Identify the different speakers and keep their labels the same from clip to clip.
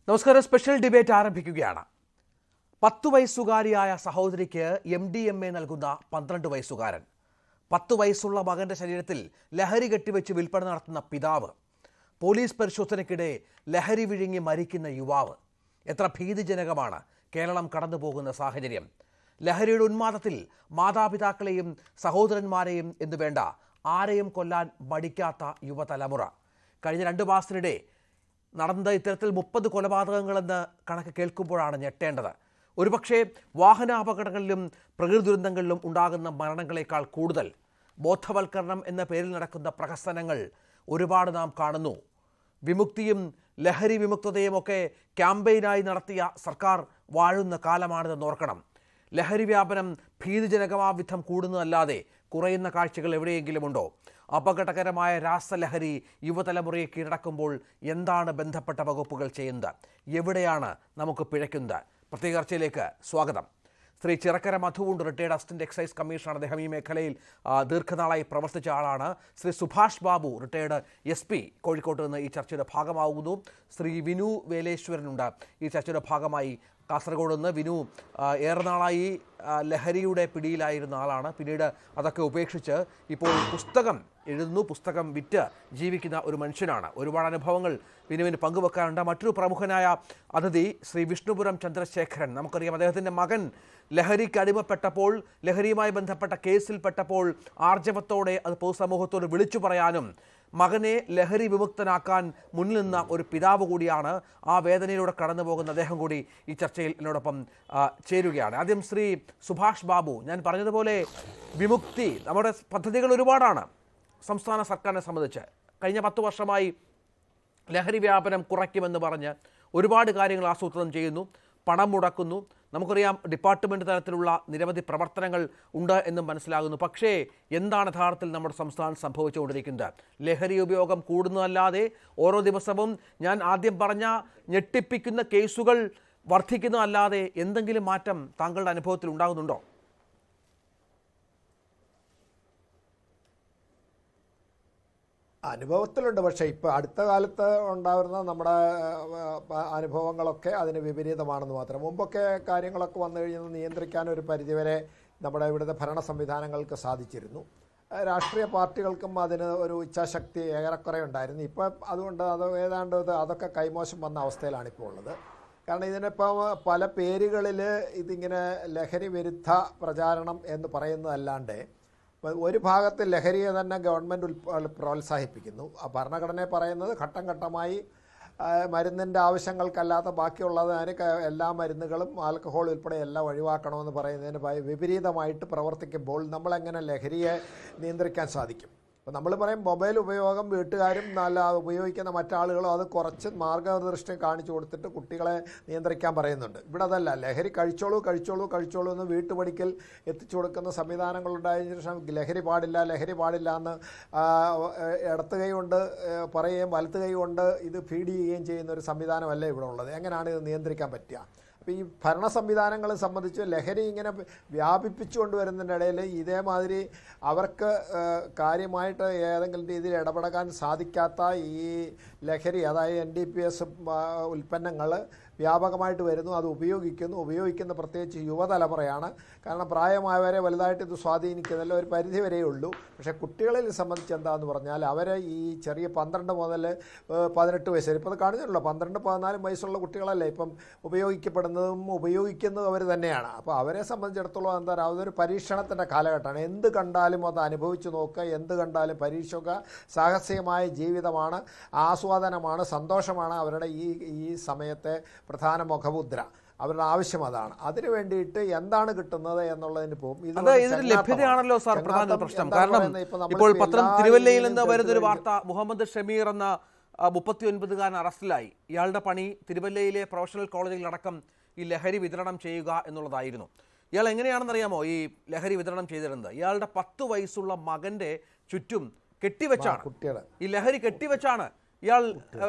Speaker 1: നമസ്കാരം. Special debate ആരംഭിക്കുകയാണ്. 10 വയസ്സുകാരിയായ സഹോദരിക്ക് MDMA നൽകുന്ന 12 വയസ്സുകാരൻ, 10 വയസ്സുള്ള മകന്റെ ശരീരത്തിൽ ലഹരി കെട്ടിവെച്ച് വിൽപ്പന നടത്തുന്ന പിതാവ്, പോലീസ് പരിശോധനയ്ക്കിടെ ലഹരി വിഴുങ്ങി മരിക്കുന്ന യുവാവ്. എത്ര ഭീതിജനകമാണ് കേരളം കടന്നുപോകുന്ന സാഹചര്യം. ലഹരിയുടെ ഉന്മാദത്തിൽ മാതാപിതാക്കളെയും സഹോദരന്മാരെയും എന്നു വേണ്ട ആരെയും കൊല്ലാൻ മടിക്കാത്ത യുവതലമുറ. കഴിഞ്ഞ 2 മാസത്തിനിടെ നടന്ന ഇത്തരത്തിൽ 30 കൊലപാതകങ്ങളെന്ന് കണക്ക് കേൾക്കുമ്പോഴാണ് ഞെട്ടേണ്ടത്. ഒരുപക്ഷെ വാഹനാപകടങ്ങളിലും പ്രകൃതി ദുരന്തങ്ങളിലും ഉണ്ടാകുന്ന മരണങ്ങളെക്കാൾ കൂടുതൽ ബോധവൽക്കരണം എന്ന പേരിൽ നടക്കുന്ന പ്രഹസനങ്ങൾ ഒരുപാട് നാം കാണുന്നു. വിമുക്തിയും ലഹരി വിമുക്തതയുമൊക്കെ ക്യാമ്പയിനായി നടത്തിയ സർക്കാർ വാഴുന്ന കാലമാണിതെന്ന് ഓർക്കണം. ലഹരി വ്യാപനം ഭീതിജനകമാവിധം കൂടുന്നതല്ലാതെ കുറയുന്ന കാഴ്ചകൾ എവിടെയെങ്കിലുമുണ്ടോ? അപകടകരമായ രാസലഹരി യുവതലമുറയെ കീഴടക്കുമ്പോൾ എന്താണ് ബന്ധപ്പെട്ട വകുപ്പുകൾ ചെയ്യുന്നത്? എവിടെയാണ് നമുക്ക് പിഴയ്ക്കുന്നത്? പ്രത്യേക ചർച്ചയിലേക്ക് സ്വാഗതം. ശ്രീ ചിറക്കര മധുവുണ്ട്, റിട്ടയർഡ് അസിസ്റ്റന്റ് എക്സൈസ് കമ്മീഷണർ. അദ്ദേഹം ഈ മേഖലയിൽ ദീർഘനാളായി പ്രവർത്തിച്ച ആളാണ്. ശ്രീ സുഭാഷ് ബാബു, റിട്ടയർഡ് SP കോഴിക്കോട്ട് നിന്ന് ഈ ചർച്ചയുടെ ഭാഗമാകുന്നു. ശ്രീ വിനു വേലേശ്വരനുണ്ട് ഈ ചർച്ചയുടെ ഭാഗമായി കാസർഗോഡ് നിന്ന്. വിനു ഏറെ നാളായി ലഹരിയുടെ പിടിയിലായിരുന്ന ആളാണ്. പിന്നീട് അതൊക്കെ ഉപേക്ഷിച്ച് ഇപ്പോൾ പുസ്തകം എഴുതുന്നു, പുസ്തകം വിറ്റ് ജീവിക്കുന്ന ഒരു മനുഷ്യനാണ്. ഒരുപാട് അനുഭവങ്ങൾ വിനുവിന് പങ്കുവെക്കാനുണ്ട്. മറ്റൊരു പ്രമുഖനായ അതിഥി ശ്രീ വിഷ്ണുപുരം ചന്ദ്രശേഖരൻ. നമുക്കറിയാം, അദ്ദേഹത്തിൻ്റെ മകൻ ലഹരിക്ക് അടിമപ്പെട്ടപ്പോൾ, ലഹരിയുമായി ബന്ധപ്പെട്ട കേസിൽപ്പെട്ടപ്പോൾ ആർജവത്തോടെ അത് പൊതുസമൂഹത്തോട് വിളിച്ചു പറയാനും മകനെ ലഹരി വിമുക്തനാക്കാൻ മുന്നിൽ നിന്ന ഒരു പിതാവ് കൂടിയാണ്. ആ വേദനയിലൂടെ കടന്നു പോകുന്ന അദ്ദേഹം കൂടി ഈ ചർച്ചയിൽ എന്നോടൊപ്പം ചേരുകയാണ്. ആദ്യം ശ്രീ സുഭാഷ് ബാബു, ഞാൻ പറഞ്ഞതുപോലെ വിമുക്തി, നമ്മുടെ പദ്ധതികൾ ഒരുപാടാണ് സംസ്ഥാന സർക്കാരിനെ സംബന്ധിച്ച്. കഴിഞ്ഞ 10 വർഷമായി ലഹരി വ്യാപനം കുറയ്ക്കുമെന്ന് പറഞ്ഞ് ഒരുപാട് കാര്യങ്ങൾ ആസൂത്രണം ചെയ്യുന്നു, പണം മുടക്കുന്നു. നമുക്കറിയാം, ഡിപ്പാർട്ട്മെൻറ്റ് തലത്തിലുള്ള നിരവധി പ്രവർത്തനങ്ങൾ ഉണ്ട് എന്നും മനസ്സിലാകുന്നു. പക്ഷേ എന്താണ് യഥാർത്ഥത്തിൽ നമ്മുടെ സംസ്ഥാനം സംഭവിച്ചുകൊണ്ടിരിക്കുന്നത്? ലഹരി ഉപയോഗം കൂടുന്നതല്ലാതെ ഓരോ ദിവസവും ഞാൻ ആദ്യം പറഞ്ഞ ഞെട്ടിപ്പിക്കുന്ന കേസുകൾ വർദ്ധിക്കുന്നതല്ലാതെ എന്തെങ്കിലും മാറ്റം താങ്കളുടെ അനുഭവത്തിൽ ഉണ്ടാകുന്നുണ്ടോ?
Speaker 2: അനുഭവത്തിലുണ്ട്. പക്ഷേ ഇപ്പോൾ അടുത്ത കാലത്ത് ഉണ്ടാകുന്ന നമ്മുടെ അനുഭവങ്ങളൊക്കെ അതിന് വിപരീതമാണെന്ന് മാത്രം. മുമ്പൊക്കെ കാര്യങ്ങളൊക്കെ വന്നു കഴിഞ്ഞാൽ നിയന്ത്രിക്കാൻ ഒരു പരിധിവരെ നമ്മുടെ ഇവിടുത്തെ ഭരണ സംവിധാനങ്ങൾക്ക് സാധിച്ചിരുന്നു. രാഷ്ട്രീയ പാർട്ടികൾക്കും അതിന് ഒരു ഇച്ഛാശക്തി ഏറെക്കുറെ ഉണ്ടായിരുന്നു. ഇപ്പം അതുകൊണ്ട് ഏതാണ്ട് അതൊക്കെ കൈമോശം വന്ന അവസ്ഥയിലാണ് ഇപ്പോൾ ഉള്ളത്. കാരണം ഇതിനിപ്പോൾ പല പേരുകളിൽ ഇതിങ്ങനെ ലഹരി വിരുദ്ധ പ്രചാരണം എന്ന് പറയുന്നതല്ലാണ്ട് ഒരു ഭാഗത്ത് ലഹരിയെ തന്നെ ഗവൺമെൻറ് പ്രോത്സാഹിപ്പിക്കുന്നു. ഭരണഘടനയെ പറയുന്നത് ഘട്ടം ഘട്ടമായി മരുന്നിൻ്റെ ആവശ്യങ്ങൾക്കല്ലാത്ത ബാക്കിയുള്ളതിന് എല്ലാ മരുന്നുകളും ആൽക്കഹോൾ ഉൾപ്പെടെ എല്ലാം ഒഴിവാക്കണമെന്ന് പറയുന്നതിന് വിപരീതമായിട്ട് പ്രവർത്തിക്കുമ്പോൾ നമ്മളെങ്ങനെ ലഹരിയെ നിയന്ത്രിക്കാൻ സാധിക്കും? അപ്പോൾ നമ്മൾ പറയും മൊബൈൽ ഉപയോഗം വീട്ടുകാരും നല്ല ഉപയോഗിക്കുന്ന മറ്റാളുകളും അത് കുറച്ച് മാർഗദർശനം കാണിച്ചു കൊടുത്തിട്ട് കുട്ടികളെ നിയന്ത്രിക്കാൻ പറയുന്നുണ്ട്. ഇവിടെ അതല്ല, ലഹരി കഴിച്ചോളൂ എന്ന് വീട്ടുപടിക്കൽ എത്തിച്ചു കൊടുക്കുന്ന സംവിധാനങ്ങളുണ്ടായതിനു ശേഷം ലഹരി പാടില്ല എന്ന് ഇടത്ത് കൈ കൊണ്ട് പറയുകയും വലത്ത് കൈ കൊണ്ട് ഇത് ഫീഡ് ചെയ്യുകയും ചെയ്യുന്ന ഒരു സംവിധാനമല്ല ഇവിടെ ഉള്ളത്. എങ്ങനെയാണ് ഇത് നിയന്ത്രിക്കാൻ പറ്റുക? അപ്പോൾ ഈ ഭരണ സംവിധാനങ്ങളെ സംബന്ധിച്ച് ലഹരി ഇങ്ങനെ വ്യാപിപ്പിച്ചു കൊണ്ടുവരുന്നതിൻ്റെ ഇടയിൽ ഇതേമാതിരി അവർക്ക് കാര്യമായിട്ട് ഏതെങ്കിലും രീതിയിൽ ഇടപെടാൻ സാധിക്കാത്ത ഈ ലഹരി, അതായത് NDPS ഉൽപ്പന്നങ്ങൾ വ്യാപകമായിട്ട് വരുന്നു, അത് ഉപയോഗിക്കുന്ന പ്രത്യേകിച്ച് യുവതലമുറയാണ്. കാരണം പ്രായമായവരെ വലുതായിട്ട് ഇത് സ്വാധീനിക്കുന്നില്ല, ഒരു പരിധി വരെയേ ഉള്ളൂ. പക്ഷേ കുട്ടികളിൽ സംബന്ധിച്ച് എന്താണെന്ന് പറഞ്ഞാൽ അവർ ഈ ചെറിയ 12 മുതൽ 18 വയസ്സ് വരെ, ഇപ്പോൾ അത് കാണിച്ചിട്ടുള്ളൂ, 12-14 വയസ്സുള്ള കുട്ടികളല്ലേ ഇപ്പം ഉപയോഗിക്കുന്നതും അവർ തന്നെയാണ്. അപ്പോൾ അവരെ സംബന്ധിച്ചിടത്തോളം എന്താ പറയുക, അതൊരു പരീക്ഷണത്തിൻ്റെ കാലഘട്ടമാണ്. എന്ത് കണ്ടാലും അത് അനുഭവിച്ച് നോക്കുക, എന്ത് കണ്ടാലും പരീക്ഷിക്കുക. സാഹസികമായ ജീവിതമാണ്, ആസ്വാദനമാണ്, സന്തോഷമാണ് അവരുടെ ഈ സമയത്തെ പ്രധാന മുഖമുദ്ര. അവരുടെ ആവശ്യം അതാണ്. അതിനു വേണ്ടിയിട്ട് എന്താണ് കിട്ടുന്നത് എന്നുള്ളതിന് പോകും.
Speaker 1: ഇതിന് ലഭ്യതയാണല്ലോ സാർ പ്രധാന പ്രശ്നം. കാരണം ഇപ്പോൾ പത്രം തിരുവല്ലയിൽ നിന്ന് വരുന്നൊരു വാർത്ത, മുഹമ്മദ് ഷമീർ എന്ന 39-കാരൻ അറസ്റ്റിലായി. ഇയാളുടെ പണി തിരുവല്ലയിലെ പ്രൊഫഷണൽ കോളേജുകളിലടക്കം ഈ ലഹരി വിതരണം ചെയ്യുക എന്നുള്ളതായിരുന്നു. ഇയാൾ എങ്ങനെയാണെന്നറിയാമോ ഈ ലഹരി വിതരണം ചെയ്തിരുന്നത്? ഇയാളുടെ 10 വയസ്സുള്ള മകൻ്റെ ചുറ്റും കെട്ടിവെച്ചാണ്, ഈ ലഹരി കെട്ടിവെച്ചാണ് ഇയാൾ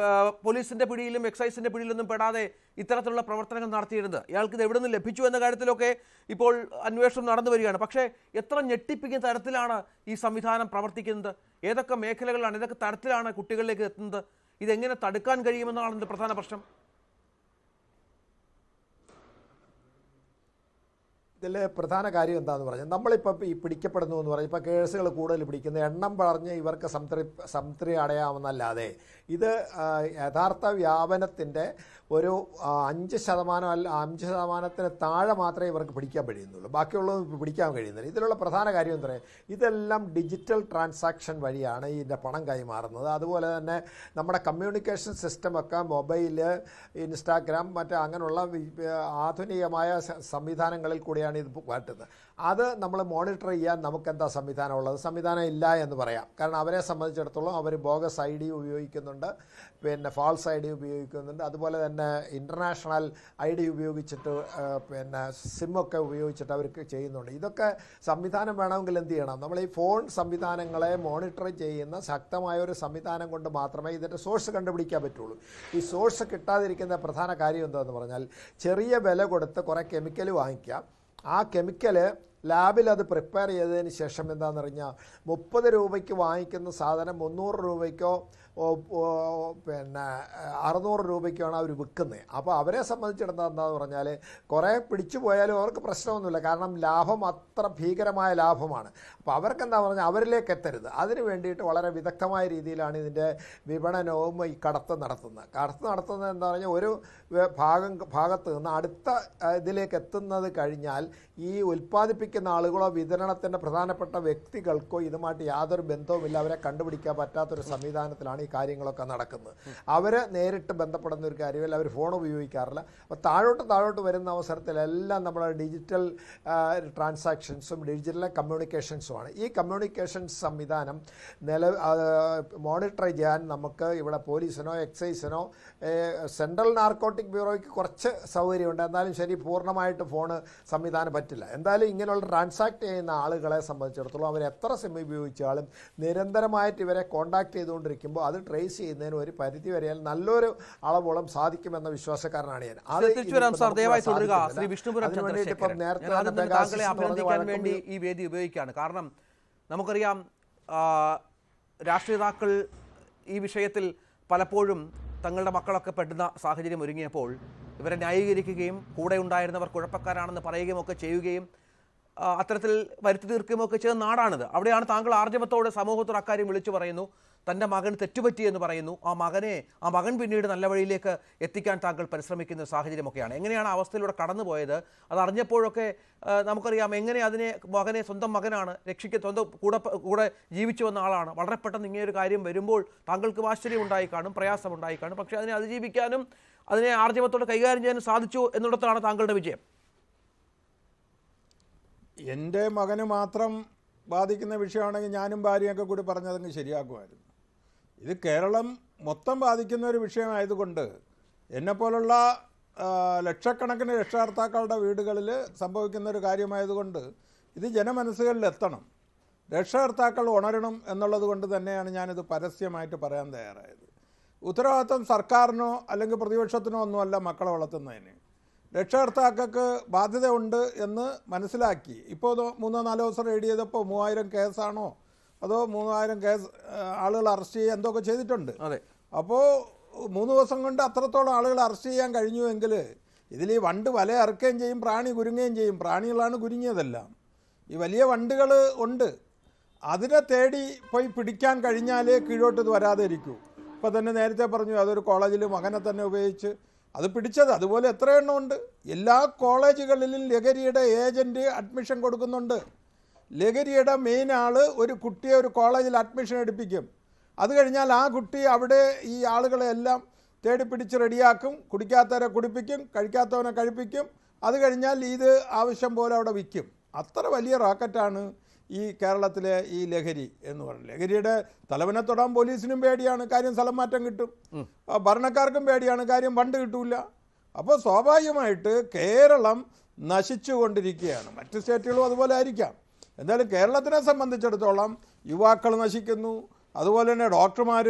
Speaker 1: പോലീസിന്റെ പിടിയിലും എക്സൈസിന്റെ പിടിയിലൊന്നും പെടാതെ ഇത്തരത്തിലുള്ള പ്രവർത്തനങ്ങൾ നടത്തിയിരുന്നത്. ഇയാൾക്ക് ഇത് എവിടെ നിന്ന് ലഭിച്ചു എന്ന കാര്യത്തിലൊക്കെ ഇപ്പോൾ അന്വേഷണം നടന്നു വരികയാണ്. പക്ഷേ എത്ര ഞെട്ടിപ്പിക്കുന്ന തരത്തിലാണ് ഈ സംവിധാനം പ്രവർത്തിക്കുന്നത്? ഏതൊക്കെ മേഖലകളിലാണ്, ഏതൊക്കെ തരത്തിലാണ് കുട്ടികളിലേക്ക് എത്തുന്നത്? ഇതെങ്ങനെ തടുക്കാൻ കഴിയുമെന്നാണ് ഇതിൻ്റെ പ്രധാന പ്രശ്നം.
Speaker 2: ഇതിൽ പ്രധാന കാര്യം എന്താണെന്ന് പറഞ്ഞാൽ നമ്മളിപ്പോൾ ഈ പിടിക്കപ്പെടുന്നു എന്ന് പറഞ്ഞാൽ ഇപ്പോൾ കേസുകൾ കൂടുതൽ പിടിക്കുന്ന എണ്ണം പറഞ്ഞ് ഇവർക്ക് സംതൃപ്തി അടയാമെന്നല്ലാതെ ഇത് യഥാർത്ഥ വ്യാപനത്തിൻ്റെ ഒരു 5% അല്ല 5% താഴെ മാത്രമേ ഇവർക്ക് പിടിക്കാൻ കഴിയുന്നുള്ളൂ. ബാക്കിയുള്ളത് പിടിക്കാൻ കഴിയുന്നില്ല. ഇതിലുള്ള പ്രധാന കാര്യം എന്താ പറയുക, ഇതെല്ലാം ഡിജിറ്റൽ ട്രാൻസാക്ഷൻ വഴിയാണ് ഇതിൻ്റെ പണം കൈമാറുന്നത്. അതുപോലെ തന്നെ നമ്മുടെ കമ്മ്യൂണിക്കേഷൻ സിസ്റ്റമൊക്കെ മൊബൈല്, ഇൻസ്റ്റാഗ്രാം, മറ്റ് അങ്ങനെയുള്ള ആധുനികമായ സംവിധാനങ്ങളിൽ കൂടിയാണ് ഇത് മാറ്റുന്നത്. അത് നമ്മൾ മോണിറ്റർ ചെയ്യാൻ നമുക്കെന്താ സംവിധാനം ഉള്ളത്? സംവിധാനം ഇല്ല എന്ന് പറയാം. കാരണം അവരെ സംബന്ധിച്ചിടത്തോളം അവർ ബോഗസ് ID ഉപയോഗിക്കുന്നുണ്ട്, പിന്നെ ഫാൾസ് ID ഉപയോഗിക്കുന്നുണ്ട്, അതുപോലെ തന്നെ ഇൻ്റർനാഷണൽ ID ഉപയോഗിച്ചിട്ട് പിന്നെ സിമ്മൊക്കെ ഉപയോഗിച്ചിട്ട് അവർക്ക് ചെയ്യുന്നുണ്ട്. ഇതൊക്കെ സംവിധാനം വേണമെങ്കിൽ എന്ത് ചെയ്യണം? നമ്മൾ ഈ ഫോൺ സംവിധാനങ്ങളെ മോണിറ്റർ ചെയ്യുന്ന ശക്തമായ ഒരു സംവിധാനം കൊണ്ട് മാത്രമേ ഇതിൻ്റെ സോഴ്സ് കണ്ടുപിടിക്കാൻ പറ്റുള്ളൂ. ഈ സോഴ്സ് കിട്ടാതിരിക്കുന്ന പ്രധാന കാര്യം എന്താണെന്ന് പറഞ്ഞാൽ ചെറിയ വില കൊടുത്ത് കുറേ കെമിക്കൽ വാങ്ങിക്കാം. ആ കെമിക്കൽ ലാബിൽ അത് പ്രിപ്പയർ ചെയ്തതിന് ശേഷം എന്താണെന്ന് പറഞ്ഞാൽ 30 രൂപയ്ക്ക് വാങ്ങിക്കുന്ന സാധനം 300 രൂപയ്ക്കോ പിന്നെ 600 രൂപയ്ക്കാണ് അവർ വിൽക്കുന്നത്. അപ്പോൾ അവരെ സംബന്ധിച്ചിടത്തോളം എന്താണെന്ന് പറഞ്ഞാൽ കുറേ പിടിച്ചു പോയാലും അവർക്ക് പ്രശ്നമൊന്നുമില്ല. കാരണം ലാഭം അത്ര ഭീകരമായ ലാഭമാണ്. അപ്പോൾ അവർക്ക് എന്താ പറഞ്ഞാൽ അവരിലേക്ക് എത്തരുത്. അതിന് വേണ്ടിയിട്ട് വളരെ വിദഗ്ധമായ രീതിയിലാണ് ഇതിൻ്റെ വിപണനവും ഈ കടത്ത് നടത്തുന്നത് എന്താ പറഞ്ഞാൽ ഒരു ഭാഗത്ത് നിന്ന് അടുത്ത ഇതിലേക്ക് എത്തുന്നത് കഴിഞ്ഞാൽ ഈ ഉൽപ്പാദിപ്പിക്കുന്ന ആളുകളോ വിതരണത്തിൻ്റെ പ്രധാനപ്പെട്ട വ്യക്തികൾക്കോ ഇതുമായിട്ട് യാതൊരു ബന്ധവുമില്ല. അവരെ കണ്ടുപിടിക്കാൻ പറ്റാത്തൊരു സംവിധാനത്തിലാണ് ഈ കാര്യങ്ങളൊക്കെ നടക്കുന്നത്. അവർ നേരിട്ട് ബന്ധപ്പെടുന്ന ഒരു കാര്യമല്ല, അവർ ഫോൺ ഉപയോഗിക്കാറില്ല. അപ്പോൾ താഴോട്ട് വരുന്ന അവസരത്തിലെല്ലാം നമ്മുടെ ഡിജിറ്റൽ ട്രാൻസാക്ഷൻസും ഡിജിറ്റൽ കമ്മ്യൂണിക്കേഷൻസുമാണ്. ഈ കമ്മ്യൂണിക്കേഷൻസ് സംവിധാനം മോണിറ്റർ ചെയ്യാൻ നമുക്ക് ഇവിടെ പോലീസിനോ എക്സൈസിനോ സെൻട്രൽ നാർക്കോട്ടിക് ബ്യൂറോയ്ക്ക് കുറച്ച് സൗകര്യമുണ്ട്. എന്നാലും ശരി, പൂർണ്ണമായിട്ട് ഫോണ് സംവിധാനം പറ്റില്ല. എന്തായാലും ഇങ്ങനെയുള്ള ട്രാൻസാക്ട് ചെയ്യുന്ന ആളുകളെ സംബന്ധിച്ചിടത്തോളം അവർ എത്ര സിം ഉപയോഗിച്ചാലും നിരന്തരമായിട്ട് ഇവരെ കോൺടാക്ട് ചെയ്തുകൊണ്ടിരിക്കുമ്പോൾ അത് ട്രേസ് ചെയ്യുന്നതിന് ഒരു പരിധി വരെ നല്ലൊരു അളവോളം സാധിക്കുമെന്ന വിശ്വാസക്കാരനാണ് ഞാൻ.
Speaker 1: വേണ്ടി ഈ വേദി ഉപയോഗിക്കുകയാണ്. കാരണം നമുക്കറിയാം രാഷ്ട്രീയതാക്കൾ ഈ വിഷയത്തിൽ പലപ്പോഴും തങ്ങളുടെ മക്കളൊക്കെ പെടുന്ന സാഹചര്യം ഒരുങ്ങിയപ്പോൾ ഇവരെ ന്യായീകരിക്കുകയും കൂടെ ഉണ്ടായിരുന്നവർ കുഴപ്പക്കാരാണെന്ന് പറയുകയും ഒക്കെ ചെയ്യുകയും അത്തരത്തിൽ വരുത്തി തീർക്കുകയും ഒക്കെ ചെയ്ത നാടാണിത്. അവിടെയാണ് താങ്കൾ ആർജവത്തോടെ സമൂഹത്തോട് അക്കാര്യം വിളിച്ചു പറയുന്നു. തൻ്റെ മകൻ തെറ്റുപറ്റിയെന്ന് പറയുന്നു. ആ മകൻ പിന്നീട് നല്ല വഴിയിലേക്ക് എത്തിക്കാൻ താങ്കൾ പരിശ്രമിക്കുന്ന സാഹചര്യമൊക്കെയാണ്. എങ്ങനെയാണ് അവസ്ഥയിലൂടെ കടന്നുപോയത്? അത് അറിഞ്ഞപ്പോഴൊക്കെ നമുക്കറിയാം എങ്ങനെ മകനെ സ്വന്തം മകനാണ് സ്വന്തം കൂടെ ജീവിച്ചു വന്ന ആളാണ്. വളരെ പെട്ടെന്ന് ഇങ്ങനെയൊരു കാര്യം വരുമ്പോൾ താങ്കൾക്ക് ആശ്ചര്യം ഉണ്ടായി കാണും, പ്രയാസമുണ്ടായി കാണും. പക്ഷേ അതിനെ അതിജീവിക്കാനും അതിനെ ആർജവത്തോടെ കൈകാര്യം ചെയ്യാനും സാധിച്ചു എന്നിടത്താണ് താങ്കളുടെ വിജയം.
Speaker 3: എൻ്റെ മകന് മാത്രം ബാധിക്കുന്ന വിഷയമാണെങ്കിൽ ഞാനും ഭാര്യയൊക്കെ കൂടി പറഞ്ഞതെങ്കിൽ ശരിയാക്കുമായിരുന്നു. ഇത് കേരളം മൊത്തം ബാധിക്കുന്ന ഒരു വിഷയമായതുകൊണ്ട് എന്നെപ്പോലുള്ള ലക്ഷക്കണക്കിന് രക്ഷകർത്താക്കളുടെ വീടുകളിൽ സംഭവിക്കുന്ന ഒരു കാര്യമായതുകൊണ്ട് ഇത് ജനമനസ്സുകളിൽ എത്തണം, രക്ഷകർത്താക്കൾ ഉണരണം എന്നുള്ളത് കൊണ്ട് തന്നെയാണ് ഞാനിത് പരസ്യമായിട്ട് പറയാൻ തയ്യാറായത്. ഉത്തരവാദിത്വം സർക്കാരിനോ അല്ലെങ്കിൽ പ്രതിപക്ഷത്തിനോ ഒന്നുമല്ല മക്കളെ വളർത്തുന്നതിന്. രക്ഷകർത്താക്കൾക്ക് ബാധ്യതയുണ്ട് എന്ന് മനസ്സിലാക്കി ഇപ്പോൾ 3-4 ദിവസം റെയ്ഡ് ചെയ്തപ്പോൾ 3000 കേസാണോ അതോ 3000 കേസ് ആളുകൾ അറസ്റ്റ് ചെയ്യുക എന്തൊക്കെ ചെയ്തിട്ടുണ്ട്. അപ്പോൾ 3 ദിവസം കൊണ്ട് അത്രത്തോളം ആളുകൾ അറസ്റ്റ് ചെയ്യാൻ കഴിഞ്ഞുവെങ്കിൽ ഇതിൽ ഈ വണ്ട് വല ഇറക്കുകയും ചെയ്യും, പ്രാണി കുരുങ്ങുകയും ചെയ്യും. പ്രാണികളാണ് കുരുങ്ങിയതെല്ലാം. ഈ വലിയ വണ്ടുകൾ ഉണ്ട്, അതിനെ തേടി പോയി പിടിക്കാൻ കഴിഞ്ഞാലേ കീഴോട്ട് ഇത് വരാതെ ഇരിക്കൂ. ഇപ്പോൾ തന്നെ നേരത്തെ പറഞ്ഞു അതൊരു കോളേജിൽ മകനെ തന്നെ ഉപയോഗിച്ച് അത് പിടിച്ചത്. അതുപോലെ എത്ര എണ്ണം ഉണ്ട്. എല്ലാ കോളേജുകളിലും ലഹരിയുടെ ഏജൻറ്റ് അഡ്മിഷൻ കൊടുക്കുന്നുണ്ട്. ലഹരിയുടെ മെയിൻ ആൾ ഒരു കുട്ടിയെ ഒരു കോളേജിൽ അഡ്മിഷൻ എടുപ്പിക്കും. അത് കഴിഞ്ഞാൽ ആ കുട്ടി അവിടെ ഈ ആളുകളെ എല്ലാം തേടി പിടിച്ച് റെഡിയാക്കും. കുടിക്കാത്തവരെ കുടിപ്പിക്കും, കഴിക്കാത്തവനെ കഴിപ്പിക്കും. അത് കഴിഞ്ഞാൽ ഇത് ആവശ്യം പോലെ അവിടെ വിൽക്കും. അത്ര വലിയ റാക്കറ്റാണ് ഈ കേരളത്തിലെ ഈ ലഹരി എന്ന് പറയുന്നത്. ലഹരിയുടെ തലവനെ തൊടാൻ പോലീസിനും പേടിയാണ്, കാര്യം സ്ഥലം മാറ്റം കിട്ടും. ഭരണക്കാർക്കും പേടിയാണ്, കാര്യം ഫണ്ട് കിട്ടൂല. അപ്പോൾ സ്വാഭാവികമായിട്ട് കേരളം നശിച്ചുകൊണ്ടിരിക്കുകയാണ്. മറ്റ് സ്റ്റേറ്റുകളും അതുപോലെ ആയിരിക്കാം. എന്തായാലും കേരളത്തിനെ സംബന്ധിച്ചിടത്തോളം യുവാക്കൾ നശിക്കുന്നു, അതുപോലെ തന്നെ ഡോക്ടർമാർ,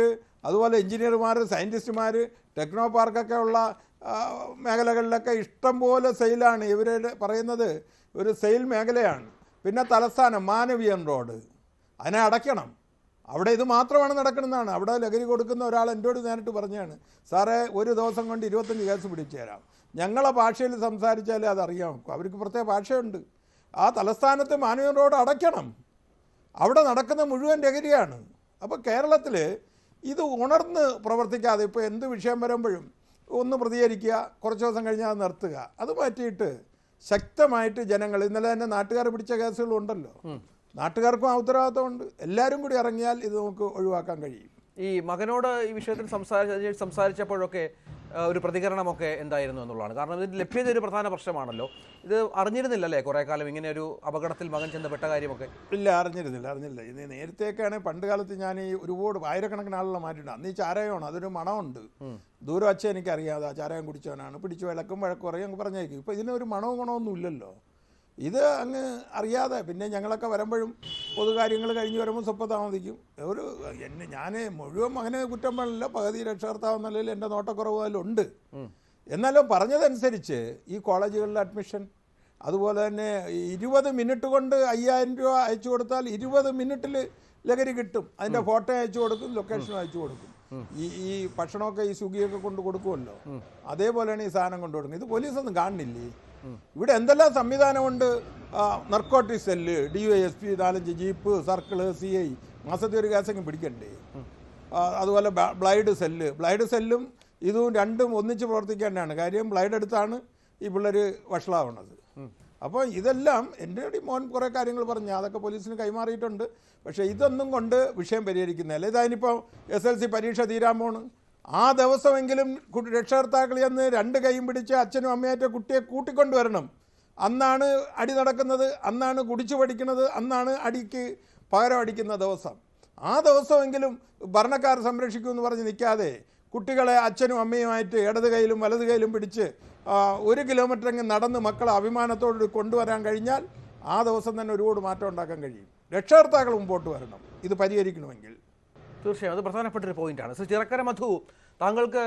Speaker 3: അതുപോലെ എഞ്ചിനീയർമാർ, സയൻറ്റിസ്റ്റുമാർ, ടെക്നോ പാർക്കൊക്കെ ഉള്ള മേഖലകളിലൊക്കെ ഇഷ്ടം പോലെ സെയിലാണ്. ഇവർ പറയുന്നത് ഒരു സെയിൽ മേഖലയാണ്. പിന്നെ തലസ്ഥാനം മാനവീയൻ റോഡ്, അതിനെ അടയ്ക്കണം. അവിടെ ഇത് മാത്രമാണ് നടക്കണമെന്നാണ്. അവിടെ ലഹരി കൊടുക്കുന്ന ഒരാൾ എന്നോട് നേരിട്ട് പറഞ്ഞാണ്, സാറേ ഒരു ദിവസം കൊണ്ട് 25 കേസ് പിടിച്ചു തരാം. ഞങ്ങളെ ഭാഷയിൽ സംസാരിച്ചാലേ അതറിയാം. അവർക്ക് പ്രത്യേക ഭാഷയുണ്ട്. ആ തലസ്ഥാനത്ത് മാനുവൽ റോഡ് അടയ്ക്കണം. അവിടെ നടക്കുന്ന മുഴുവൻ ലഹരിയാണ്. അപ്പോൾ കേരളത്തിൽ ഇത് ഉണർന്ന് പ്രവർത്തിക്കാതെ ഇപ്പോൾ എന്ത് വിഷയം വരുമ്പോഴും ഒന്ന് പ്രതികരിക്കുക, കുറച്ച് ദിവസം കഴിഞ്ഞാൽ അത് നിർത്തുക, അത് മാറ്റിയിട്ട് ശക്തമായിട്ട് ജനങ്ങൾ, ഇന്നലെ തന്നെ നാട്ടുകാർ പിടിച്ച കേസുകളുണ്ടല്ലോ, നാട്ടുകാർക്കും ആ ഉത്തരവാദിത്തമുണ്ട്. എല്ലാവരും കൂടി ഇറങ്ങിയാൽ ഇത് നമുക്ക് ഒഴിവാക്കാൻ കഴിയും.
Speaker 1: ഈ മകനോട് ഈ വിഷയത്തിൽ സംസാരിച്ചപ്പോഴൊക്കെ ഒരു പ്രതികരണമൊക്കെ എന്തായിരുന്നു എന്നുള്ളതാണ്. കാരണം ഇതിന് ലഭ്യത ഒരു പ്രധാന പ്രശ്നമാണല്ലോ. ഇത് അറിഞ്ഞിരുന്നില്ലല്ലേ കുറേ കാലം ഇങ്ങനെ ഒരു അപകടത്തിൽ മകൻ ചെന്നപ്പെട്ട കാര്യമൊക്കെ?
Speaker 3: ഇല്ല, അറിഞ്ഞില്ല. ഇത് നേരത്തെയൊക്കെയാണ്, പണ്ട് കാലത്ത് ഞാൻ ഈ ഒരുപാട് ആയിരക്കണക്കിന് ആളുകളെ മാറ്റിയിട്ടുണ്ട്. അന്ന് ഈ ചാരായമാണ്, അതൊരു മണമുണ്ട്. ദൂരം വച്ച എനിക്കറിയാതെ ചാരായം കുടിച്ചവനാണ്, പിടിച്ചു വിലക്കും വഴക്കുറയും അങ്ങ് പറഞ്ഞേക്കും. ഇപ്പോൾ ഇതിനൊരു മണമൊന്നും ഇല്ലല്ലോ. ഇത് അങ്ങ് അറിയാതെ പിന്നെ ഞങ്ങളൊക്കെ വരുമ്പോഴും പൊതുകാര്യങ്ങൾ കഴിഞ്ഞ് വരുമ്പോൾ സ്വപ്പം താമസിക്കും. ഞാൻ മുഴുവൻ മകനെ കുറ്റം പാടില്ല, പകുതി രക്ഷകർത്താവ് നിലയിൽ എൻ്റെ നോട്ടക്കുറവ് അതിലുണ്ട്. എന്നാലും പറഞ്ഞതനുസരിച്ച് ഈ കോളേജുകളിലെ അഡ്മിഷൻ, അതുപോലെ തന്നെ 20 മിനിറ്റ് കൊണ്ട് 5000 രൂപ അയച്ചു കൊടുത്താൽ 20 മിനിറ്റിൽ ലഹരി കിട്ടും. അതിൻ്റെ ഫോട്ടോ അയച്ചു കൊടുക്കും, ലൊക്കേഷൻ അയച്ചു കൊടുക്കും. ഈ ഭക്ഷണമൊക്കെ ഈ സ്വിഗ്ഗിയൊക്കെ കൊണ്ട് കൊടുക്കുമല്ലോ, അതേപോലെയാണ് ഈ സാധനം കൊണ്ടു കൊടുക്കുന്നത്. ഇത് പോലീസൊന്നും കാണുന്നില്ലേ? ഇവിടെ എന്തെല്ലാം സംവിധാനമുണ്ട്. Narcotic cell, DYSP, 4-5 jeep, circle, CI, മാസത്തിൽ ഒരു കേസെങ്കിലും പിടിക്കണ്ടേ? അതുപോലെ ബ്ലൈഡ് സെല്ലും ഇതും രണ്ടും ഒന്നിച്ച് പ്രവർത്തിക്കേണ്ടതാണ്. കാര്യം ബ്ലൈഡ് എടുത്താണ് ഈ പിള്ളേർ വഷളാവുന്നത്. അപ്പോൾ ഇതെല്ലാം എൻ്റെ മോൻ കുറേ കാര്യങ്ങൾ പറഞ്ഞു, അതൊക്കെ പോലീസിന് കൈമാറിയിട്ടുണ്ട്. പക്ഷേ ഇതൊന്നും കൊണ്ട് വിഷയം പരിഹരിക്കുന്നില്ല. ഇതാനിപ്പോൾ SLC പരീക്ഷ തീരാൻ പോണ്. ആ ദിവസമെങ്കിലും രക്ഷകർത്താക്കൾ ചെന്ന് 2 കൈയും പിടിച്ച് അച്ഛനും അമ്മയായിട്ട് കുട്ടിയെ കൂട്ടിക്കൊണ്ടുവരണം. അന്നാണ് അടി നടക്കുന്നത്, അന്നാണ് കുടിച്ചു പഠിക്കുന്നത്, അന്നാണ് അടിക്ക് പകരം അടിക്കുന്ന ദിവസം. ആ ദിവസമെങ്കിലും ഭരണക്കാർ സംരക്ഷിക്കുമെന്ന് പറഞ്ഞ് നിൽക്കാതെ കുട്ടികളെ അച്ഛനും അമ്മയുമായിട്ട് ഇടത് കൈയിലും വലത് കൈയിലും പിടിച്ച് 1 കിലോമീറ്ററെങ്കിലും നടന്ന് മക്കളെ അഭിമാനത്തോട് കൊണ്ടുവരാൻ കഴിഞ്ഞാൽ ആ ദിവസം തന്നെ ഒരുപാട് മാറ്റം ഉണ്ടാക്കാൻ കഴിയും. രക്ഷകർത്താക്കൾ മുമ്പോട്ട് വരണം ഇത് പരിഹരിക്കണമെങ്കിൽ.
Speaker 1: തീർച്ചയായും അത് പ്രധാനപ്പെട്ടൊരു പോയിന്റാണ്. ശ്രീ ചിറക്കര മധു, താങ്കൾക്ക്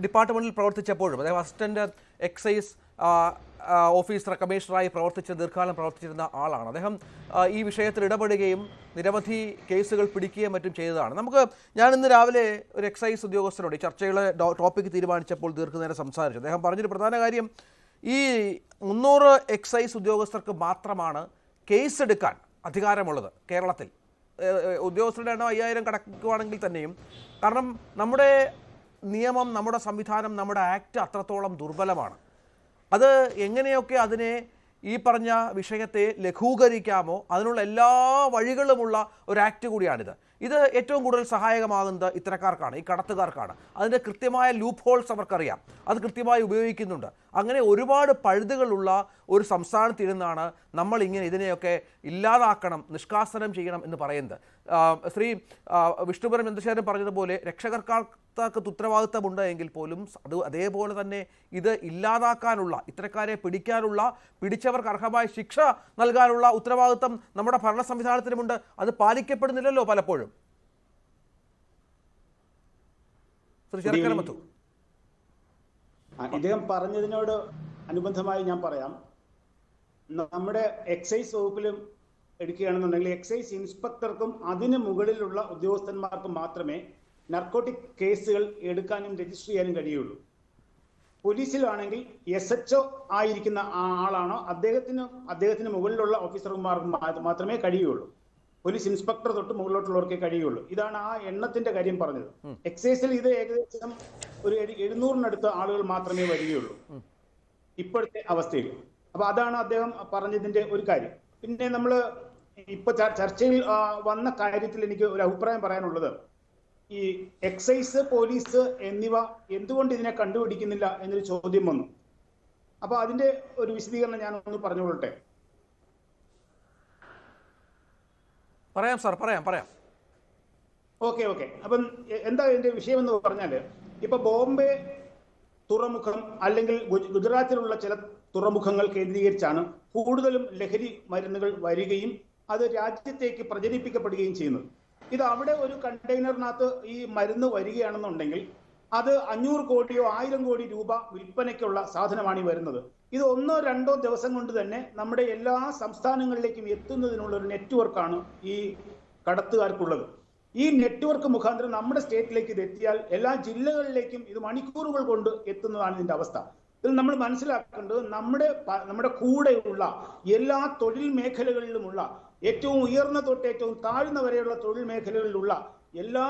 Speaker 1: ഡിപ്പാർട്ട്മെൻറ്റിൽ പ്രവർത്തിച്ചപ്പോഴും അദ്ദേഹം അസിസ്റ്റൻ്റ് എക്സൈസ് ഓഫീസർ കമ്മീഷണറായി ദീർഘകാലം പ്രവർത്തിച്ചിരുന്ന ആളാണ്. അദ്ദേഹം ഈ വിഷയത്തിൽ ഇടപെടുകയും നിരവധി കേസുകൾ പിടിക്കുകയും മറ്റും ചെയ്തതാണ്. ഞാൻ ഇന്ന് രാവിലെ ഒരു എക്സൈസ് ഉദ്യോഗസ്ഥരോട് ഈ ചർച്ചയുടെ ടോപ്പിക്ക് തീരുമാനിച്ചപ്പോൾ ദീർഘനേരം സംസാരിച്ചു. അദ്ദേഹം പറഞ്ഞൊരു പ്രധാന കാര്യം, ഈ 300 എക്സൈസ് ഉദ്യോഗസ്ഥർക്ക് മാത്രമാണ് കേസെടുക്കാൻ അധികാരമുള്ളത് കേരളത്തിൽ. ഉദ്യോഗസ്ഥരുടെ എണ്ണം 5000 കടക്കുകയാണെങ്കിൽ തന്നെയും. കാരണം നമ്മുടെ നിയമം, നമ്മുടെ സംവിധാനം, നമ്മുടെ ആക്ട് അത്രത്തോളം ദുർബലമാണ്. അത് എങ്ങനെയൊക്കെ അതിനെ ഈ പറഞ്ഞ വിഷയത്തെ ലഘൂകരിക്കാമോ അതിനുള്ള എല്ലാ വഴികളുമുള്ള ഒരു ആക്ട് കൂടിയാണിത്. ഇത് ഏറ്റവും കൂടുതൽ സഹായകമാകുന്നത് ഇത്തരക്കാർക്കാണ്, ഈ കടത്തുകാർക്കാണ്. അതിൻ്റെ കൃത്യമായ ലൂപ്പ് ഹോൾസ് അവർക്കറിയാം, അത് കൃത്യമായി ഉപയോഗിക്കുന്നുണ്ട്. അങ്ങനെ ഒരുപാട് പഴുതുകളുള്ള ഒരു സംസ്ഥാനത്തിരുന്നാണ് നമ്മൾ ഇങ്ങനെ ഇതിനെയൊക്കെ ഇല്ലാതാക്കണം, നിഷ്കാസനം ചെയ്യണം എന്ന് പറയുന്നത്. ശ്രീ വിഷ്ണുപുരം ചന്ദ്രശേഖരൻ പറഞ്ഞതുപോലെ രക്ഷകർത്താർക്ക് ഉത്തരവാദിത്തമുണ്ട് എങ്കിൽ പോലും അതേപോലെ തന്നെ ഇത് ഇല്ലാതാക്കാനുള്ള, ഇത്തരക്കാരെ പിടിച്ചവർക്ക് അർഹമായ ശിക്ഷ നൽകാനുള്ള ഉത്തരവാദിത്തം നമ്മുടെ ഭരണ സംവിധാനത്തിനുമുണ്ട്. അത് പാലിക്കപ്പെടുന്നില്ലല്ലോ പലപ്പോഴും.
Speaker 4: ഇദ്ദേഹം പറഞ്ഞതിനോട് അനുബന്ധമായി ഞാൻ പറയാം. നമ്മുടെ എക്സൈസ് വകുപ്പിലും എടുക്കുകയാണെന്നുണ്ടെങ്കിൽ എക്സൈസ് ഇൻസ്പെക്ടർക്കും അതിന് മുകളിലുള്ള ഉദ്യോഗസ്ഥന്മാർക്കും മാത്രമേ നർക്കോട്ടിക് കേസുകൾ എടുക്കാനും രജിസ്റ്റർ ചെയ്യാനും കഴിയുള്ളൂ. പോലീസിലാണെങ്കിൽ SHO ആയിരിക്കുന്ന ആളാണോ അദ്ദേഹത്തിന് മുകളിലുള്ള ഓഫീസർമാർക്ക് മാത്രമേ കഴിയുള്ളൂ. പോലീസ് ഇൻസ്പെക്ടർ തൊട്ട് മുകളിലോട്ടുള്ളവർക്കേ കഴിയുള്ളൂ. ഇതാണ് ആ എണ്ണത്തിന്റെ കാര്യം പറഞ്ഞത്. എക്സൈസിൽ ഇത് ഏകദേശം ഒരു 700-നടുത്ത് ആളുകൾ മാത്രമേ വരികയുള്ളൂ ഇപ്പോഴത്തെ അവസ്ഥയിൽ. അപ്പൊ അതാണ് അദ്ദേഹം പറഞ്ഞതിന്റെ ഒരു കാര്യം. പിന്നെ നമ്മൾ ഇപ്പൊ ചർച്ചയിൽ വന്ന കാര്യത്തിൽ എനിക്ക് ഒരു അഭിപ്രായം പറയാനുള്ളത്, ഈ എക്സൈസ്, പോലീസ് എന്നിവ എന്തുകൊണ്ട് ഇതിനെ കണ്ടുപിടിക്കുന്നില്ല എന്നൊരു ചോദ്യം വന്നു. അപ്പൊ അതിന്റെ ഒരു വിശദീകരണം ഞാൻ ഒന്ന് പറഞ്ഞുകൊള്ളട്ടെ.
Speaker 1: പറയാം സാർ, പറയാം.
Speaker 4: ഓക്കെ. അപ്പം എന്താ ഇതിന്റെ വിഷയം എന്ന് പറഞ്ഞാല്, ഇപ്പൊ ബോംബെ തുറമുഖം അല്ലെങ്കിൽ ഗുജറാത്തിലുള്ള ചില തുറമുഖങ്ങൾ കേന്ദ്രീകരിച്ചാണ് കൂടുതലും ലഹരി മരുന്നുകൾ വരികയും അത് രാജ്യത്തേക്ക് പ്രചരിപ്പിക്കപ്പെടുകയും ചെയ്യുന്നത്. ഇത് അവിടെ ഒരു കണ്ടെയ്നറിനകത്ത് ഈ മരുന്ന് വരികയാണെന്നുണ്ടെങ്കിൽ അത് 500 കോടിയോ 1000 കോടി രൂപ വിൽപ്പനയ്ക്കുള്ള സാധനമാണ് ഈ വരുന്നത്. ഇത് 1-2 ദിവസം കൊണ്ട് തന്നെ നമ്മുടെ എല്ലാ സംസ്ഥാനങ്ങളിലേക്കും എത്തുന്നതിനുള്ള ഒരു നെറ്റ്വർക്കാണ് ഈ കടത്തുകാർക്കുള്ളത്. ഈ നെറ്റ്വർക്ക് മുഖാന്തരം നമ്മുടെ സ്റ്റേറ്റിലേക്ക് ഇത് എത്തിയാൽ എല്ലാ ജില്ലകളിലേക്കും ഇത് മണിക്കൂറുകൾ കൊണ്ട് എത്തുന്നതാണ് ഇതിന്റെ അവസ്ഥ. ഇതിൽ നമ്മൾ മനസ്സിലാക്കേണ്ടത് നമ്മുടെ കൂടെയുള്ള എല്ലാ തൊഴിൽ മേഖലകളിലുമുള്ള ഏറ്റവും ഉയർന്ന തൊട്ട് ഏറ്റവും താഴ്ന്ന വരെയുള്ള തൊഴിൽ മേഖലകളിലുള്ള എല്ലാ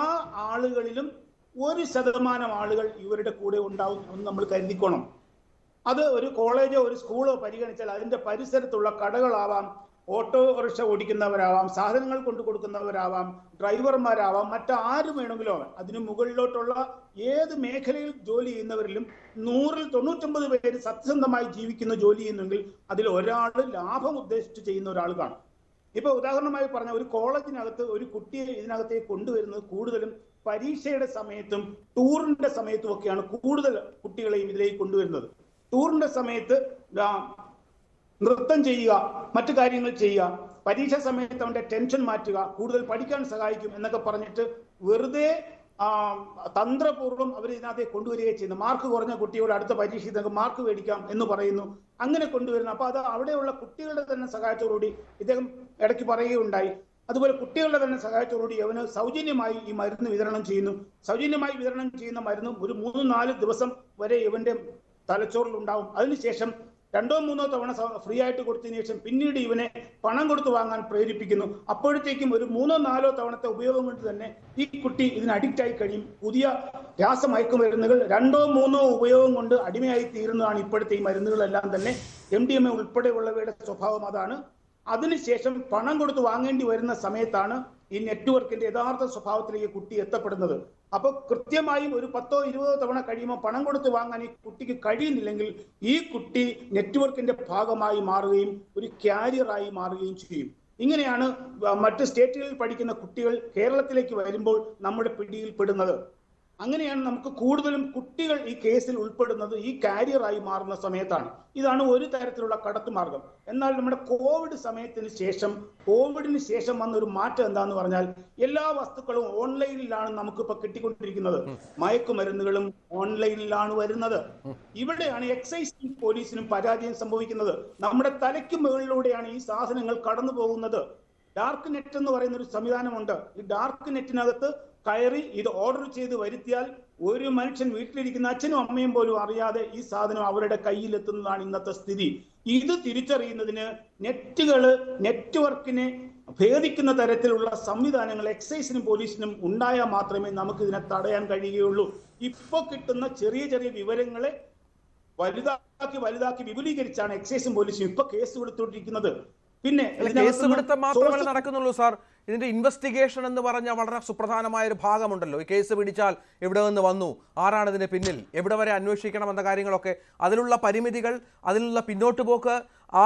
Speaker 4: ആളുകളിലും 1% ആളുകൾ ഇവരുടെ കൂടെ ഉണ്ടാവും എന്ന് നമ്മൾ കരുതിക്കോണം. അത് ഒരു കോളേജോ ഒരു സ്കൂളോ പരിഗണിച്ചാൽ അതിന്റെ പരിസരത്തുള്ള കടകളാവാം, ഓട്ടോറിക്ഷ ഓടിക്കുന്നവരാവാം, സാധനങ്ങൾ കൊണ്ടു കൊടുക്കുന്നവരാവാം, ഡ്രൈവർമാരാവാം, മറ്റാരും വേണമെങ്കിലും ആവാം. അതിന് മുകളിലോട്ടുള്ള ഏത് മേഖലയിൽ ജോലി ചെയ്യുന്നവരിലും 100-ൽ 99 പേര് സത്യസന്ധമായി ജീവിക്കുന്ന ജോലി ചെയ്യുന്നെങ്കിൽ അതിൽ ഒരാൾ ലാഭം ഉദ്ദേശിച്ച് ചെയ്യുന്ന ഒരാൾ കാണും. ഇപ്പൊ ഉദാഹരണമായി പറഞ്ഞ ഒരു കോളേജിനകത്ത് ഒരു കുട്ടിയെ ഇതിനകത്തേക്ക് കൊണ്ടുവരുന്നത് കൂടുതലും പരീക്ഷയുടെ സമയത്തും ടൂറിന്റെ സമയത്തും ഒക്കെയാണ് കൂടുതൽ കുട്ടികളെയും ഇതിലേക്ക് കൊണ്ടുവരുന്നത്. ടൂറിന്റെ സമയത്ത് നൃത്തം ചെയ്യുക, മറ്റു കാര്യങ്ങൾ ചെയ്യുക, പരീക്ഷാ സമയത്ത് അവന്റെ ടെൻഷൻ മാറ്റുക, കൂടുതൽ പഠിക്കാൻ സഹായിക്കും എന്നൊക്കെ പറഞ്ഞിട്ട് വെറുതെ തന്ത്രപൂർവ്വം അവർ ഇതിനകത്തേക്ക് കൊണ്ടുവരികയും ചെയ്യുന്നു. മാർക്ക് കുറഞ്ഞ കുട്ടിയോട് അടുത്ത പരീക്ഷയിൽ നിങ്ങൾക്ക് മാർക്ക് മേടിക്കാം എന്ന് പറയുന്നു, അങ്ങനെ കൊണ്ടുവരുന്നു. അപ്പൊ അത് അവിടെയുള്ള കുട്ടികളുടെ തന്നെ സഹായത്തോടുകൂടി ഇദ്ദേഹം ഇടയ്ക്ക് പറയുകയുണ്ടായി. അതുപോലെ കുട്ടികളുടെ തന്നെ സഹായത്തോടുകൂടി അവന് സൗജന്യമായി ഈ മരുന്ന് വിതരണം ചെയ്യുന്നു. സൗജന്യമായി വിതരണം ചെയ്യുന്ന മരുന്ന് ഒരു 3-4 ദിവസം വരെ ഇവന്റെ തലച്ചോറിൽ ഉണ്ടാവും. അതിനുശേഷം 2-3 തവണ ഫ്രീ ആയിട്ട് കൊടുത്തതിനു ശേഷം പിന്നീട് ഇവനെ പണം കൊടുത്ത് വാങ്ങാൻ പ്രേരിപ്പിക്കുന്നു. അപ്പോഴത്തേക്കും ഒരു 3-4 തവണത്തെ ഉപയോഗം കൊണ്ട് തന്നെ ഈ കുട്ടി ഇതിന് അഡിക്റ്റ് ആയി കഴിയും. പുതിയ രാസമയക്കുമരുന്നുകൾ 2-3 ഉപയോഗം കൊണ്ട് അടിമയായി തീരുന്നതാണ് ഇപ്പോഴത്തെ ഈ മരുന്നുകളെല്ലാം തന്നെ. MDMA ഉൾപ്പെടെയുള്ളവയുടെ സ്വഭാവം അതാണ്. അതിനുശേഷം പണം കൊടുത്ത് വാങ്ങേണ്ടി വരുന്ന സമയത്താണ് ഈ നെറ്റ്വർക്കിന്റെ യഥാർത്ഥ സ്വഭാവത്തിലേക്ക് കുട്ടി എത്തപ്പെടുന്നത്. അപ്പൊ കൃത്യമായും ഒരു 10-20 തവണ കഴിയുമ്പോൾ പണം കൊടുത്ത് വാങ്ങാൻ ഈ കുട്ടിക്ക് കഴിയുന്നില്ലെങ്കിൽ ഈ കുട്ടി നെറ്റ്വർക്കിന്റെ ഭാഗമായി മാറുകയും ഒരു ക്യാരിയറായി മാറുകയും ചെയ്യും. ഇങ്ങനെയാണ് മറ്റ് സ്റ്റേറ്റുകളിൽ പഠിക്കുന്ന കുട്ടികൾ കേരളത്തിലേക്ക് വരുമ്പോൾ നമ്മുടെ പിടിയിൽപ്പെടുന്നത്. അങ്ങനെയാണ് നമുക്ക് കൂടുതലും കുട്ടികൾ ഈ കേസിൽ ഉൾപ്പെടുന്നത് ഈ കാരിയറായി മാറുന്ന സമയത്താണ്. ഇതാണ് ഒരു തരത്തിലുള്ള കടത്തുമാർഗം. എന്നാൽ നമ്മുടെ കോവിഡിന് ശേഷം വന്ന ഒരു മാറ്റം എന്താന്ന് പറഞ്ഞാൽ എല്ലാ വസ്തുക്കളും ഓൺലൈനിലാണ് നമുക്കിപ്പോ കിട്ടിക്കൊണ്ടിരിക്കുന്നത്. മയക്കുമരുന്നുകളും ഓൺലൈനിലാണ് വരുന്നത്. ഇവിടെയാണ് എക്സൈസിനും പോലീസിനും പരാജയം സംഭവിക്കുന്നത്. നമ്മുടെ തലയ്ക്ക് മുകളിലൂടെയാണ് ഈ സാധനങ്ങൾ കടന്നു പോകുന്നത്. ഡാർക്ക് നെറ്റ് എന്ന് പറയുന്ന ഒരു സംവിധാനമുണ്ട്. ഈ ഡാർക്ക് നെറ്റിനകത്ത് കയറി ഇത് ഓർഡർ ചെയ്ത് വരുത്തിയാൽ ഒരു മനുഷ്യൻ വീട്ടിലിരിക്കുന്ന അച്ഛനും അമ്മയും പോലും അറിയാതെ ഈ സാധനം അവരുടെ കയ്യിലെത്തുന്നതാണ് ഇന്നത്തെ സ്ഥിതി. ഇത് തിരിച്ചറിയുന്നതിന് നെറ്റ്വർക്കിനെ ഭേദിക്കുന്ന തരത്തിലുള്ള സംവിധാനങ്ങൾ എക്സൈസിനും പോലീസിനും ഉണ്ടായാൽ മാത്രമേ നമുക്ക് ഇതിനെ തടയാൻ കഴിയുകയുള്ളൂ. ഇപ്പൊ കിട്ടുന്ന ചെറിയ ചെറിയ വിവരങ്ങളെ വലുതാക്കി വിപുലീകരിച്ചാണ് എക്സൈസും പോലീസും ഇപ്പൊ കേസ് കൊടുത്തുകൊണ്ടിരിക്കുന്നത്. പിന്നെ
Speaker 1: കേസ് പിടുത്തം മാത്രമല്ല നടക്കുന്നുള്ളൂ സാർ, ഇതിന്റെ ഇൻവെസ്റ്റിഗേഷൻ എന്ന് പറഞ്ഞ വളരെ സുപ്രധാനമായ ഒരു ഭാഗമുണ്ടല്ലോ. ഈ കേസ് പിടിച്ചാൽ എവിടെ നിന്ന് വന്നു, ആരാണ് ഇതിന് പിന്നിൽ, എവിടെ വരെ അന്വേഷിക്കണം എന്ന കാര്യങ്ങളൊക്കെ, അതിലുള്ള പരിമിതികൾ, അതിലുള്ള പിന്നോട്ട് പോക്ക്, ആ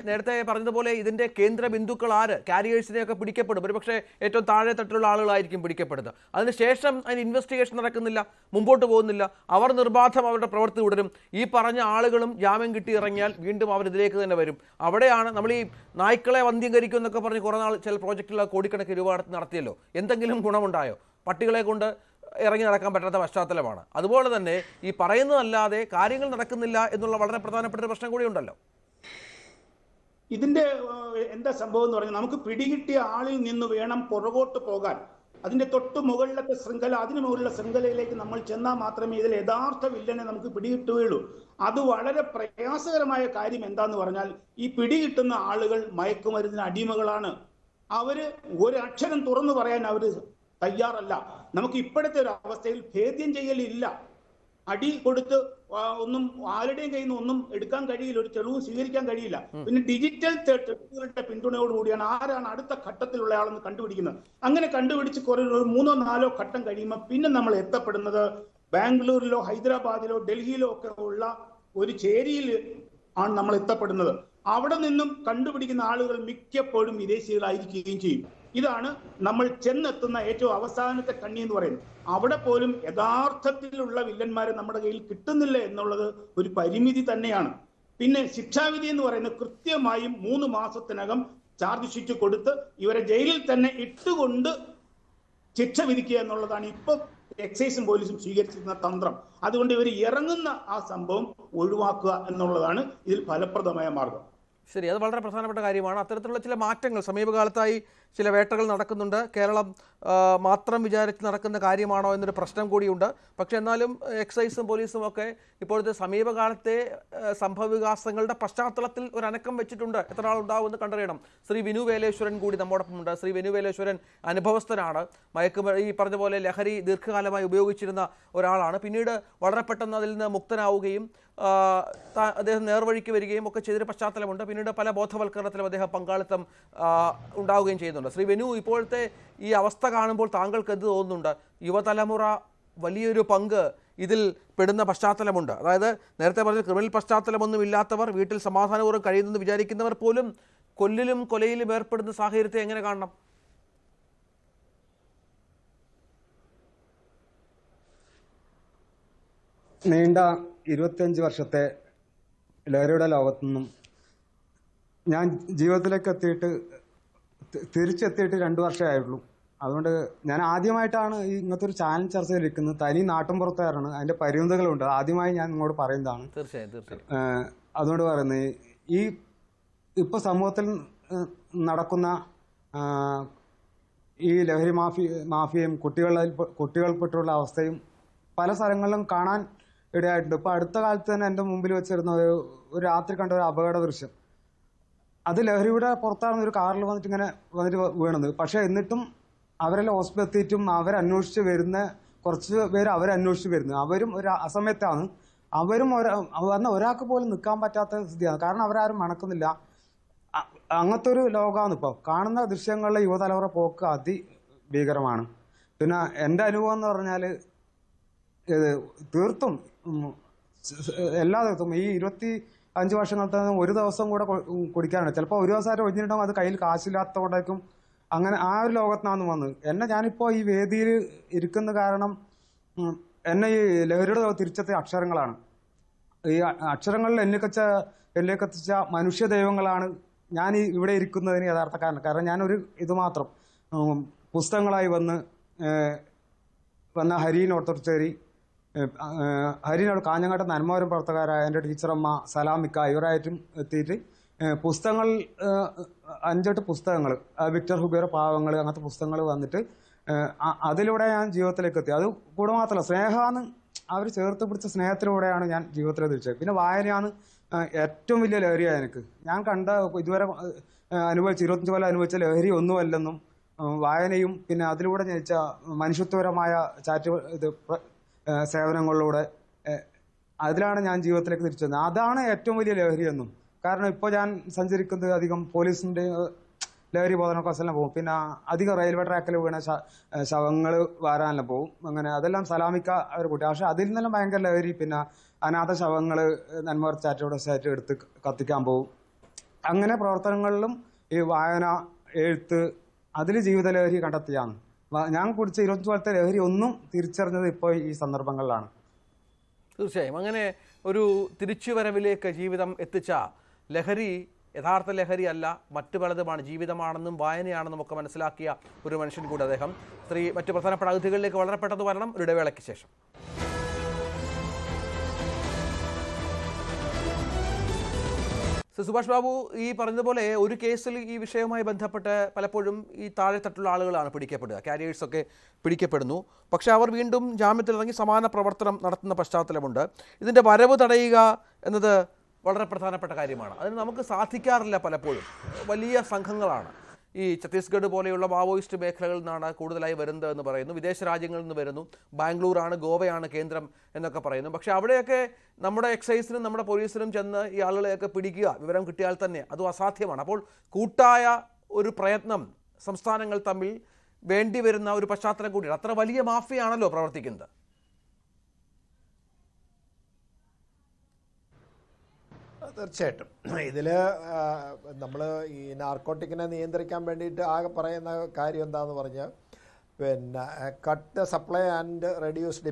Speaker 1: നേരത്തെ പറഞ്ഞതുപോലെ ഇതിന്റെ കേന്ദ്ര ബിന്ദുക്കൾ ആര്, കാരിയേഴ്സിനെയൊക്കെ പിടിക്കപ്പെടും. ഒരുപക്ഷെ ഏറ്റവും താഴെ തട്ടിലുള്ള ആളുകളായിരിക്കും പിടിക്കപ്പെടുന്നത്. അതിനുശേഷം അതിന് ഇൻവെസ്റ്റിഗേഷൻ നടക്കുന്നില്ല, മുമ്പോട്ട് പോകുന്നില്ല. അവർ നിർബാധം അവരുടെ പ്രവൃത്തി തുടരും. ഈ പറഞ്ഞ ആളുകളും ജാമ്യം കിട്ടി ഇറങ്ങിയാൽ വീണ്ടും അവർ ഇതിലേക്ക് തന്നെ വരും. അവിടെയാണ് നമ്മൾ ഈ നായ്ക്കളെ വന്ധ്യംകരിക്കും എന്നൊക്കെ പറഞ്ഞ് കുറേ നാൾ ചില പ്രോജക്റ്റുകൾ കോടിക്കണക്കിന് രൂപ നടത്തിയല്ലോ. എന്തെങ്കിലും ഗുണമുണ്ടായോ? പട്ടികളെ കൊണ്ട് ഇറങ്ങി നടക്കാൻ പറ്റാത്ത പശ്ചാത്തലമാണ്. അതുപോലെ തന്നെ ഈ പറയുന്നതല്ലാതെ കാര്യങ്ങൾ നടക്കുന്നില്ല എന്നുള്ള വളരെ പ്രധാനപ്പെട്ട ഒരു പ്രശ്നം കൂടി ഉണ്ടല്ലോ.
Speaker 4: ഇതിന്റെ എന്താ സംഭവം എന്ന് പറഞ്ഞാൽ നമുക്ക് പിടികിട്ടിയ ആളിൽ നിന്ന് വേണം പുറകോട്ട് പോകാൻ. അതിന്റെ തൊട്ട് മുകളിലത്തെ ശൃംഖല, അതിന് മുകളിലുള്ള ശൃംഖലയിലേക്ക് നമ്മൾ ചെന്നാൽ മാത്രമേ ഇതിൽ യഥാർത്ഥ വില്ലനെ നമുക്ക് പിടികിട്ടുകയുള്ളൂ. അത് വളരെ പ്രയാസകരമായ കാര്യം എന്താന്ന് പറഞ്ഞാൽ ഈ പിടികിട്ടുന്ന ആളുകൾ മയക്കുമരുന്നിന് അടിമകളാണ്. അവര് ഒരക്ഷരം തുറന്നു പറയാൻ അവര് തയ്യാറല്ല. നമുക്ക് ഇപ്പോഴത്തെ ഒരു അവസ്ഥയിൽ ഭേദ്യം ചെയ്യലില്ല. അടി കൊടുത്ത് ഒന്നും ആരുടെയും കയ്യിൽ നിന്ന് ഒന്നും എടുക്കാൻ കഴിയില്ല, ഒരു തെളിവും സ്വീകരിക്കാൻ കഴിയില്ല. പിന്നെ ഡിജിറ്റൽ തെളിവുകളുടെ പിന്തുണയോടുകൂടിയാണ് ആരാണ് അടുത്ത ഘട്ടത്തിലുള്ള ആളെന്ന് കണ്ടുപിടിക്കുന്നത്. അങ്ങനെ കണ്ടുപിടിച്ച് കുറെ 3-4 ഘട്ടം കഴിയുമ്പോൾ പിന്നെ നമ്മൾ എത്തപ്പെടുന്നത് ബാംഗ്ലൂരിലോ ഹൈദരാബാദിലോ ഡൽഹിയിലോ ഒക്കെ ഉള്ള ഒരു ചേരിയിൽ ആണ് നമ്മൾ എത്തപ്പെടുന്നത്. അവിടെ നിന്നും കണ്ടുപിടിക്കുന്ന ആളുകൾ മിക്കപ്പോഴും വിദേശികളായിരിക്കുകയും ചെയ്യും. ഇതാണ് നമ്മൾ ചെന്നെത്തുന്ന ഏറ്റവും അവസാനത്തെ കണ്ണി എന്ന് പറയുന്നത്. അവിടെ പോലും യഥാർത്ഥത്തിലുള്ള വില്ലന്മാരെ നമ്മുടെ കയ്യിൽ കിട്ടുന്നില്ല എന്നുള്ളത് ഒരു പരിമിതി തന്നെയാണ്. പിന്നെ ശിക്ഷാവിധി എന്ന് പറയുന്നത് കൃത്യമായും 3 മാസത്തിനകം ചാർജ് ഷീറ്റ് കൊടുത്ത് ഇവരെ ജയിലിൽ തന്നെ ഇട്ടുകൊണ്ട് ശിക്ഷ വിധിക്കുക എന്നുള്ളതാണ് ഇപ്പൊ എക്സൈസും പോലീസും സ്വീകരിച്ചിരുന്ന തന്ത്രം. അതുകൊണ്ട് ഇവർ ഇറങ്ങുന്ന ആ സംഭവം ഒഴിവാക്കുക എന്നുള്ളതാണ് ഇതിൽ ഫലപ്രദമായ മാർഗം.
Speaker 1: ശരി, അത് വളരെ പ്രധാനപ്പെട്ട കാര്യമാണ്. അത്തരത്തിലുള്ള ചില മാറ്റങ്ങൾ സമീപകാലത്തായി ചില വേട്ടകൾ നടക്കുന്നുണ്ട്. കേരളം മാത്രം വിചാരിച്ച് നടക്കുന്ന കാര്യമാണോ എന്നൊരു പ്രശ്നം കൂടിയുണ്ട്. പക്ഷെ എന്നാലും എക്സൈസും പോലീസും ഒക്കെ ഇപ്പോഴത്തെ സമീപകാലത്തെ സംഭവവികാസങ്ങളുടെ പശ്ചാത്തലത്തിൽ ഒരു അനക്കം വെച്ചിട്ടുണ്ട്. എത്ര ആളുണ്ടാവുമെന്ന് കണ്ടറിയണം. ശ്രീ വിനു വേലേശ്വരൻ കൂടി നമ്മോടൊപ്പമുണ്ട്. ശ്രീ വിനു വേലേശ്വരൻ അനുഭവസ്ഥനാണ്. ഈ പറഞ്ഞ പോലെ ലഹരി ദീർഘകാലമായി ഉപയോഗിച്ചിരുന്ന ഒരാളാണ്. പിന്നീട് വളരെ പെട്ടെന്ന് അതിൽ നിന്ന് മുക്തനാവുകയും അദ്ദേഹം നേർവഴിക്ക് വരികയും ഒക്കെ ചെയ്തൊരു പശ്ചാത്തലമുണ്ട്. പിന്നീട് പല ബോധവൽക്കരണത്തിലും അദ്ദേഹം പങ്കാളിത്തം ഉണ്ടാവുകയും ചെയ്യുന്നുണ്ട്. ശ്രീ വെനു, ഇപ്പോഴത്തെ ഈ അവസ്ഥ കാണുമ്പോൾ താങ്കൾക്ക് എന്ത് തോന്നുന്നുണ്ട്? യുവതലമുറ വലിയൊരു പങ്ക് ഇതിൽ പെടുന്ന പശ്ചാത്തലമുണ്ട്. അതായത് നേരത്തെ പറഞ്ഞ ക്രിമിനൽ പശ്ചാത്തലമൊന്നും ഇല്ലാത്തവർ, വീട്ടിൽ സമാധാനപൂർവ്വം കഴിയുന്നെന്ന് വിചാരിക്കുന്നവർ പോലും കൊല്ലിലും കൊലയിലും ഏർപ്പെടുന്ന സാഹചര്യത്തെ എങ്ങനെ കാണണം?
Speaker 5: നീണ്ട 25 വർഷത്തെ ലഹരിയുടെ ലോകത്തുനിന്നും ഞാൻ ജീവിതത്തിലേക്ക് തിരിച്ചെത്തിയിട്ട് 2 വർഷമായുള്ളൂ. അതുകൊണ്ട് ഞാൻ ആദ്യമായിട്ടാണ് ഇങ്ങനത്തെ ഒരു ചാനൽ ചർച്ചയിലിരിക്കുന്നത്. തനി നാട്ടുംപുറത്തുകാരാണ്, അതിൻ്റെ പരിമിതികളുണ്ട്. ആദ്യമായി ഞാൻ ഇങ്ങോട്ട് പറയുന്നതാണ്. അതുകൊണ്ട് പറയുന്നത് ഈ ഇപ്പോൾ സമൂഹത്തിൽ നടക്കുന്ന ഈ ലഹരി മാഫിയയും കുട്ടികൾപ്പെട്ടുള്ള അവസ്ഥയും പല സ്ഥലങ്ങളിലും കാണാൻ ഇടയായിട്ടുണ്ട്. ഇപ്പോൾ അടുത്ത കാലത്ത് തന്നെ എൻ്റെ മുമ്പിൽ വെച്ചിരുന്ന ഒരു രാത്രി കണ്ട ഒരു അപകട ദൃശ്യം, അത് ലഹരിയുടെ പുറത്താണ് ഒരു കാറിൽ വന്നിട്ട് വീണത്. പക്ഷേ എന്നിട്ടും അവരെല്ലാം ഹോസ്പിറ്റലിൽ എത്തിയിട്ടും അവരന്വേഷിച്ച് വരുന്ന കുറച്ച് പേര് അവരന്വേഷിച്ച് വരുന്നത് അവരും ഒരു അസമയത്താണ്. അവരും പറഞ്ഞ ഒരാൾക്ക് പോലും നിൽക്കാൻ പറ്റാത്ത സ്ഥിതിയാണ്. കാരണം അവരാരും മണക്കുന്നില്ല. അങ്ങനത്തെ ഒരു ലോകമാണ് ഇപ്പോൾ കാണുന്ന ദൃശ്യങ്ങളിലെ യുവതലമുറ പോക്ക് അതിഭീകരമാണ്. പിന്നെ എൻ്റെ അനുഭവം എന്ന് പറഞ്ഞാൽ തീർത്തും എല്ലാ ദിവസവും ഈ 25 വർഷങ്ങൾക്ക് ഒരു ദിവസം കൂടെ കുടിക്കാനുണ്ട്. ചിലപ്പോൾ ഒരു ദിവസം ഒഴിഞ്ഞിട്ടുണ്ടാകും, അത് കയ്യിൽ കാശില്ലാത്തതുകൊണ്ടേക്കും. അങ്ങനെ ആ ഒരു ലോകത്തിനാണ് വന്നത്. ഞാനിപ്പോൾ ഈ വേദിയിൽ ഇരിക്കുന്ന കാരണം എന്നെ ഈ ലഹരിയുടെ തിരിച്ചെത്തിയ അക്ഷരങ്ങളാണ്. ഈ അക്ഷരങ്ങളിൽ എന്നെക്കത്തിച്ച മനുഷ്യ ദൈവങ്ങളാണ് ഞാൻ ഇവിടെ ഇരിക്കുന്നതിന് യഥാർത്ഥ കാരണം. കാരണം ഞാനൊരു ഇത് മാത്രം പുസ്തകങ്ങളായി വന്ന ഹരീൻ ഓർത്തോച്ചേരി, ഹരീനോട് കാഞ്ഞങ്ങാട്ട് നന്മവരം പ്രവർത്തകരായ എൻ്റെ ടീച്ചറമ്മ സലാമിക്ക ഇവരായിട്ടും എത്തിയിട്ട് പുസ്തകങ്ങൾ 5-8 പുസ്തകങ്ങൾ, വിക്ടർ ഹുഗോയുടെ പാവങ്ങൾ, അങ്ങനത്തെ പുസ്തകങ്ങൾ വന്നിട്ട് അതിലൂടെ ഞാൻ ജീവിതത്തിലേക്ക് എത്തി. അത് കൂടെ മാത്രമല്ല, സ്നേഹമാണ് അവർ ചേർത്ത് പിടിച്ച സ്നേഹത്തിലൂടെയാണ് ഞാൻ ജീവിതത്തിലേക്ക് തിരിച്ചത്. പിന്നെ വായനയാണ് ഏറ്റവും വലിയ ലഹരിയായ എനിക്ക്. ഞാൻ കണ്ട ഇതുവരെ 25 കൊല്ലം അനുഭവിച്ച ലഹരി ഒന്നുമല്ലെന്നും വായനയും പിന്നെ അതിലൂടെ ജനിച്ച മനുഷ്യത്വപരമായ സേവനങ്ങളിലൂടെ അതിലാണ് ഞാൻ ജീവിതത്തിലേക്ക് തിരിച്ചു വന്നത്. അതാണ് ഏറ്റവും വലിയ ലഹരിയെന്നും. കാരണം ഇപ്പോൾ ഞാൻ സഞ്ചരിക്കുന്നത് അധികം പോലീസിൻ്റെ ലഹരി ബോധന ക്ലാസ്സിലെല്ലാം പോകും. പിന്നെ അധികം റെയിൽവേ ട്രാക്കിൽ വീണ ശവങ്ങൾ വാരാനെല്ലാം പോകും. അങ്ങനെ അതെല്ലാം സലാമിക്ക അവർ കൂട്ടി. പക്ഷെ അതിൽ നിന്നെല്ലാം ഭയങ്കര ലഹരി. പിന്നെ അനാഥ ശവങ്ങൾ നന്മവർ ചാറ്റോടെ എടുത്ത് കത്തിക്കാൻ പോകും. അങ്ങനെ പ്രവർത്തനങ്ങളിലും ഈ വായന, എഴുത്ത്, അതിൽ ജീവിത ലഹരി കണ്ടെത്തിയാണ്. ഞാൻ കുടിച്ച 25 കൊല്ലത്തെ ലഹരി ഒന്നും തിരിച്ചറിഞ്ഞത് ഇപ്പോൾ ഈ സന്ദർഭങ്ങളിലാണ്.
Speaker 1: തീർച്ചയായും അങ്ങനെ ഒരു തിരിച്ചുവരവിലേക്ക് ജീവിതം എത്തിച്ച ലഹരി യഥാർത്ഥ ലഹരി അല്ല, മറ്റു പലതുമാണ്, ജീവിതമാണെന്നും വായനയാണെന്നും ഒക്കെ മനസ്സിലാക്കിയ ഒരു മനുഷ്യൻ കൂടി അദ്ദേഹം. മറ്റു പ്രധാനപ്പെട്ട അതിഥികളിലേക്ക് വളരെ പെട്ടെന്ന് വരണം ഒരു ഇടവേളയ്ക്ക് ശേഷം. സുഭാഷ് ബാബു, ഈ പറഞ്ഞതുപോലെ ഒരു കേസിൽ ഈ വിഷയവുമായി ബന്ധപ്പെട്ട് പലപ്പോഴും ഈ താഴെത്തട്ടുള്ള ആളുകളാണ് പിടിക്കപ്പെടുക, കാരിയേഴ്സൊക്കെ പിടിക്കപ്പെടുന്നു. പക്ഷെ അവർ വീണ്ടും ജാമ്യത്തിലിറങ്ങി സമാന പ്രവർത്തനം നടത്തുന്ന പശ്ചാത്തലമുണ്ട്. ഇതിൻ്റെ വരവ് തടയുക എന്നത് വളരെ പ്രധാനപ്പെട്ട കാര്യമാണ്. അതിന് നമുക്ക് സാധിക്കാറില്ല. പലപ്പോഴും വലിയ സംഘങ്ങളാണ് ഈ ഛത്തീസ്ഗഡ് പോലെയുള്ള മാവോയിസ്റ്റ് മേഖലകളിൽ നിന്നാണ് കൂടുതലായി വരുന്നത് എന്ന് പറയുന്നു. വിദേശ രാജ്യങ്ങളിൽ നിന്ന് വരുന്നു. ബാംഗ്ലൂരാണ്, ഗോവയാണ് കേന്ദ്രം എന്നൊക്കെ പറയുന്നു. പക്ഷേ അവിടെയൊക്കെ നമ്മുടെ എക്സൈസിനും നമ്മുടെ പോലീസിനും ചെന്ന് ഈ ആളുകളെയൊക്കെ പിടിക്കുക, വിവരം കിട്ടിയാൽ തന്നെ അതും അസാധ്യമാണ്. അപ്പോൾ കൂട്ടായ ഒരു പ്രയത്നം സംസ്ഥാനങ്ങൾ തമ്മിൽ വേണ്ടി വരുന്ന ഒരു പശ്ചാത്തലം കൂടിയാണ്. അത്ര വലിയ മാഫിയാണല്ലോ പ്രവർത്തിക്കുന്നത്.
Speaker 2: തീർച്ചയായിട്ടും ഇതിൽ നമ്മൾ ഈ നാർക്കോട്ടിക്കിനെ നിയന്ത്രിക്കാൻ വേണ്ടിയിട്ട് ആകെ പറയുന്ന കാര്യം എന്താണെന്ന് പറഞ്ഞാൽ പിന്നെ കട്ട് സപ്ലൈ ആൻഡ് റെഡ്യൂസ്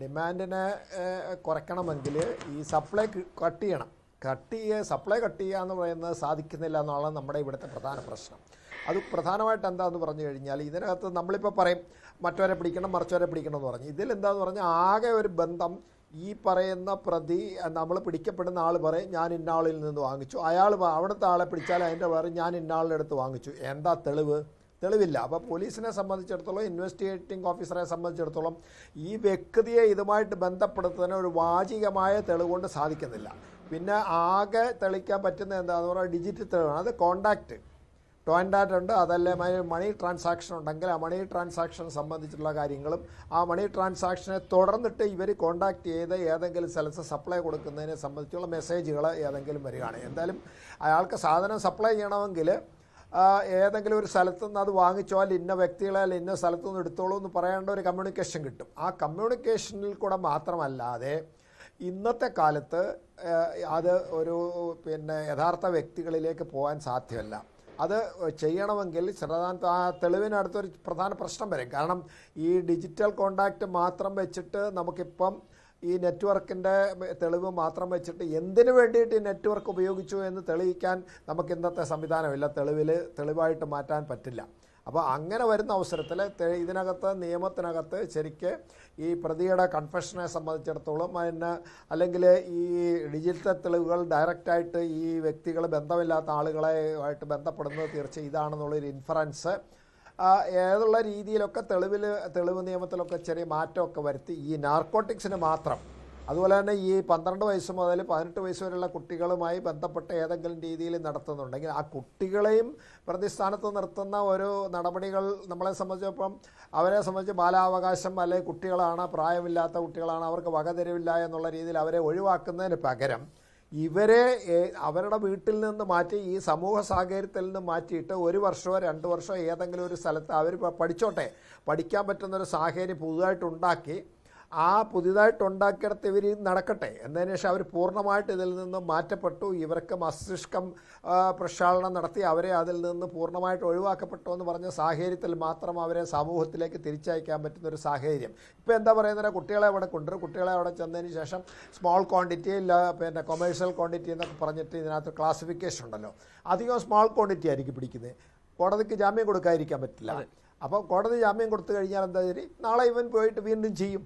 Speaker 2: ഡിമാൻഡിനെ കുറയ്ക്കണമെങ്കിൽ ഈ സപ്ലൈ കട്ട് ചെയ്യണം. സപ്ലൈ കട്ട് ചെയ്യുക എന്ന് പറയുന്നത് സാധിക്കുന്നില്ല എന്നുള്ളത് നമ്മുടെ ഇവിടുത്തെ പ്രധാന പ്രശ്നം. അത് പ്രധാനമായിട്ട് എന്താണെന്ന് പറഞ്ഞു കഴിഞ്ഞാൽ ഇതിനകത്ത് നമ്മളിപ്പോൾ പറയും മറ്റവരെ പിടിക്കണം മറിച്ചവരെ പിടിക്കണം എന്ന് പറഞ്ഞു. ഇതിലെന്താന്ന് പറഞ്ഞാൽ ആകെ ഒരു ബന്ധം, ഈ പറയുന്ന പ്രതി നമ്മൾ പിടിക്കപ്പെടുന്ന ആൾ പറയും ഞാൻ ഇന്നാളിൽ നിന്ന് വാങ്ങിച്ചു, അയാൾ അവിടുത്തെ ആളെ പിടിച്ചാൽ അതിൻ്റെ വേറെ ഞാൻ ഇന്നാളുടെ അടുത്ത് വാങ്ങിച്ചു. എന്താ തെളിവ്? തെളിവില്ല. അപ്പോൾ പോലീസിനെ സംബന്ധിച്ചിടത്തോളം, ഇൻവെസ്റ്റിഗേറ്റിംഗ് ഓഫീസറെ സംബന്ധിച്ചിടത്തോളം ഈ വ്യക്തിയെ ഇതുമായിട്ട് ബന്ധപ്പെടുത്തുന്നതിന് ഒരു വാചികമായ തെളിവ് കൊണ്ട് സാധിക്കുന്നില്ല. പിന്നെ ആകെ തെളിയിക്കാൻ പറ്റുന്ന എന്താണെന്ന് പറഞ്ഞാൽ ഡിജിറ്റൽ തെളിവാണ്. അത് കോണ്ടാക്റ്റ് ടോയിൻഡാറ്റ് ഉണ്ട്, അതല്ലേ മണി ട്രാൻസാക്ഷൻ ഉണ്ടെങ്കിൽ ആ മണി ട്രാൻസാക്ഷൻ സംബന്ധിച്ചുള്ള കാര്യങ്ങളും ആ മണി ട്രാൻസാക്ഷനെ തുടർന്നിട്ട് ഇവർ കോണ്ടാക്ട് ചെയ്ത് ഏതെങ്കിലും സ്ഥലത്ത് സപ്ലൈ കൊടുക്കുന്നതിനെ സംബന്ധിച്ചുള്ള മെസ്സേജുകൾ ഏതെങ്കിലും വരികയാണ്. എന്തായാലും അയാൾക്ക് സാധനം സപ്ലൈ ചെയ്യണമെങ്കിൽ ഏതെങ്കിലും ഒരു സ്ഥലത്തു നിന്ന് അത് വാങ്ങിച്ചാൽ ഇന്ന വ്യക്തികളെ അല്ല ഇന്ന സ്ഥലത്തു നിന്ന് എടുത്തോളൂ എന്ന് പറയേണ്ട ഒരു കമ്മ്യൂണിക്കേഷൻ കിട്ടും. ആ കമ്മ്യൂണിക്കേഷനിൽ കൂടെ മാത്രമല്ലാതെ ഇന്നത്തെ കാലത്ത് അത് ഒരു യഥാർത്ഥ വ്യക്തികളിലേക്ക് പോകാൻ സാധ്യമല്ല. അത് ചെയ്യണമെങ്കിൽ ആ തെളിവിനടുത്തൊരു പ്രധാന പ്രശ്നം വരും. കാരണം ഈ ഡിജിറ്റൽ കോണ്ടാക്റ്റ് മാത്രം വെച്ചിട്ട് നമുക്കിപ്പം ഈ നെറ്റ്വർക്കിൻ്റെ തെളിവ് മാത്രം വെച്ചിട്ട് എന്തിനു വേണ്ടിയിട്ട് ഈ നെറ്റ്വർക്ക് ഉപയോഗിച്ചു എന്ന് തെളിയിക്കാൻ നമുക്ക് ഇന്നത്തെ സംവിധാനമില്ല, തെളിവായിട്ട് മാറ്റാൻ പറ്റില്ല. അപ്പോൾ അങ്ങനെ വരുന്ന അവസരത്തിൽ ഇതിനകത്ത് നിയമത്തിനകത്ത് ശരിക്ക് ഈ പ്രതിയുടെ കൺഫെഷനെ സംബന്ധിച്ചിടത്തോളം അല്ലെങ്കിൽ ഈ ഡിജിറ്റൽ തെളിവുകൾ ഡയറക്റ്റായിട്ട് ഈ വ്യക്തികൾ ബന്ധമില്ലാത്ത ആളുകളായിട്ട് ബന്ധപ്പെടുന്നത് തീർച്ചയായും ഇതാണെന്നുള്ളൊരു ഇൻഫറൻസ് ഏതുള്ള രീതിയിലൊക്കെ തെളിവ് നിയമത്തിലൊക്കെ ചെറിയ മാറ്റമൊക്കെ വരുത്തി ഈ നാർക്കോട്ടിക്സിന് മാത്രം, അതുപോലെ തന്നെ ഈ 12 വയസ്സ് മുതൽ 18 വയസ്സ് വരെയുള്ള കുട്ടികളുമായി ബന്ധപ്പെട്ട് ഏതെങ്കിലും രീതിയിൽ നടത്തുന്നുണ്ടെങ്കിൽ ആ കുട്ടികളെയും പ്രതിസ്ഥാനത്ത് നിർത്തുന്ന ഒരു നടപടികൾ നമ്മളെ സംബന്ധിച്ചപ്പം അവരെ സംബന്ധിച്ച് ബാലാവകാശം അല്ലെങ്കിൽ കുട്ടികളാണ്, പ്രായമില്ലാത്ത കുട്ടികളാണ്, അവർക്ക് വകതിരിവില്ല എന്നുള്ള രീതിയിൽ അവരെ ഒഴിവാക്കുന്നതിന് പകരം ഇവരെ അവരുടെ വീട്ടിൽ നിന്ന് മാറ്റി ഈ സമൂഹ സാഹചര്യത്തിൽ നിന്ന് മാറ്റിയിട്ട് 1 വർഷമോ 2 വർഷമോ ഏതെങ്കിലും ഒരു സ്ഥലത്ത് അവർ പഠിക്കാൻ പറ്റുന്നൊരു സാഹചര്യം പുതുതായിട്ടുണ്ടാക്കി ആ പുതിയതായിട്ടുണ്ടാക്കിയെടുത്ത് ഇവർ നടക്കട്ടെ എന്നതിന് ശേഷം അവർ പൂർണ്ണമായിട്ട് ഇതിൽ നിന്ന് മാറ്റപ്പെട്ടു, ഇവർക്ക് മസ്തിഷ്കം പ്രക്ഷാളനം നടത്തി അവരെ അതിൽ നിന്ന് പൂർണ്ണമായിട്ട് ഒഴിവാക്കപ്പെട്ടു എന്ന് പറഞ്ഞ സാഹചര്യത്തിൽ മാത്രം അവരെ സമൂഹത്തിലേക്ക് തിരിച്ചയക്കാൻ പറ്റുന്നൊരു സാഹചര്യം. ഇപ്പോൾ എന്താ പറയുന്നത്, കുട്ടികളെ അവിടെ കൊണ്ടുവരും, കുട്ടികളെ അവിടെ ചെന്നതിന് ശേഷം സ്മോൾ ക്വാണ്ടിറ്റി കൊമേഴ്ഷ്യൽ ക്വാണ്ടിറ്റി എന്നൊക്കെ പറഞ്ഞിട്ട് ഇതിനകത്ത് ക്ലാസിഫിക്കേഷൻ ഉണ്ടല്ലോ, അധികം സ്മോൾ ക്വാണ്ടിറ്റി ആയിരിക്കും പിടിക്കുന്നത്. കോടതിക്ക് ജാമ്യം കൊടുക്കാതിരിക്കാൻ പറ്റില്ല. അപ്പോൾ കോടതി ജാമ്യം കൊടുത്തു കഴിഞ്ഞാൽ എന്താ ശരി, നാളെ ഇവൻ പോയിട്ട് വീണ്ടും ചെയ്യും.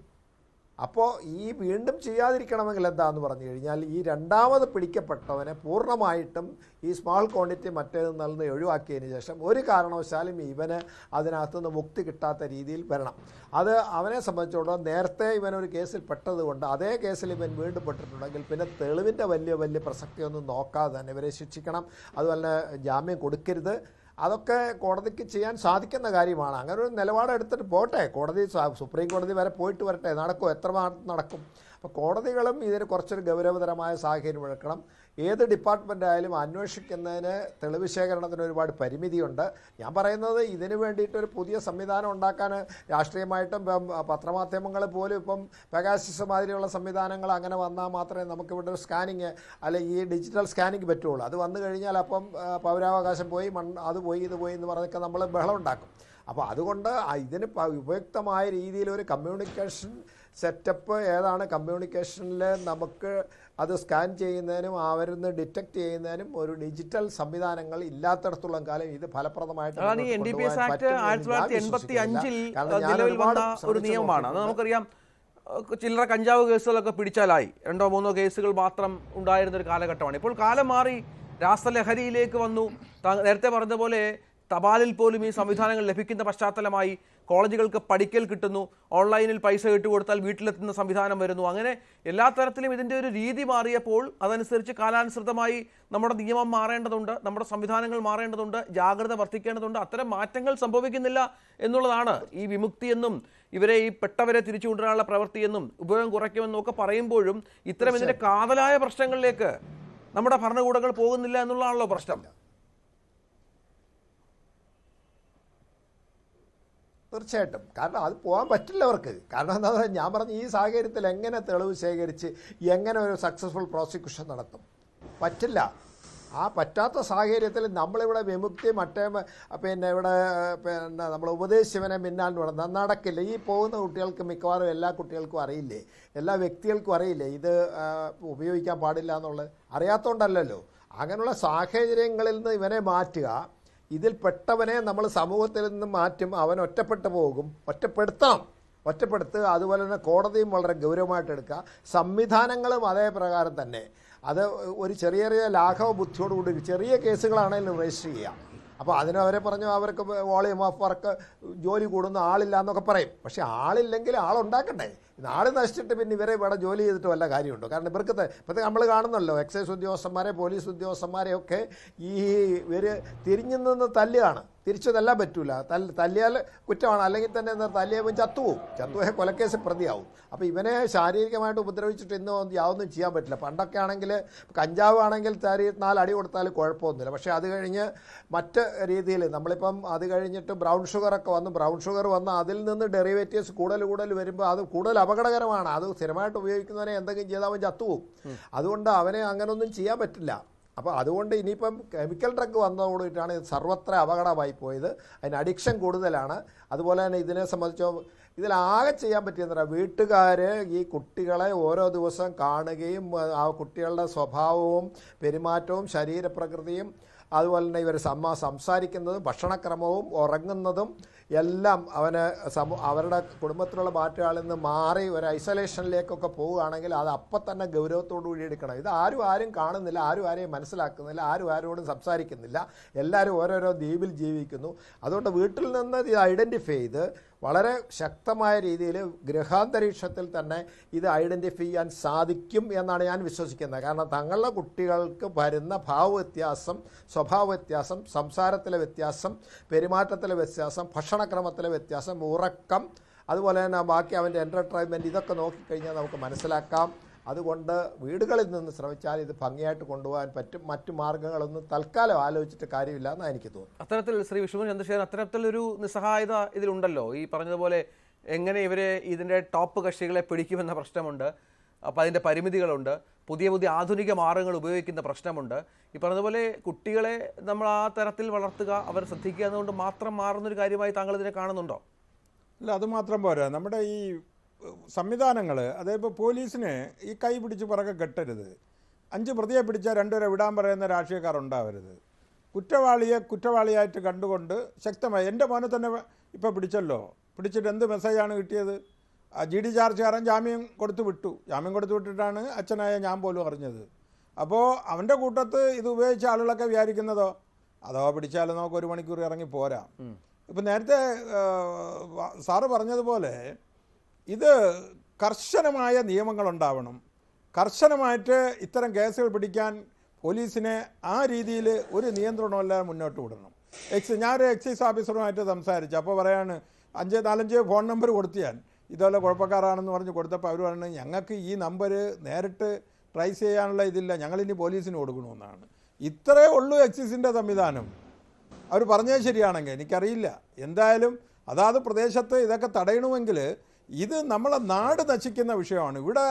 Speaker 2: അപ്പോൾ ഈ വീണ്ടും ചെയ്യാതിരിക്കണമെങ്കിൽ എന്താണെന്ന് പറഞ്ഞു കഴിഞ്ഞാൽ ഈ രണ്ടാമത് പിടിക്കപ്പെട്ടവനെ പൂർണ്ണമായിട്ടും ഈ സ്മോൾ ക്വാണ്ടിറ്റി മറ്റേതിൽ നിന്ന് ഒഴിവാക്കിയതിന് ശേഷം ഒരു കാരണവശാലും ഇവന് അതിനകത്തുനിന്ന് മുക്തി കിട്ടാത്ത രീതിയിൽ വരണം. അത് അവനെ സംബന്ധിച്ചിടത്തോളം നേരത്തെ ഇവനൊരു കേസിൽ പെട്ടതുകൊണ്ട് അതേ കേസിൽ ഇവൻ വീണ്ടും പെട്ടിട്ടുണ്ടെങ്കിൽ പിന്നെ തെളിവിൻ്റെ വലിയ പ്രസക്തിയൊന്നും നോക്കാതെ തന്നെ ഇവരെ ശിക്ഷിക്കണം. അതുപോലെ ജാമ്യം കൊടുക്കരുത്. അതൊക്കെ കോടതിക്ക് ചെയ്യാൻ സാധിക്കുന്ന കാര്യമാണ്. അങ്ങനെ ഒരു നിലപാടെടുത്തിട്ട് പോട്ടെ, കോടതി സുപ്രീം കോടതി വരെ പോയിട്ട് വരട്ടെ, നടക്കും, എത്ര നടക്കും. അപ്പോൾ കോടതികളും ഇതിന് കുറച്ചൊരു ഗൗരവതരമായ സാഹചര്യം എടുക്കണം. ഏത് ഡിപ്പാർട്ട്മെൻ്റ് ആയാലും അന്വേഷിക്കുന്നതിന് തെളിവ് ശേഖരണത്തിന് ഒരുപാട് പരിമിതിയുണ്ട്. ഞാൻ പറയുന്നത് ഇതിന് വേണ്ടിയിട്ടൊരു പുതിയ സംവിധാനം ഉണ്ടാക്കാൻ രാഷ്ട്രീയമായിട്ടും പത്രമാധ്യമങ്ങൾ പോലും ഇപ്പം പെഗാസസ് മാതിരിയുള്ള സംവിധാനങ്ങൾ അങ്ങനെ വന്നാൽ മാത്രമേ നമുക്കിവിടെ ഒരു സ്കാനിങ് അല്ലെങ്കിൽ ഈ ഡിജിറ്റൽ സ്കാനിങ് പറ്റുള്ളൂ. അത് വന്നു കഴിഞ്ഞാൽ അപ്പം പൗരാവകാശം പോയി അത് പോയി ഇത് പോയി എന്ന് പറഞ്ഞൊക്കെ നമ്മൾ ബഹളം ഉണ്ടാക്കും. അപ്പോൾ അതുകൊണ്ട് ഇതിന് ഉപയുക്തമായ രീതിയിലൊരു കമ്മ്യൂണിക്കേഷൻ സെറ്റപ്പ് ഏതാണ്, കമ്മ്യൂണിക്കേഷനിൽ നമുക്ക് അത് സ്കാൻ ചെയ്യുന്നതിനും അവരിന്ന് ഡിറ്റക്ട് ചെയ്യുന്നതിനും ഒരു ഡിജിറ്റൽ സംവിധാനങ്ങൾ ഇല്ലാത്തടത്തോളം കാലം ഇത് ഫലപ്രദമായിട്ട്
Speaker 1: NDPS ആക്ട് 1985 നിലവിൽ വന്ന ഒരു നിയമമാണ്. അത് നമുക്കറിയാം. ചില്ലറ കഞ്ചാവ് കേസുകളൊക്കെ പിടിച്ചാലായി 2-3 കേസുകൾ മാത്രം ഉണ്ടായിരുന്ന ഒരു കാലഘട്ടമാണ്. ഇപ്പോൾ കാലം മാറി, രാസലഹരിയിലേക്ക് വന്നു. നേരത്തെ പറഞ്ഞതുപോലെ തപാലിൽ പോലും ഈ സംവിധാനങ്ങൾ ലഭിക്കുന്ന പശ്ചാത്തലമായി, കോളേജുകൾക്ക് പഠിക്കൽ കിട്ടുന്നു, ഓൺലൈനിൽ പൈസ ഇട്ടുകൊടുത്താൽ വീട്ടിലെത്തുന്ന സംവിധാനം വരുന്നു. അങ്ങനെ എല്ലാ തരത്തിലും ഇതിൻ്റെ ഒരു രീതി മാറിയപ്പോൾ അതനുസരിച്ച് കാലാനുസൃതമായി നമ്മുടെ നിയമം മാറേണ്ടതുണ്ട്, നമ്മുടെ സംവിധാനങ്ങൾ മാറേണ്ടതുണ്ട്, ജാഗ്രത വർദ്ധിക്കേണ്ടതുണ്ട്. അത്തരം മാറ്റങ്ങൾ സംഭവിക്കുന്നില്ല എന്നുള്ളതാണ് ഈ വിമുക്തിയെന്നും ഇവരെ ഈ പെട്ടവരെ തിരിച്ചു കൊണ്ടുവരാനുള്ള പ്രവൃത്തിയെന്നും ഉപയോഗം കുറയ്ക്കുമെന്നും ഒക്കെ പറയുമ്പോഴും ഇത്തരം ഇതിൻ്റെ കാതലായ പ്രശ്നങ്ങളിലേക്ക് നമ്മുടെ ഭരണകൂടങ്ങൾ പോകുന്നില്ല എന്നുള്ളതാണല്ലോ പ്രശ്നം.
Speaker 2: തീർച്ചയായിട്ടും. കാരണം അത് പോകാൻ പറ്റില്ല അവർക്ക്. കാരണം എന്താ പറയുക, ഞാൻ പറഞ്ഞ ഈ സാഹചര്യത്തിൽ എങ്ങനെ തെളിവ് ശേഖരിച്ച് എങ്ങനെ ഒരു സക്സസ്ഫുൾ പ്രോസിക്യൂഷൻ നടത്തും? പറ്റില്ല. ആ പറ്റാത്ത സാഹചര്യത്തിൽ നമ്മളിവിടെ വിമുക്തി ഇവിടെ നമ്മൾ ഉപദേശിച്ചവനെ മിന്നാണ്ട് നടക്കില്ല. ഈ പോകുന്ന കുട്ടികൾക്ക് മിക്കവാറും എല്ലാ കുട്ടികൾക്കും അറിയില്ലേ, എല്ലാ വ്യക്തികൾക്കും അറിയില്ലേ ഇത് ഉപയോഗിക്കാൻ പാടില്ല എന്നുള്ളത്? അറിയാത്തതുകൊണ്ടല്ലല്ലോ. അങ്ങനെയുള്ള സാഹചര്യങ്ങളിൽ നിന്ന് ഇവനെ മാറ്റുക, ഇതിൽ പെട്ടവനെ നമ്മൾ സമൂഹത്തിൽ നിന്ന് മാറ്റും, അവൻ ഒറ്റപ്പെട്ടു പോകും, ഒറ്റപ്പെടുത്തുക. അതുപോലെ തന്നെ കോടതിയും വളരെ ഗൗരവമായിട്ട് എടുക്കുക, സംവിധാനങ്ങളും അതേ പ്രകാരം തന്നെ. അത് ഒരു ചെറിയ ലാഘവ ബുദ്ധിയോടുകൂടി ചെറിയ കേസുകളാണെങ്കിലും രജിസ്റ്റർ ചെയ്യുക. അപ്പോൾ അതിനവരെ പറഞ്ഞു അവർക്ക് വോളിയം ഓഫ് വർക്ക് ജോലി കൂടുന്ന ആളില്ല എന്നൊക്കെ പറയും. പക്ഷേ ആളില്ലെങ്കിൽ ആളുണ്ടാക്കണ്ടേ? നാട് നശിച്ചിട്ട് പിന്നെ ഇവരെ ഇവിടെ ജോലി ചെയ്തിട്ട് വല്ല കാര്യമുണ്ടോ? കാരണം ഇപ്പോഴത്തെ നമ്മൾ കാണുന്നല്ലോ എക്സൈസ് ഉദ്യോഗസ്ഥന്മാരെ, പോലീസ് ഉദ്യോഗസ്ഥന്മാരെയൊക്കെ ഇവർ തിരിഞ്ഞു നിന്ന് തല്ലുകയാണ്. തിരിച്ചു തല്ലാൻ പറ്റൂല. തല്ലിയാൽ കുറ്റമാണ്. അല്ലെങ്കിൽ തന്നെ തല്ലിയവൻ ചത്തുപോയ കൊലക്കേസ് പ്രതിയാവും. അപ്പോൾ ഇവനെ ശാരീരികമായിട്ട് ഉപദ്രവിച്ചിട്ട് ഇന്നും യാതൊന്നും ചെയ്യാൻ പറ്റില്ല. പണ്ടൊക്കെ ആണെങ്കിൽ കഞ്ചാവ് ആണെങ്കിൽ 4 അടി കൊടുത്താൽ കുഴപ്പമൊന്നുമില്ല. പക്ഷേ അത് കഴിഞ്ഞ് മറ്റ് രീതിയിൽ നമ്മളിപ്പം അത് കഴിഞ്ഞിട്ട് ബ്രൗൺ ഷുഗറൊക്കെ വന്നു. ബ്രൗൺ ഷുഗർ വന്ന് അതിൽ നിന്ന് ഡെറിവേറ്റീവ്സ് കൂടുതൽ വരുമ്പോൾ അത് കൂടുതൽ അപകടകരമാണ്. അത് സ്ഥിരമായിട്ട് ഉപയോഗിക്കുന്നവനെ എന്തെങ്കിലും ചെയ്താൽ അവൻ ചത്തുപോകും. അതുകൊണ്ട് അവനെ അങ്ങനൊന്നും ചെയ്യാൻ പറ്റില്ല. അപ്പോൾ അതുകൊണ്ട് ഇനിയിപ്പം കെമിക്കൽ ഡ്രഗ് വന്നതോടുകൂടിയിട്ടാണ് ഇത് സർവത്ര അപകടമായി പോയത്. അതിന് അഡിക്ഷൻ കൂടുതലാണ്. അതുപോലെ തന്നെ ഇതിനെ സംബന്ധിച്ചോ ഇതിലാകെ ചെയ്യാൻ പറ്റിയെന്ന് പറഞ്ഞാൽ വീട്ടുകാർ ഈ കുട്ടികളെ ഓരോ ദിവസം കാണുകയും ആ കുട്ടികളുടെ സ്വഭാവവും പെരുമാറ്റവും ശരീരപ്രകൃതിയും അതുപോലെ തന്നെ ഇവർ സംസാരിക്കുന്നതും ഭക്ഷണക്രമവും ഉറങ്ങുന്നതും എല്ലാം അവരുടെ കുടുംബത്തിലുള്ള മറ്റൊരാളിൽ നിന്ന് മാറി ഒരു ഐസൊലേഷനിലേക്കൊക്കെ പോവുകയാണെങ്കിൽ അത് അപ്പം തന്നെ ഗൗരവത്തോടു കൂടി എടുക്കണം. ഇത് ആരും കാണുന്നില്ല, ആരെയും മനസ്സിലാക്കുന്നില്ല, ആരോടും സംസാരിക്കുന്നില്ല. എല്ലാവരും ഓരോരോ ദ്വീപിൽ ജീവിക്കുന്നു. അതുകൊണ്ട് വീട്ടിൽ നിന്ന് ഇത് ഐഡൻറ്റിഫൈ ചെയ്ത് വളരെ ശക്തമായ രീതിയിൽ ഗൃഹാന്തരീക്ഷത്തിൽ തന്നെ ഇത് ഐഡൻറ്റിഫൈ ചെയ്യാൻ സാധിക്കും എന്നാണ് ഞാൻ വിശ്വസിക്കുന്നത്. കാരണം തങ്ങളുടെ കുട്ടികൾക്ക് വരുന്ന ഭാവവ്യത്യാസം, സ്വഭാവ വ്യത്യാസം, സംസാരത്തിലെ വ്യത്യാസം, പെരുമാറ്റത്തിലെ വ്യത്യാസം, ഭക്ഷണക്രമത്തിലെ വ്യത്യാസം, ഉറക്കം, അതുപോലെ തന്നെ ബാക്കി അവൻ്റെ എൻ്റർടൈൻമെൻറ്റ്, ഇതൊക്കെ നോക്കിക്കഴിഞ്ഞാൽ നമുക്ക് മനസ്സിലാക്കാം. അതുകൊണ്ട് വീടുകളിൽ നിന്ന് ശ്രമിച്ചാൽ ഇത് ഭംഗിയായിട്ട് കൊണ്ടുപോകാൻ പറ്റും. മറ്റു മാർഗ്ഗങ്ങളൊന്നും തൽക്കാലം ആലോചിച്ചിട്ട് കാര്യമില്ല എന്നാണ് എനിക്ക് തോന്നുന്നത്.
Speaker 1: അത്തരത്തിൽ ശ്രീ വിഷ്ണു ചന്ദ്രശേഖരൻ, അത്തരത്തിലൊരു നിസ്സഹായത ഇതിലുണ്ടല്ലോ. ഈ പറഞ്ഞതുപോലെ എങ്ങനെ ഇവരെ ഇതിൻ്റെ ടോപ്പ് കക്ഷികളെ പിടിക്കുമെന്ന പ്രശ്നമുണ്ട്. അപ്പോൾ അതിൻ്റെ പരിമിതികളുണ്ട്. പുതിയ ആധുനിക മാർഗ്ഗങ്ങൾ ഉപയോഗിക്കുന്ന പ്രശ്നമുണ്ട്. ഈ പറഞ്ഞതുപോലെ കുട്ടികളെ നമ്മൾ ആ തരത്തിൽ വളർത്തുക, അവർ ശ്രദ്ധിക്കുക എന്നുകൊണ്ട് മാത്രം മാറുന്നൊരു കാര്യമായി താങ്കൾ ഇതിനെ കാണുന്നുണ്ടോ?
Speaker 3: അല്ല, അതുമാത്രം പോരാ. നമ്മുടെ ഈ സംവിധാനങ്ങൾ, അതായത് പോലീസിന് ഈ കൈ പിടിച്ച് പുറകെ കെട്ടരുത്. 5 പ്രതിയെ പിടിച്ചാൽ 2 പേരെ വിടാൻ പറയുന്ന രാഷ്ട്രീയക്കാർ ഉണ്ടാവരുത്. കുറ്റവാളിയായിട്ട് കണ്ടുകൊണ്ട് ശക്തമായി, എൻ്റെ മോനെ തന്നെ ഇപ്പോൾ പിടിച്ചിട്ട് എന്ത് മെസ്സേജാണ് കിട്ടിയത്? GD ചാർജുകാരൻ ജാമ്യം കൊടുത്തു വിട്ടിട്ടാണ് അച്ഛനായ ഞാൻ പോലും അറിഞ്ഞത്. അപ്പോൾ അവൻ്റെ കൂട്ടത്ത് ഇത് ഉപയോഗിച്ച ആളുകളൊക്കെ വിചാരിക്കുന്നതോ അതോ പിടിച്ചാലും നമുക്ക് 1 മണിക്കൂർ ഇറങ്ങി പോരാ. ഇപ്പം നേരത്തെ സാറ് പറഞ്ഞതുപോലെ ഇത് കർശനമായ നിയമങ്ങളുണ്ടാവണം. കർശനമായിട്ട് ഇത്തരം കേസുകൾ പിടിക്കാൻ പോലീസിനെ ആ രീതിയിൽ ഒരു നിയന്ത്രണമല്ല മുന്നോട്ട് വിടണം. ഞാനൊരു എക്സൈസ് ഓഫീസറുമായിട്ട് സംസാരിച്ചു. അപ്പോൾ പറയാണ് 4-5 ഫോൺ നമ്പർ കൊടുത്തു ഞാൻ, ഇതുപോലെ കുഴപ്പക്കാരാണെന്ന് പറഞ്ഞ് കൊടുത്തപ്പോൾ അവർ പറഞ്ഞു ഞങ്ങൾക്ക് ഈ നമ്പർ നേരിട്ട് ട്രേസ് ചെയ്യാനുള്ള ഇതില്ല, ഞങ്ങളിനി പോലീസിന് കൊടുക്കണമെന്നാണ്. ഇത്രയേ ഉള്ളൂ എക്സൈസിൻ്റെ സംവിധാനം. അവർ പറഞ്ഞത് ശരിയാണെങ്കിൽ എനിക്കറിയില്ല. എന്തായാലും അതാത് പ്രദേശത്ത് ഇതൊക്കെ തടയണമെങ്കിൽ ഇത് നമ്മളെ നാട് നശിക്കുന്ന വിഷയമാണ്. ഇവിടെ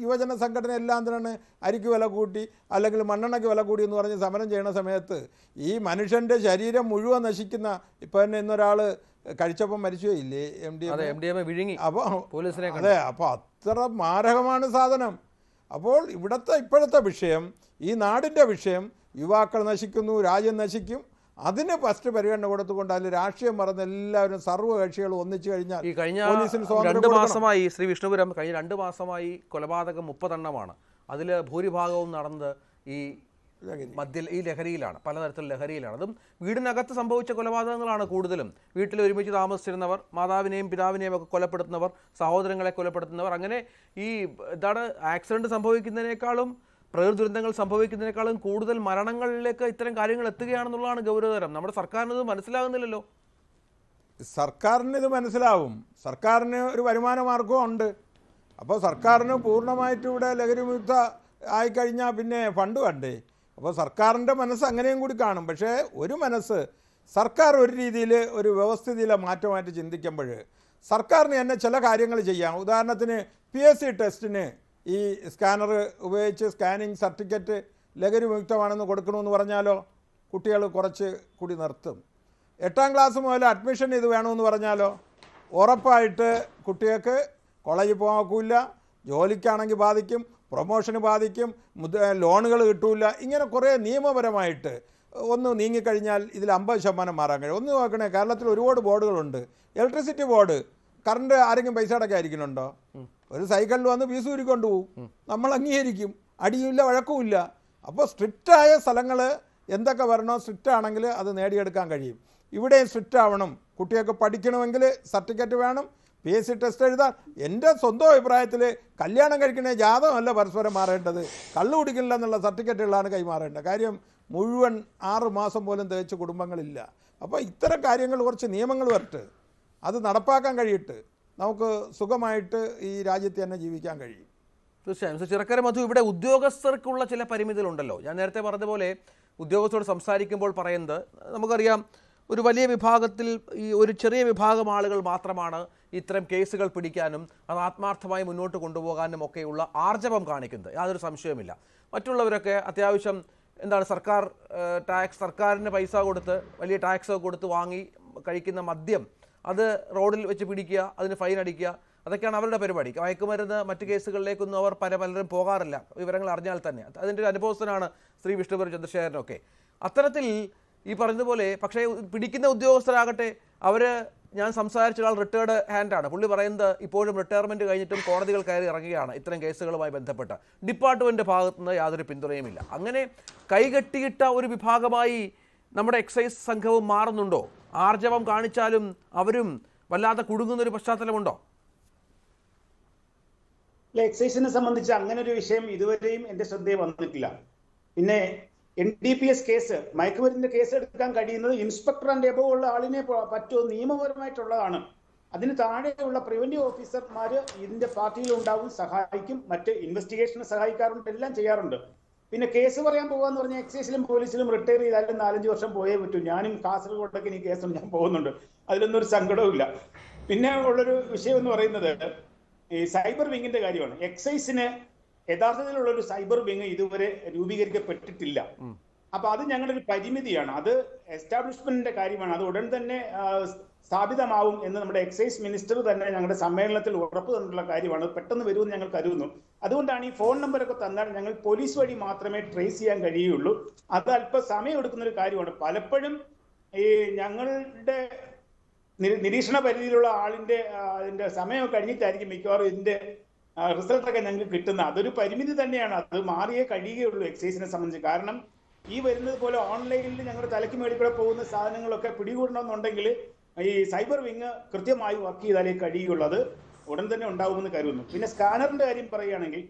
Speaker 3: യുവജന സംഘടന എല്ലാം തന്നെ അരിക്ക് വില കൂട്ടി അല്ലെങ്കിൽ മണ്ണെണ്ണയ്ക്ക് വില കൂടി എന്ന് പറഞ്ഞ് സമരം ചെയ്യുന്ന സമയത്ത് ഈ മനുഷ്യൻ്റെ ശരീരം മുഴുവൻ നശിക്കുന്ന, ഇപ്പം തന്നെ ഇന്നൊരാൾ കഴിച്ചപ്പം മരിച്ചുപോയില്ലേ,
Speaker 1: MDMA വിഴുങ്ങി.
Speaker 3: അപ്പോൾ അതെ, അപ്പോൾ അത്ര മാരകമാണ് സാധനം. അപ്പോൾ ഇപ്പോഴത്തെ വിഷയം, ഈ നാടിൻ്റെ വിഷയം, യുവാക്കൾ നശിക്കുന്നു, രാജ്യം നശിക്കും. അതിന് ഫസ്റ്റ് പരിഗണന കൊടുത്തുകൊണ്ട് അതിൽ രാഷ്ട്രീയം മറന്ന് എല്ലാവരും സർവ്വകക്ഷികളും ഒന്നിച്ചു കഴിഞ്ഞാൽ
Speaker 1: ഈ കഴിഞ്ഞ 2 മാസമായി ശ്രീ വിഷ്ണുപുരം, കഴിഞ്ഞ 2 മാസമായി കൊലപാതകം 30 എണ്ണമാണ്. അതിൽ ഭൂരിഭാഗവും നടന്നത് ഈ ലഹരിയിലാണ്, പലതരത്തിലുള്ള ലഹരിയിലാണ്. അതും വീടിനകത്ത് സംഭവിച്ച കൊലപാതകങ്ങളാണ് കൂടുതലും. വീട്ടിൽ ഒരുമിച്ച് താമസിച്ചിരുന്നവർ, മാതാവിനെയും പിതാവിനെയും ഒക്കെ കൊലപ്പെടുത്തുന്നവർ, സഹോദരങ്ങളെ കൊലപ്പെടുത്തുന്നവർ, അങ്ങനെ ഈ ആക്സിഡന്റ് സംഭവിക്കുന്നതിനേക്കാളും പ്രകൃതി ദുരന്തങ്ങൾ സംഭവിക്കുന്നതിനേക്കാളും കൂടുതൽ മരണങ്ങളിലേക്ക് ഇത്തരം കാര്യങ്ങൾ എത്തുകയാണെന്നുള്ളതാണ് ഗൗരവതരം. നമ്മുടെ സർക്കാരിനത് മനസ്സിലാകുന്നില്ലല്ലോ.
Speaker 3: സർക്കാരിന് ഇത് മനസ്സിലാവും. സർക്കാരിന് ഒരു വരുമാന മാർഗവും ഉണ്ട്. അപ്പോൾ സർക്കാരിന് പൂർണ്ണമായിട്ട് ഇവിടെ ലഹരി വിമുക്ത ആയിക്കഴിഞ്ഞാൽ പിന്നെ ഫണ്ട് വേണ്ടേ? അപ്പോൾ സർക്കാരിൻ്റെ മനസ്സ് അങ്ങനെയും കൂടി കാണും. പക്ഷേ ഒരു മനസ്സ് സർക്കാർ ഒരു രീതിയിൽ ഒരു വ്യവസ്ഥിതിയിലെ മാറ്റമായിട്ട് ചിന്തിക്കുമ്പോൾ സർക്കാരിന് തന്നെ ചില കാര്യങ്ങൾ ചെയ്യാം. ഉദാഹരണത്തിന് PSC ടെസ്റ്റിന് ഈ സ്കാനർ ഉപയോഗിച്ച് സ്കാനിങ് സർട്ടിഫിക്കറ്റ് ലഹരി വിമുക്തമാണെന്ന് കൊടുക്കണമെന്ന് പറഞ്ഞാലോ കുട്ടികൾ കുറച്ച് കൂടി നിർത്തും. 8ാം ക്ലാസ് മുതൽ അഡ്മിഷൻ ഇത് വേണമെന്ന് പറഞ്ഞാലോ ഉറപ്പായിട്ട് കുട്ടികൾക്ക് കോളേജിൽ പോകാൻ ഒക്കില്ല, ജോലിക്കാണെങ്കിൽ ബാധിക്കും, പ്രൊമോഷന് ബാധിക്കും, ലോണുകൾ കിട്ടൂല. ഇങ്ങനെ കുറേ നിയമപരമായിട്ട് ഒന്ന് നീങ്ങിക്കഴിഞ്ഞാൽ ഇതിൽ 50% മാറാൻ കഴിയും. ഒന്ന് നോക്കണേ, കേരളത്തിൽ ഒരുപാട് ബോർഡുകളുണ്ട്. ഇലക്ട്രിസിറ്റി ബോർഡ്, കറണ്ട് ആരെങ്കിലും പൈസ അടക്കാതിരിക്കുന്നുണ്ടോ? ഒരു സൈക്കിളിൽ വന്ന് ഫീസ് ഊരിക്കൊണ്ടു പോകും, നമ്മൾ അംഗീകരിക്കും, അടിയുമില്ല വഴക്കുമില്ല. അപ്പോൾ സ്ട്രിക്റ്റായ സ്ഥലങ്ങൾ എന്തൊക്കെ വരണോ സ്ട്രിക്റ്റ് ആണെങ്കിൽ അത് നേടിയെടുക്കാൻ കഴിയും. ഇവിടെയും സ്ട്രിക്റ്റ് ആവണം. കുട്ടികൾക്ക് പഠിക്കണമെങ്കിൽ സർട്ടിഫിക്കറ്റ് വേണം, PSC ടെസ്റ്റ് എഴുതാൻ. എൻ്റെ സ്വന്തം അഭിപ്രായത്തിൽ കല്യാണം കഴിക്കണേ ജാതകമല്ല പരസ്പരം മാറേണ്ടത്, കള്ളു കുടിക്കില്ല എന്നുള്ള സർട്ടിഫിക്കറ്റുകളാണ് കൈമാറേണ്ടത്. കാര്യം മുഴുവൻ 6 മാസം പോലും തികച്ച കുടുംബങ്ങളില്ല. അപ്പോൾ ഇത്തരം കാര്യങ്ങൾ കുറച്ച് നിയമങ്ങൾ വരട്ടെ, അത് നടപ്പാക്കാൻ കഴിയട്ടെ, നമുക്ക് സുഖമായിട്ട് ഈ രാജ്യത്ത് തന്നെ ജീവിക്കാൻ കഴിയും.
Speaker 1: തീർച്ചയായും. ചിറക്കര മധു, ഇവിടെ ഉദ്യോഗസ്ഥർക്കുള്ള ചില പരിമിതികളുണ്ടല്ലോ. ഞാൻ നേരത്തെ പറഞ്ഞതുപോലെ ഉദ്യോഗസ്ഥരോട് സംസാരിക്കുമ്പോൾ പറയുന്നത് നമുക്കറിയാം, ഒരു വലിയ വിഭാഗത്തിൽ ഈ ഒരു ചെറിയ വിഭാഗം ആളുകൾ മാത്രമാണ് ഇത്തരം കേസുകൾ പിടിക്കാനും അത് ആത്മാർത്ഥമായി മുന്നോട്ട് കൊണ്ടുപോകാനും ഒക്കെയുള്ള ആർജവം കാണിക്കുന്നത്, യാതൊരു സംശയവുമില്ല. മറ്റുള്ളവരൊക്കെ അത്യാവശ്യം എന്താണ് സർക്കാരിന് പൈസ കൊടുത്ത് വലിയ ടാക്സ് കൊടുത്ത് വാങ്ങി കഴിക്കുന്ന മദ്യം അത് റോഡിൽ വെച്ച് പിടിക്കുക, അതിന് ഫൈൻ അടിക്കുക, അതൊക്കെയാണ് അവരുടെ പരിപാടി. മയക്കുമരുന്ന് മറ്റ് കേസുകളിലേക്കൊന്നും അവർ പലരും പോകാറില്ല, വിവരങ്ങൾ അറിഞ്ഞാൽ തന്നെ. അതിൻ്റെ ഒരു അനുഭവസ്ഥനാണ് ശ്രീ വിഷ്ണുപുരം ചന്ദ്രശേഖരനൊക്കെ. അത്തരത്തിൽ ഈ പറഞ്ഞതുപോലെ പക്ഷേ പിടിക്കുന്ന ഉദ്യോഗസ്ഥരാകട്ടെ, അവർ ഞാൻ സംസാരിച്ച ആൾ റിട്ടയർഡ് ഹാൻഡാണ്. പുള്ളി പറയുന്നത് ഇപ്പോഴും റിട്ടയർമെൻറ്റ് കഴിഞ്ഞിട്ടും കോടതികൾ കയറി ഇറങ്ങുകയാണ് ഇത്തരം കേസുകളുമായി ബന്ധപ്പെട്ട്. ഡിപ്പാർട്ട്മെൻറ്റ് ഭാഗത്തുനിന്ന് യാതൊരു പിന്തുണയുമില്ല. അങ്ങനെ കൈകെട്ടിയിട്ട ഒരു വിഭാഗമായി നമ്മുടെ എക്സൈസ് സംഘവും മാറുന്നുണ്ടോ? ആർജവം കാണിച്ചാലും അവരും വല്ലാതെ കുടുങ്ങുന്നൊരു പശ്ചാത്തലമുണ്ടോ?
Speaker 4: എക്സൈസിനെ സംബന്ധിച്ച് അങ്ങനെ ഒരു വിഷയം ഇതുവരെയും എൻ്റെ ശ്രദ്ധയിൽ വന്നിട്ടില്ല. പിന്നെ NDPS കേസ്, മയക്കുമരുന്നിന്റെ കേസ് എടുക്കാൻ കഴിയുന്നത് ഇൻസ്പെക്ടർ ആൻഡ് എബോവ് ഉള്ള ആളിനെ പറ്റുമോ നിയമപരമായിട്ടുള്ളതാണ്. അതിന് താഴെയുള്ള പ്രിവന്റീവ് ഓഫീസർമാർ ഇതിന്റെ പാർട്ടിയിൽ ഉണ്ടാവും, സഹായിക്കും, മറ്റ് ഇൻവെസ്റ്റിഗേഷന് സഹായിക്കാറുണ്ട്, എല്ലാം ചെയ്യാറുണ്ട്. പിന്നെ കേസ് പറയാൻ പോകാന്ന് പറഞ്ഞാൽ എക്സൈസിലും പോലീസിലും റിട്ടയർ ചെയ്താലും 4-5 വർഷം പോയേ പറ്റൂ. ഞാനും കാസർഗോഡൊക്കെ ഈ കേസും ഞാൻ പോകുന്നുണ്ട്, അതിലൊന്നും ഒരു സങ്കടവും ഇല്ല. പിന്നെ ഉള്ളൊരു വിഷയം എന്ന് പറയുന്നത് ഈ സൈബർ വിങ്ങിന്റെ കാര്യമാണ്. എക്സൈസിന് യഥാർത്ഥത്തിലുള്ള ഒരു സൈബർ വിങ് ഇതുവരെ രൂപീകരിക്കപ്പെട്ടിട്ടില്ല. അപ്പൊ അത് ഞങ്ങളുടെ ഒരു പരിമിതിയാണ്. അത് എസ്റ്റാബ്ലിഷ്മെന്റിന്റെ കാര്യമാണ്. അത് ഉടൻ തന്നെ സ്ഥാപിതമാവും എന്ന് നമ്മുടെ എക്സൈസ് മിനിസ്റ്റർ തന്നെ ഞങ്ങളുടെ സമ്മേളനത്തിൽ ഉറപ്പ് തന്നിട്ടുള്ള കാര്യമാണ്. പെട്ടെന്ന് വരുമെന്ന് ഞങ്ങൾ കരുതുന്നു. അതുകൊണ്ടാണ് ഈ ഫോൺ നമ്പറൊക്കെ തന്നാൽ ഞങ്ങൾ പോലീസ് വഴി മാത്രമേ ട്രേസ് ചെയ്യാൻ കഴിയുള്ളൂ. അത് അല്പം സമയം എടുക്കുന്ന ഒരു കാര്യമാണ്. പലപ്പോഴും ഈ ഞങ്ങളുടെ നിരീക്ഷണ പരിധിയിലുള്ള ആളിന്റെ അതിന്റെ സമയം കഴിഞ്ഞിട്ടായിരിക്കും മിക്കവാറും ഇതിന്റെ റിസൾട്ടൊക്കെ ഞങ്ങൾക്ക് കിട്ടുന്നത്. അതൊരു പരിമിതി തന്നെയാണ്. അത് മാറിയേ കഴിയുകയുള്ളൂ എക്സൈസിനെ സംബന്ധിച്ച്. കാരണം ഈ വരുന്നത് പോലെ ഓൺലൈനിൽ ഞങ്ങളുടെ തലയ്ക്ക് മേടിക്കൂടെ പോകുന്ന സാധനങ്ങളൊക്കെ പിടികൂടണമെന്നുണ്ടെങ്കിൽ ഈ സൈബർ വിങ് കൃത്യമായി വർക്ക് ചെയ്താലേ കഴിയുള്ളൂ. അത് ഉടൻ തന്നെ ഉണ്ടാവുമെന്ന് കരുതുന്നു. പിന്നെ സ്കാനറിന്റെ കാര്യം പറയുകയാണെങ്കിൽ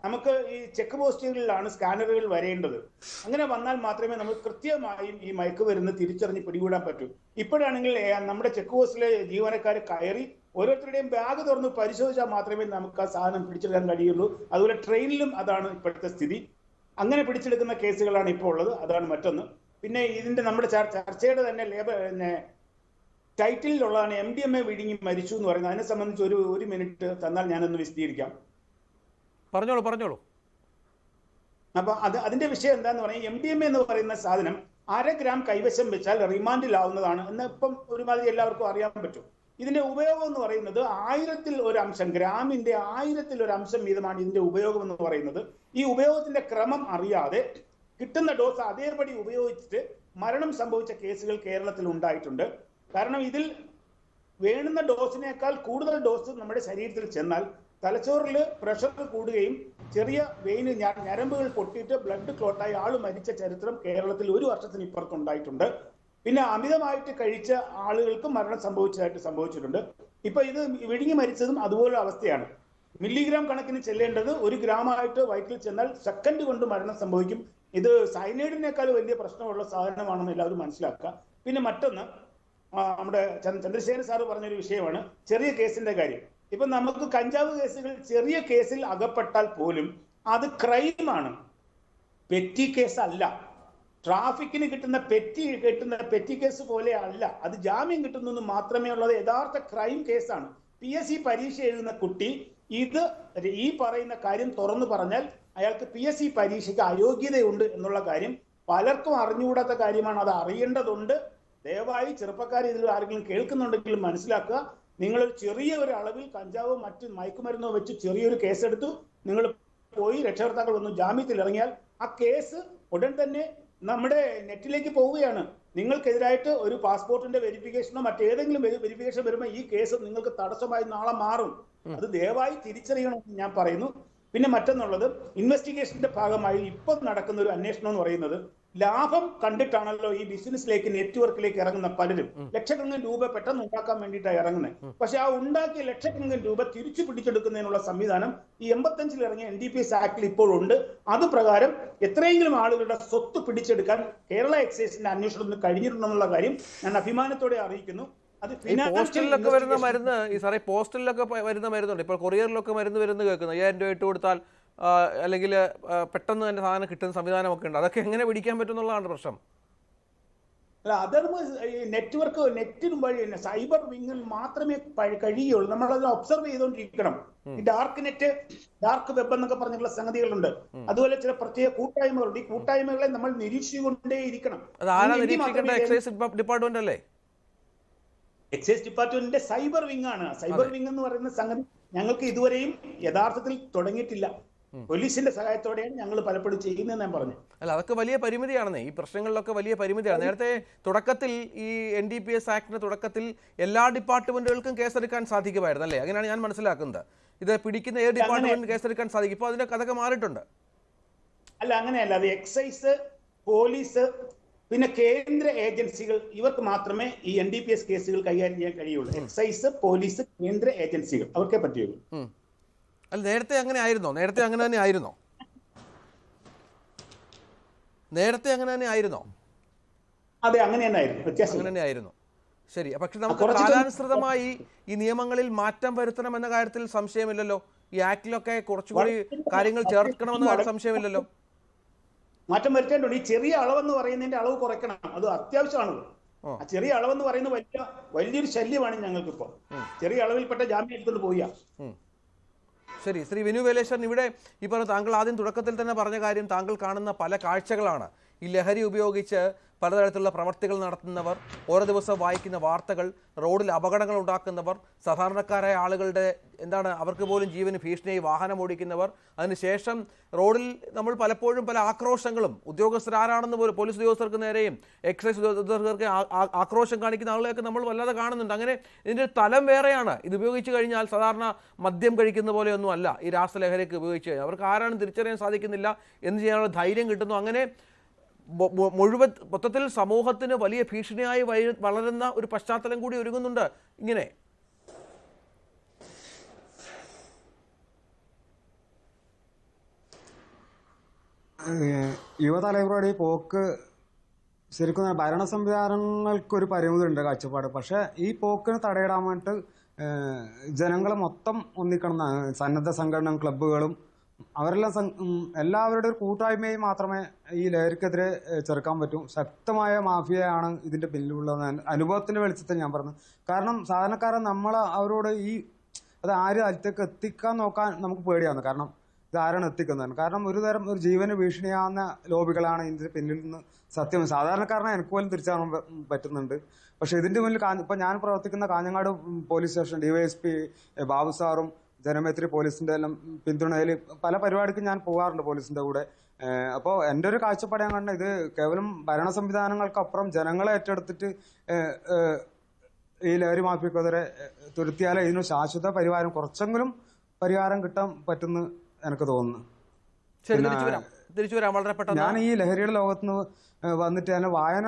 Speaker 4: നമുക്ക് ഈ ചെക്ക് പോസ്റ്റുകളിലാണ് സ്കാനറുകൾ വരേണ്ടത്. അങ്ങനെ വന്നാൽ മാത്രമേ നമുക്ക് കൃത്യമായും ഈ മയക്കുമരുന്ന് തിരിച്ചറിഞ്ഞ് പിടികൂടാൻ പറ്റൂ. ഇപ്പോഴാണെങ്കിൽ നമ്മുടെ ചെക്ക് പോസ്റ്റിലെ ജീവനക്കാർ കയറി ഓരോരുത്തരുടെയും ബാഗ് തുറന്ന് പരിശോധിച്ചാൽ മാത്രമേ നമുക്ക് ആ സാധനം പിടിച്ചെടുക്കാൻ കഴിയുള്ളൂ. അതുപോലെ ട്രെയിനിലും അതാണ് ഇപ്പോഴത്തെ സ്ഥിതി. അങ്ങനെ പിടിച്ചെടുക്കുന്ന കേസുകളാണ് ഇപ്പോൾ ഉള്ളത്. അതാണ് മറ്റൊന്ന്. പിന്നെ ഇതിന്റെ നമ്മുടെ ചർച്ചയുടെ തന്നെ ടൈറ്റിലുള്ളതാണ് MDMA വിഴുങ്ങി മരിച്ചു എന്ന് പറയുന്നത്. അതിനെ സംബന്ധിച്ച് ഒരു മിനിറ്റ് തന്നാൽ ഞാനൊന്ന് വിശദീകരിക്കാം.
Speaker 1: പറഞ്ഞോളൂ.
Speaker 4: അപ്പൊ അതിന്റെ വിഷയം എന്താന്ന് പറഞ്ഞാൽ MDMA എന്ന് പറയുന്ന സാധനം 1/2 ഗ്രാം കൈവശം വെച്ചാൽ റിമാൻഡിലാവുന്നതാണ് എന്ന് ഇപ്പം ഒരുമാതിരി എല്ലാവർക്കും അറിയാൻ പറ്റും. ഇതിന്റെ ഉപയോഗം എന്ന് പറയുന്നത് 1000-ൽ 1 അംശം, ഗ്രാമിന്റെ 1000-ൽ 1 അംശം വീതമാണ് ഇതിന്റെ ഉപയോഗം എന്ന് പറയുന്നത്. ഈ ഉപയോഗത്തിന്റെ ക്രമം അറിയാതെ കിട്ടുന്ന ഡോസ് അതേപടി ഉപയോഗിച്ചിട്ട് മരണം സംഭവിച്ച കേസുകൾ കേരളത്തിൽ ഉണ്ടായിട്ടുണ്ട്. കാരണം ഇതിൽ വേണ്ടുന്ന ഡോസിനേക്കാൾ കൂടുതൽ ഡോസ് നമ്മുടെ ശരീരത്തിൽ ചെന്നാൽ തലച്ചോറിൽ പ്രഷർ കൂടുകയും ചെറിയ വെയിന് ഞരമ്പുകൾ പൊട്ടിയിട്ട് ബ്ലഡ് ക്ലോട്ടായി ആൾ മരിച്ച ചരിത്രം കേരളത്തിൽ 1 വർഷത്തിന് ഇപ്പുറത്തുണ്ടായിട്ടുണ്ട്. പിന്നെ അമിതമായിട്ട് കഴിച്ച ആളുകൾക്ക് മരണം സംഭവിച്ചിട്ടുണ്ട്. ഇപ്പൊ ഇത് വിഴുങ്ങി മരിച്ചതും അതുപോലെ അവസ്ഥയാണ്. മില്ലിഗ്രാം കണക്കിന് ചെല്ലേണ്ടത് 1 ഗ്രാമായിട്ട് വയറ്റിൽ ചെന്നാൽ സെക്കൻഡ് കൊണ്ട് മരണം സംഭവിക്കും. ഇത് സൈനൈഡിനേക്കാൾ വലിയ പ്രശ്നമുള്ള സാധനമാണെന്ന് എല്ലാവരും മനസ്സിലാക്കുക. പിന്നെ മറ്റൊന്ന്, നമ്മുടെ ചന്ദ്രശേഖരൻ സാറ് പറഞ്ഞൊരു വിഷയമാണ് ചെറിയ കേസിന്റെ കാര്യം. ഇപ്പൊ നമുക്ക് കഞ്ചാവ് കേസുകൾ ചെറിയ കേസിൽ അകപ്പെട്ടാൽ പോലും അത് ക്രൈമാണ്, പെറ്റി കേസ് അല്ല. ട്രാഫിക്കിന് കിട്ടുന്ന പെറ്റി കേസ് പോലെ അല്ല. അത് ജാമ്യം കിട്ടുന്നു മാത്രമേ ഉള്ളത്. യഥാർത്ഥ ക്രൈം കേസാണ്. PSC പരീക്ഷ എഴുതുന്ന കുട്ടി ഈ പറയുന്ന കാര്യം തുറന്നു പറഞ്ഞാൽ അയാൾക്ക് PSC പരീക്ഷയ്ക്ക് അയോഗ്യതയുണ്ട് എന്നുള്ള കാര്യം പലർക്കും അറിഞ്ഞുകൂടാത്ത കാര്യമാണ്. അത് അറിയേണ്ടതുണ്ട്. ദയവായി ചെറുപ്പക്കാർ ഇതിൽ ആരെങ്കിലും കേൾക്കുന്നുണ്ടെങ്കിലും മനസ്സിലാക്കുക. നിങ്ങൾ ചെറിയ ഒരു അളവിൽ കഞ്ചാവോ മറ്റ് മയക്കുമരുന്നോ വെച്ച് ചെറിയൊരു കേസെടുത്തു, നിങ്ങൾ പോയി രക്ഷകർത്താക്കൾ വന്നു ജാമ്യത്തിൽ ഇറങ്ങിയാൽ ആ കേസ് ഉടൻ തന്നെ നമ്മുടെ നെറ്റിലേക്ക് പോവുകയാണ്. നിങ്ങൾക്കെതിരായിട്ട് ഒരു പാസ്പോർട്ടിന്റെ വെരിഫിക്കേഷനോ മറ്റേതെങ്കിലും വെരിഫിക്കേഷൻ വരുമ്പോൾ ഈ കേസ് നിങ്ങൾക്ക് തടസ്സമായി നാളെ മാറും. അത് ദയവായി തിരിച്ചറിയണമെന്ന് ഞാൻ പറയുന്നു. പിന്നെ മറ്റൊന്നുള്ളത്, ഇൻവെസ്റ്റിഗേഷന്റെ ഭാഗമായി ഇപ്പോൾ നടക്കുന്ന ഒരു അന്വേഷണം എന്ന് പറയുന്നത്, ലാഭം കണ്ടിട്ടാണല്ലോ ഈ ബിസിനസ്സിലേക്ക്, നെറ്റ്വർക്കിലേക്ക് ഇറങ്ങുന്ന പലരും. ലക്ഷക്കണക്കിന് രൂപ പെട്ടെന്ന് ഉണ്ടാക്കാൻ വേണ്ടിയിട്ടാണ് ഇറങ്ങുന്നത്. പക്ഷെ ആ ഉണ്ടാക്കിയ ലക്ഷക്കണക്കിന് രൂപ തിരിച്ചു പിടിച്ചെടുക്കുന്നതിനുള്ള സംവിധാനം ഈ 85-ൽ ഇറങ്ങിയ NDPS ആക്ടിൽ ഇപ്പോഴുണ്ട്. അത് പ്രകാരം എത്രയെങ്കിലും ആളുകളുടെ സ്വത്ത് പിടിച്ചെടുക്കാൻ കേരള എക്സൈസിന്റെ അന്വേഷണത്തിന് കഴിഞ്ഞിട്ടുണ്ടെന്നുള്ള കാര്യം ഞാൻ അഭിമാനത്തോടെ അറിയിക്കുന്നു. അത്
Speaker 1: പോസ്റ്റലിലൊക്കെ വരുന്ന മരുന്ന്, ഈ സാറേ പോസ്റ്റലിലൊക്കെ വരുന്ന മരുന്നുണ്ട്. ഇപ്പോൾ കൊറിയറിലൊക്കെ മരുന്ന് വരുന്നത് കേൾക്കുന്നു. 5000 രൂപ ഇട്ട് കൊടുത്താൽ അല്ലെങ്കിൽ പെട്ടെന്ന് തന്നെ സാധനം കിട്ടുന്ന സംവിധാനമൊക്കെ ഉണ്ട്. അതൊക്കെ എങ്ങനെ പിടിക്കാൻ പറ്റുന്നുള്ളതാണ് പ്രശ്നം.
Speaker 4: അല്ല, അത് നെറ്റ്വർക്ക്, നെറ്റിനും വഴി സൈബർ വിങ്ങിൽ മാത്രമേ കഴിയുള്ളൂ. നമ്മളത് ഒബ്സർവ് ചെയ്തുകൊണ്ടിരിക്കണം. ഈ ഡാർക്ക് നെറ്റ്, ഡാർക്ക് വെബ് എന്നൊക്കെ പറഞ്ഞിട്ടുള്ള സംഗതികളുണ്ട്. അതുപോലെ ചില പ്രത്യേക കൂട്ടായ്മകളുണ്ട്. ഈ കൂട്ടായ്മകളെ നമ്മൾ നിരീക്ഷിച്ചുകൊണ്ടേയിരിക്കണം.
Speaker 1: അത് ആരാ നിരീക്ഷിക്കേണ്ട? എക്സൈസ് ഡിപ്പാർട്ട്മെന്റ് അല്ലേ?
Speaker 4: എക്സൈസ് ഡിപ്പാർട്ട്മെന്റിന്റെ സൈബർ വിങ് ആണ്. സൈബർ വിങ് എന്ന് പറയുന്ന സംഗതി ഞങ്ങൾക്ക് ഇതുവരെയും യഥാർത്ഥത്തിൽ തുടങ്ങിയിട്ടില്ല. പോലീസിന്റെ സഹായത്തോടെയാണ് ഞങ്ങൾ പലപ്പോഴും ചെയ്യുന്നതെന്ന് ഞാൻ പറഞ്ഞു.
Speaker 1: അല്ല, അതൊക്കെ വലിയ പരിമിതിയാണെന്നേ. ഈ പ്രശ്നങ്ങളിലൊക്കെ വലിയ പരിമിതിയാണ്. നേരത്തെ തുടക്കത്തിൽ ഈ NDPS ആക്ടിന്റെ തുടക്കത്തിൽ എല്ലാ ഡിപ്പാർട്ട്മെന്റുകൾക്കും കേസെടുക്കാൻ സാധിക്കുമായിരുന്നു അല്ലേ? അങ്ങനെയാണ് ഞാൻ മനസ്സിലാക്കുന്നത്. ഇത് പിടിക്കുന്ന ഏത് ഡിപ്പാർട്ട്മെന്റിന് കേസെടുക്കാൻ സാധിക്കും. ഇപ്പോൾ അതിന്റെ അതൊക്കെ മാറിയിട്ടുണ്ട്.
Speaker 4: അല്ല, അങ്ങനെയല്ല. അത് എക്സൈസ്, പോലീസ്, പിന്നെ കേന്ദ്ര ഏജൻസികൾ, ഇവർക്ക് മാത്രമേ ഈ NDPS കേസുകൾ കൈകാര്യം ചെയ്യാൻ കഴിയുള്ളൂ. എക്സൈസ്, പോലീസ്, കേന്ദ്ര ഏജൻസികൾ, അവർക്കേ പറ്റുള്ളൂ.
Speaker 1: അല്ല, നേരത്തെ അങ്ങനെ ആയിരുന്നോ? നേരത്തെ അങ്ങനെ തന്നെ ആയിരുന്നോ?
Speaker 4: അതെ, അങ്ങനെ തന്നെ ആയിരുന്നു. വ്യത്യാസം
Speaker 1: അങ്ങനെ തന്നെ ആയിരുന്നു. ശരി. പക്ഷെ നമുക്ക് കാലാനുസൃതമായി ഈ നിയമങ്ങളിൽ മാറ്റം വരുത്തണം എന്ന കാര്യത്തിൽ സംശയമില്ലല്ലോ. ഈ ആക്ടിലൊക്കെ കുറച്ചുകൂടി കാര്യങ്ങൾ ചേർക്കണമെന്ന കാര്യം സംശയമില്ലല്ലോ.
Speaker 4: മാറ്റം വരുത്തേണ്ടതുണ്ട്. ഈ ചെറിയ അളവെന്ന് പറയുന്നതിന്റെ അളവ് കുറയ്ക്കണം. അത് അത്യാവശ്യമാണല്ലോ. ആ ചെറിയ അളവെന്ന് പറയുന്നത് വലിയൊരു ശല്യമാണ് ഞങ്ങൾക്കിപ്പോ. ചെറിയ അളവിൽപ്പെട്ട ജാമ്യം എടുത്തുകൊണ്ട് പോവുക.
Speaker 1: ശരി. ശ്രീ വിനു വേലേശ്വരൻ, ഇവിടെ ഈ പറഞ്ഞ താങ്കൾ ആദ്യം തുടക്കത്തിൽ തന്നെ പറഞ്ഞ കാര്യം, താങ്കൾ കാണുന്ന പല കാഴ്ചകളാണ്. ഈ ലഹരി ഉപയോഗിച്ച് പലതരത്തിലുള്ള പ്രവർത്തികൾ നടത്തുന്നവർ, ഓരോ ദിവസം വായിക്കുന്ന വാർത്തകൾ, റോഡിൽ അപകടങ്ങൾ ഉണ്ടാക്കുന്നവർ, സാധാരണക്കാരായ ആളുകളുടെ അവർക്ക് പോലും ജീവന് ഭീഷണിയായി വാഹനം ഓടിക്കുന്നവർ, അതിനുശേഷം റോഡിൽ നമ്മൾ പലപ്പോഴും പല ആക്രോശങ്ങളും, ഉദ്യോഗസ്ഥരാരാണെന്ന് പോലും പോലീസ് ഉദ്യോഗസ്ഥർക്ക് നേരെയും എക്സൈസ് ഉദ്യോഗസ്ഥർക്ക് ആക്രോശം കാണിക്കുന്ന ആളുകളെയൊക്കെ നമ്മൾ വല്ലാതെ കാണുന്നുണ്ട്. അങ്ങനെ ഇതിൻ്റെ തലം വേറെയാണ്. ഇത് ഉപയോഗിച്ച് കഴിഞ്ഞാൽ സാധാരണ മദ്യം കഴിക്കുന്ന പോലെയൊന്നും അല്ല. ഈ രാസലഹരിയൊക്കെ ഉപയോഗിച്ച് കഴിഞ്ഞാൽ അവർക്ക് ആരാണെന്ന് തിരിച്ചറിയാൻ സാധിക്കുന്നില്ല, എന്ത് ചെയ്യാനുള്ള ധൈര്യം കിട്ടുന്നു. അങ്ങനെ മൊത്തത്തിൽ സമൂഹത്തിന് വലിയ ഭീഷണിയായി വളരുന്ന ഒരു പശ്ചാത്തലം കൂടി ഒരുങ്ങുന്നുണ്ട്. ഇങ്ങനെ
Speaker 5: യുവതലമുറയുടെ ഈ പോക്ക് ശരിക്കും ഭരണ സംവിധാനങ്ങൾക്കൊരു പരിമിതി ഉണ്ട്, കാഴ്ചപ്പാട്. പക്ഷെ ഈ പോക്കിന് തടയിടാൻ വേണ്ടിയിട്ട് ജനങ്ങളെ മൊത്തം ഒന്നിക്കണം. സന്നദ്ധ സംഘടന, ക്ലബ്ബുകളും അവരെല്ലാം എല്ലാവരുടെ ഒരു കൂട്ടായ്മയും മാത്രമേ ഈ ലഹരിക്കെതിരെ ചെറുക്കാൻ പറ്റൂ. ശക്തമായ മാഫിയയാണ് ഇതിന്റെ പിന്നിലുള്ളത്. അനുഭവത്തിന്റെ വെളിച്ചത്തിൽ ഞാൻ പറഞ്ഞു. കാരണം സാധാരണക്കാരൻ അവരോട് അത് ആരും അടുത്തേക്ക് എത്തിക്കാൻ നോക്കാൻ നമുക്ക് പേടിയാണ്. കാരണം ഇത് ആരാണ് എത്തിക്കുന്നത്? കാരണം ഒരു ജീവന് ഭീഷണിയാവുന്ന ലോബികളാണ് ഇതിന്റെ പിന്നിൽ നിന്ന്. സത്യം സാധാരണക്കാരനെ എനിക്ക് പോലും തിരിച്ചറിയാൻ പറ്റുന്നുണ്ട്. പക്ഷെ ഇതിന്റെ മുന്നിൽ ഇപ്പൊ ഞാൻ പ്രവർത്തിക്കുന്ന Kanhangad police station DYSP Babu സാറും ജനമൈത്രി പോലീസിന്റെ എല്ലാം പിന്തുണയിൽ പല പരിപാടിക്കും ഞാൻ പോകാറുണ്ട് പോലീസിന്റെ കൂടെ. അപ്പോൾ എൻ്റെ ഒരു കാഴ്ചപ്പാട് ഞാൻ കണ്ട ഇത് കേവലം ഭരണ സംവിധാനങ്ങൾക്കപ്പുറം ജനങ്ങളെ ഏറ്റെടുത്തിട്ട് ഈ ലഹരി മാഫിയക്കെതിരെ തുരുത്തിയാലേ ഇതിന് ശാശ്വത പരിഹാരം, കുറച്ചെങ്കിലും പരിഹാരം കിട്ടാൻ പറ്റുമെന്ന് എനിക്ക് തോന്നുന്നു. ഞാൻ ഈ ലഹരിയുടെ ലോകത്തുനിന്ന് വന്നിട്ട് അതിന്റെ വായന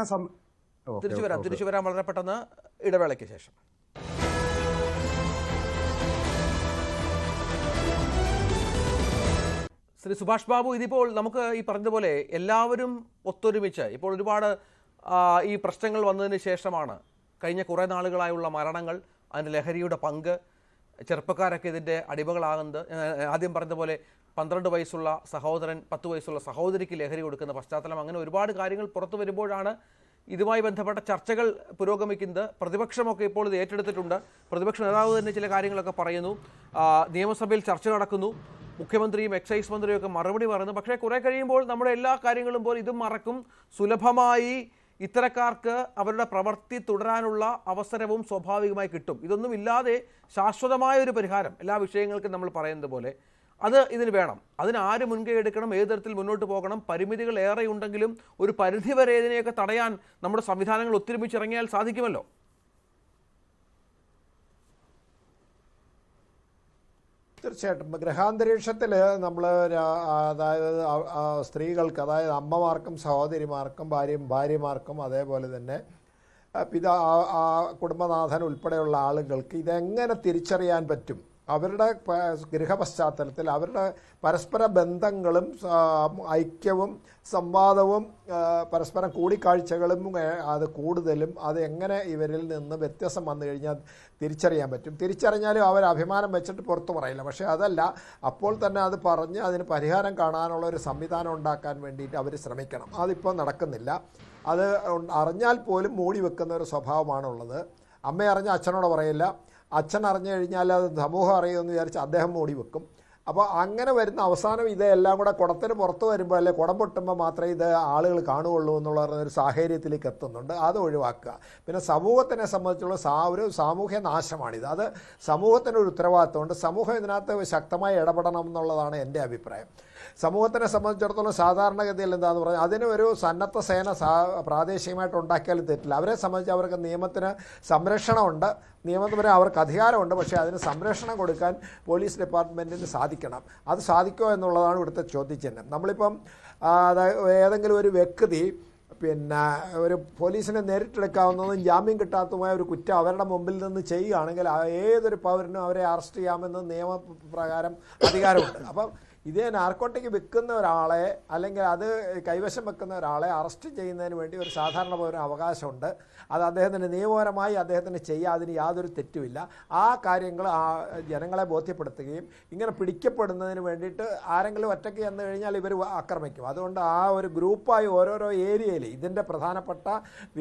Speaker 1: തിരിച്ചു വരാം വളരെ പെട്ടെന്ന് ഇടവേളയ്ക്ക് ശേഷം. ശ്രീ സുഭാഷ് ബാബു, ഇതിപ്പോൾ നമുക്ക് ഈ പറഞ്ഞതുപോലെ എല്ലാവരും ഒത്തൊരുമിച്ച് ഇപ്പോൾ ഒരുപാട് ഈ പ്രശ്നങ്ങൾ വന്നതിന് ശേഷമാണ് കഴിഞ്ഞ കുറേ നാളുകളായുള്ള മരണങ്ങൾ, അതിൻ്റെ ലഹരിയുടെ പങ്ക്, ചെറുപ്പക്കാരൊക്കെ ഇതിൻ്റെ അടിമകളാകുന്നത്. ആദ്യം പറഞ്ഞതുപോലെ 12 വയസ്സുള്ള സഹോദരൻ 10 വയസ്സുള്ള സഹോദരിക്ക് ലഹരി കൊടുക്കുന്ന പശ്ചാത്തലം, അങ്ങനെ ഒരുപാട് കാര്യങ്ങൾ പുറത്തു വരുമ്പോഴാണ് ഇതുമായി ബന്ധപ്പെട്ട ചർച്ചകൾ പുരോഗമിക്കുന്നത്. പ്രതിപക്ഷമൊക്കെ ഇപ്പോൾ ഇത് ഏറ്റെടുത്തിട്ടുണ്ട്. പ്രതിപക്ഷ നേതാവ് തന്നെ ചില കാര്യങ്ങളൊക്കെ പറയുന്നു. നിയമസഭയിൽ ചർച്ച നടക്കുന്നു. മുഖ്യമന്ത്രിയും എക്സൈസ് മന്ത്രിയും ഒക്കെ മറുപടി പറയുന്നു. പക്ഷേ കുറേ കഴിയുമ്പോൾ നമ്മുടെ എല്ലാ കാര്യങ്ങളും പോലെ ഇതും മറക്കും. സുലഭമായി ഇത്തരക്കാർക്ക് അവരുടെ പ്രവൃത്തി തുടരാനുള്ള അവസരവും സ്വാഭാവികമായി കിട്ടും. ഇതൊന്നും ഇല്ലാതെ ശാശ്വതമായ ഒരു പരിഹാരം എല്ലാ വിഷയങ്ങൾക്കും നമ്മൾ പറയുന്നത് പോലെ അത് ഇതിന് വേണം. അതിന് ആര് മുൻകൈ എടുക്കണം, ഏത് തരത്തിൽ മുന്നോട്ട് പോകണം, പരിമിതികൾ ഏറെ ഉണ്ടെങ്കിലും ഒരു പരിധിവരെ ഇതിനെയൊക്കെ തടയാൻ നമ്മുടെ സംവിധാനങ്ങൾ ഒത്തൊരുമിച്ചിറങ്ങിയാൽ സാധിക്കുമല്ലോ.
Speaker 2: തീർച്ചയായിട്ടും ഗൃഹാന്തരീക്ഷത്തിൽ നമ്മൾ അതായത് സ്ത്രീകൾക്ക്, അതായത് അമ്മമാർക്കും സഹോദരിമാർക്കും ഭാര്യമാർക്കും അതേപോലെ തന്നെ കുടുംബനാഥൻ ഉൾപ്പെടെയുള്ള ആളുകൾക്ക് ഇതെങ്ങനെ തിരിച്ചറിയാൻ പറ്റും, അവരുടെ ഗൃഹപശ്ചാത്തലത്തിൽ അവരുടെ പരസ്പര ബന്ധങ്ങളും ഐക്യവും സംവാദവും പരസ്പരം കൂടിക്കാഴ്ചകളും അത് കൂടുതലും അത് എങ്ങനെ ഇവരിൽ നിന്ന് വ്യത്യാസം വന്നു കഴിഞ്ഞാൽ തിരിച്ചറിയാൻ പറ്റും. തിരിച്ചറിഞ്ഞാലും അവർ അഭിമാനം വെച്ചിട്ട് പുറത്തു പറയില്ല. പക്ഷേ അതല്ല, അപ്പോൾ തന്നെ അത് പറഞ്ഞ് അതിന് പരിഹാരം കാണാനുള്ള ഒരു സംവിധാനം ഉണ്ടാക്കാൻ വേണ്ടിയിട്ട് അവർ ശ്രമിക്കണം. അതിപ്പോൾ നടക്കുന്നില്ല. അത് അറിഞ്ഞാൽ പോലും മൂടി വെക്കുന്ന ഒരു സ്വഭാവമാണുള്ളത്. അമ്മ അറിഞ്ഞ അച്ഛനോട് പറയില്ല, അച്ഛൻ അറിഞ്ഞു കഴിഞ്ഞാൽ അത് സമൂഹം അറിയുമെന്ന് വിചാരിച്ച് അദ്ദേഹം മൂടി വെക്കും. അപ്പോൾ അങ്ങനെ വരുന്ന അവസാനം ഇതെല്ലാം കൂടെ കുടത്തിന് പുറത്ത് വരുമ്പോൾ, അല്ലെ കുടം പൊട്ടുമ്പോൾ മാത്രമേ ഇത് ആളുകൾ കാണുകയുള്ളൂ എന്നുള്ള ഒരു സാഹചര്യത്തിലേക്ക് എത്തുന്നുണ്ട്. അത് ഒഴിവാക്കുക. പിന്നെ സമൂഹത്തിനെ സംബന്ധിച്ചുള്ള ഒരു സാമൂഹ്യ നാശമാണിത്. അത് സമൂഹത്തിനൊരു ഉത്തരവാദിത്തമുണ്ട്. സമൂഹം ഇതിനകത്ത് ശക്തമായി ഇടപെടണം എന്നുള്ളതാണ് എൻ്റെ അഭിപ്രായം. സമൂഹത്തിനെ സംബന്ധിച്ചിടത്തോളം സാധാരണഗതിയിൽ എന്താണെന്ന് പറഞ്ഞാൽ അതിന് ഒരു സന്നദ്ധ സേന പ്രാദേശികമായിട്ട് ഉണ്ടാക്കിയാലും തെറ്റില്ല. അവരെ സംബന്ധിച്ച് അവർക്ക് നിയമത്തിന് സംരക്ഷണമുണ്ട്, നിയമത്തിന് അവർക്ക് അധികാരമുണ്ട്. പക്ഷേ അതിന് സംരക്ഷണം കൊടുക്കാൻ പോലീസ് ഡിപ്പാർട്ട്മെൻറ്റിന് സാധിക്കണം. അത് സാധിക്കുമോ എന്നുള്ളതാണ് ഇവിടുത്തെ ചോദ്യചിഹ്നം. നമ്മളിപ്പം ഏതെങ്കിലും ഒരു വ്യക്തി പിന്നെ ഒരു പോലീസിനെ നേരിട്ടെടുക്കാവുന്നതും ജാമ്യം കിട്ടാത്തതുമായ ഒരു കുറ്റം അവരുടെ മുമ്പിൽ നിന്ന് ചെയ്യുകയാണെങ്കിൽ ഏതൊരു പൗരനും അവരെ അറസ്റ്റ് ചെയ്യാമെന്ന് നിയമപ്രകാരം അധികാരമുണ്ട്. അപ്പം ഇതേ നാർക്കോട്ടിക് വിൽക്കുന്ന ഒരാളെ അല്ലെങ്കിൽ അത് കൈവശം വെക്കുന്ന ഒരാളെ അറസ്റ്റ് ചെയ്യുന്നതിന് വേണ്ടി ഒരു സാധാരണ പൗരന് അവകാശമുണ്ട്. അത് അദ്ദേഹത്തിന് നിയമപരമായി അദ്ദേഹത്തിന് ചെയ്യാം, അതിന് യാതൊരു തെറ്റുമില്ല. ആ കാര്യങ്ങൾ ജനങ്ങളെ ബോധ്യപ്പെടുത്തുകയും ഇങ്ങനെ പിടിക്കപ്പെടുന്നതിന് വേണ്ടിയിട്ട് ആരെങ്കിലും ഒറ്റയ്ക്ക് ചെന്ന് കഴിഞ്ഞാൽ ഇവർ ആക്രമിക്കും. അതുകൊണ്ട് ആ ഒരു ഗ്രൂപ്പായി ഓരോരോ ഏരിയയിൽ ഇതിൻ്റെ പ്രധാനപ്പെട്ട